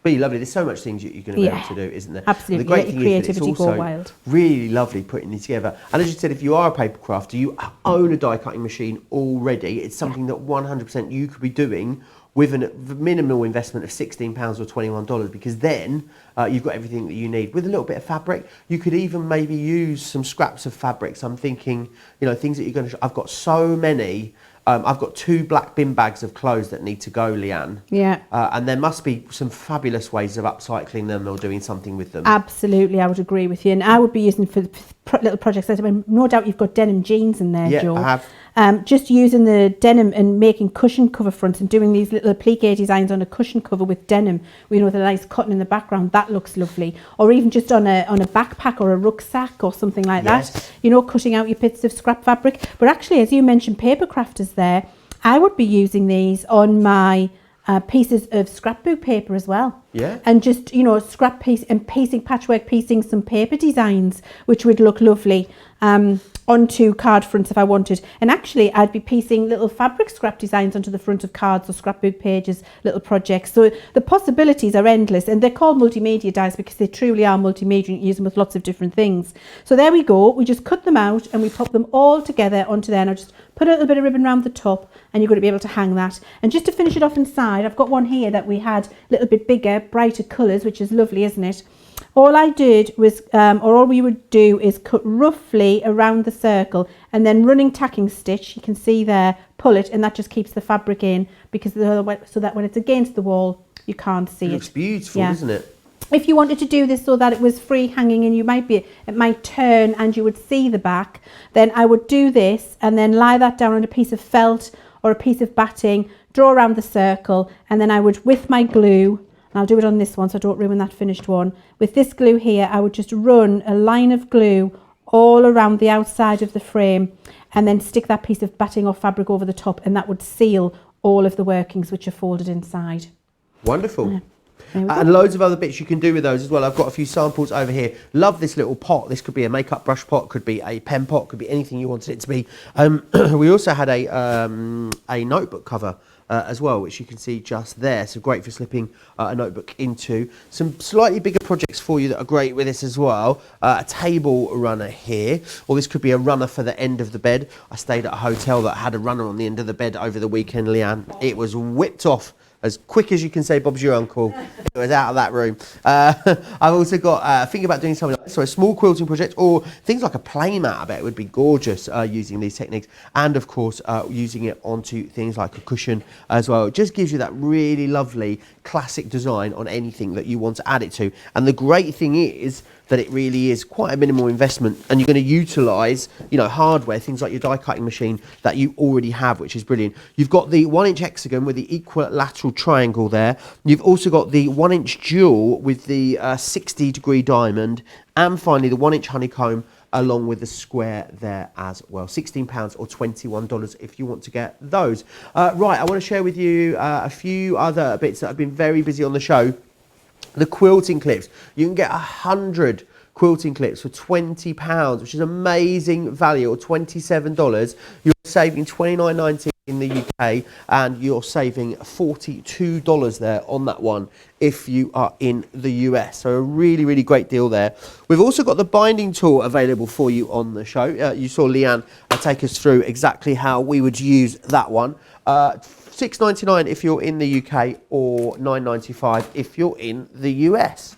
Be lovely. There's so much things you're going to be able to do, isn't there? Absolutely. And the great Let thing your is that it's creativity also go wild. really lovely putting these together. And as you said, if you are a paper crafter, you own a die cutting machine already. It's something that 100% you could be doing with a minimal investment of £16 or $21, because then you've got everything that you need. With a little bit of fabric, you could even maybe use some scraps of fabrics. I'm thinking, things that you're going to... I've got so many... I've got 2 black bin bags of clothes that need to go, Leann. Yeah. And there must be some fabulous ways of upcycling them or doing something with them. Absolutely, I would agree with you. And I would be using for little projects. I mean, no doubt you've got denim jeans in there, Yeah, Joe. I have. Just using the denim and making cushion cover fronts and doing these little applique designs on a cushion cover with denim, you know, with a nice cotton in the background, that looks lovely. Or even just on a backpack or a rucksack or something like that, you know, cutting out your bits of scrap fabric. But actually, as you mentioned, paper crafters there, I would be using these on my pieces of scrapbook paper as well. Yeah. And just, you know, scrap piece and piecing, patchwork piecing some paper designs, which would look lovely onto card fronts if I wanted. And actually, I'd be piecing little fabric scrap designs onto the front of cards or scrapbook pages, little projects. So the possibilities are endless, and they're called multimedia dies because they truly are multimedia. You can use them with lots of different things. So there we go. We just cut them out and we pop them all together onto there. And I just put a little bit of ribbon around the top, and you're going to be able to hang that. And just to finish it off inside, I've got one here that we had a little bit bigger, brighter colours, which is lovely, isn't it? All I did was, or all we would do is cut roughly around the circle and then running tacking stitch, you can see there, pull it, and that just keeps the fabric in, because so that when it's against the wall, you can't see it. It looks beautiful, doesn't it? If you wanted to do this so that it was free hanging and it might turn and you would see the back, then I would do this and then lie that down on a piece of felt or a piece of batting, draw around the circle, and then I would, with my glue, and I'll do it on this one so I don't ruin that finished one. With this glue here, I would just run a line of glue all around the outside of the frame and then stick that piece of batting or fabric over the top, and that would seal all of the workings which are folded inside. Wonderful. And loads of other bits you can do with those as well. I've got a few samples over here. Love this little pot. This could be a makeup brush pot, could be a pen pot, could be anything you wanted it to be. We also had a notebook cover as well, which you can see just there. So great for slipping a notebook into. Some slightly bigger projects for you that are great with this as well. A table runner here, or this could be a runner for the end of the bed. I stayed at a hotel that had a runner on the end of the bed over the weekend, Leanne. It was whipped off as quick as you can say Bob's your uncle. It was out of that room. I've also got thinking about doing something like so a small quilting project, or things like a play mat. I bet it would be gorgeous using these techniques, and of course using it onto things like a cushion as well. It just gives you that really lovely classic design on anything that you want to add it to. And the great thing is that it really is quite a minimal investment, and you're going to utilise, you know, hardware, things like your die cutting machine that you already have, which is brilliant. You've got the 1-inch hexagon with the equilateral triangle there. You've also got the 1-inch jewel with the 60-degree diamond, and finally the 1-inch honeycomb along with the square there as well. £16 or $21 if you want to get those. Right, I want to share with you a few other bits that have been very busy on the show. The quilting clips. You can get 100 quilting clips for £20, which is amazing value, or $27. You're saving $29.90 in the UK, and you're saving $42 there on that one if you are in the US. So a really, really great deal there. We've also got the binding tool available for you on the show. You saw Leanne take us through exactly how we would use that one. $6.99 if you're in the UK, or $9.95 if you're in the US.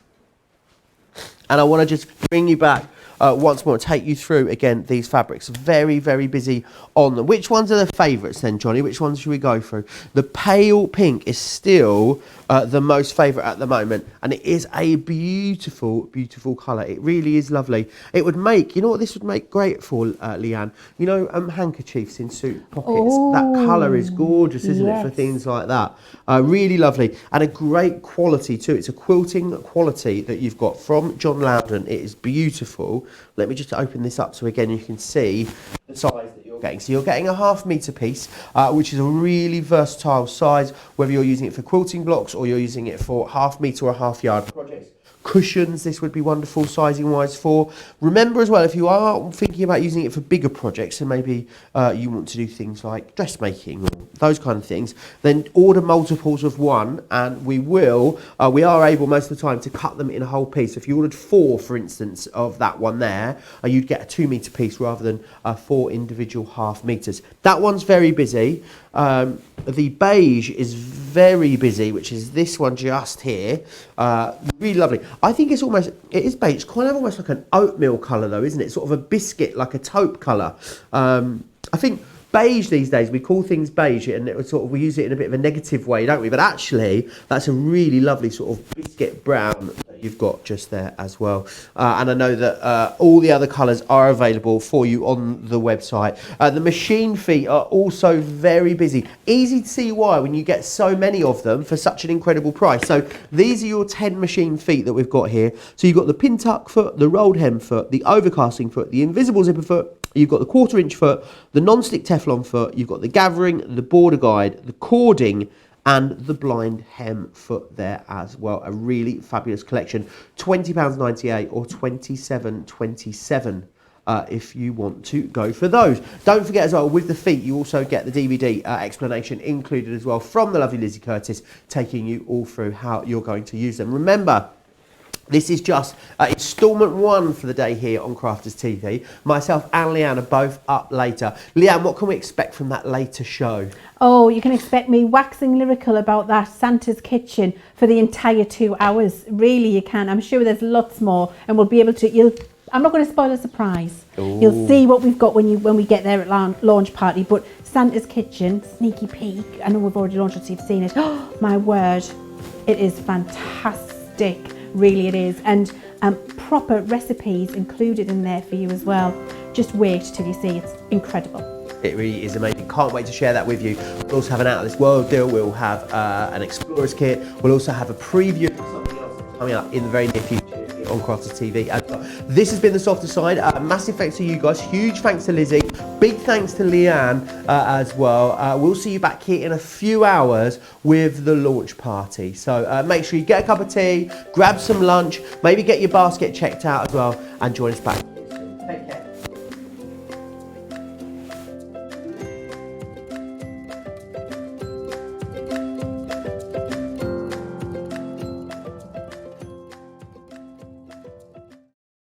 And I want to just bring you back once more, take you through again these fabrics. Very, very busy on them. Which ones are the favourites then, Johnny? Which ones should we go through? The pale pink is still the most favourite at the moment, and it is a beautiful, beautiful colour. It really is lovely. It would make, you know what this would make great for, Leanne? You know, handkerchiefs in suit pockets. Oh, that colour is gorgeous, isn't it, for things like that? Really lovely, and a great quality too. It's a quilting quality that you've got from John Loudon. It is beautiful. Let me just open this up so again you can see the size that you're getting. So you're getting a ½ metre piece, which is a really versatile size, whether you're using it for quilting blocks or you're using it for ½ metre or a ½ yard projects. Cushions, this would be wonderful sizing wise for. Remember as well, if you are thinking about using it for bigger projects, and maybe you want to do things like dressmaking or those kind of things, then order multiples of one, and we are able most of the time to cut them in a whole piece. If you ordered 4, for instance, of that one there, you'd get a 2 metre piece rather than 4 individual ½ meters. That one's very busy. The beige is very busy, which is this one just here. Really lovely. I think it is beige. It's kind of almost like an oatmeal colour though, isn't it? Sort of a biscuit, like a taupe colour. I think beige these days. We call things beige, and it was sort of, we use it in a bit of a negative way, don't we? But actually, that's a really lovely sort of biscuit brown that you've got just there as well. And I know that all the other colours are available for you on the website. The machine feet are also very busy. Easy to see why when you get so many of them for such an incredible price. So these are your 10 machine feet that we've got here. So you've got the pin tuck foot, the rolled hem foot, the overcasting foot, the invisible zipper foot, you've got the 1/4 inch foot, the non-stick Teflon foot, you've got the gathering, the border guide, the cording, and the blind hem foot there as well. A really fabulous collection. £20.98 or £27.27 if you want to go for those. Don't forget as well, with the feet, you also get the DVD explanation included as well from the lovely Lizzie Curtis, taking you all through how you're going to use them. Remember, this is just instalment 1 for the day here on Crafters TV. Myself and Leanne are both up later. Leanne, what can we expect from that later show? Oh, you can expect me waxing lyrical about that Santa's kitchen for the entire 2 hours. Really, you can. I'm sure there's lots more, and we'll be able to. I'm not going to spoil a surprise. Ooh. You'll see what we've got when we get there at launch party. But Santa's kitchen, sneaky peek. I know we've already launched it, so you've seen it. Oh, my word, it is fantastic. Really it is, and proper recipes included in there for you as well. Just wait till you see, it's incredible. It really is amazing. Can't wait to share that with you. We'll also have an Out of This World deal. We'll have an Explorer's kit. We'll also have a preview of something else coming up in the very near future on Crafters TV. This has been The Softer Side. Massive thanks to you guys. Huge thanks to Lizzie. Big thanks to Leanne as well. We'll see you back here in a few hours with the launch party. So make sure you get a cup of tea, grab some lunch, maybe get your basket checked out as well, and join us back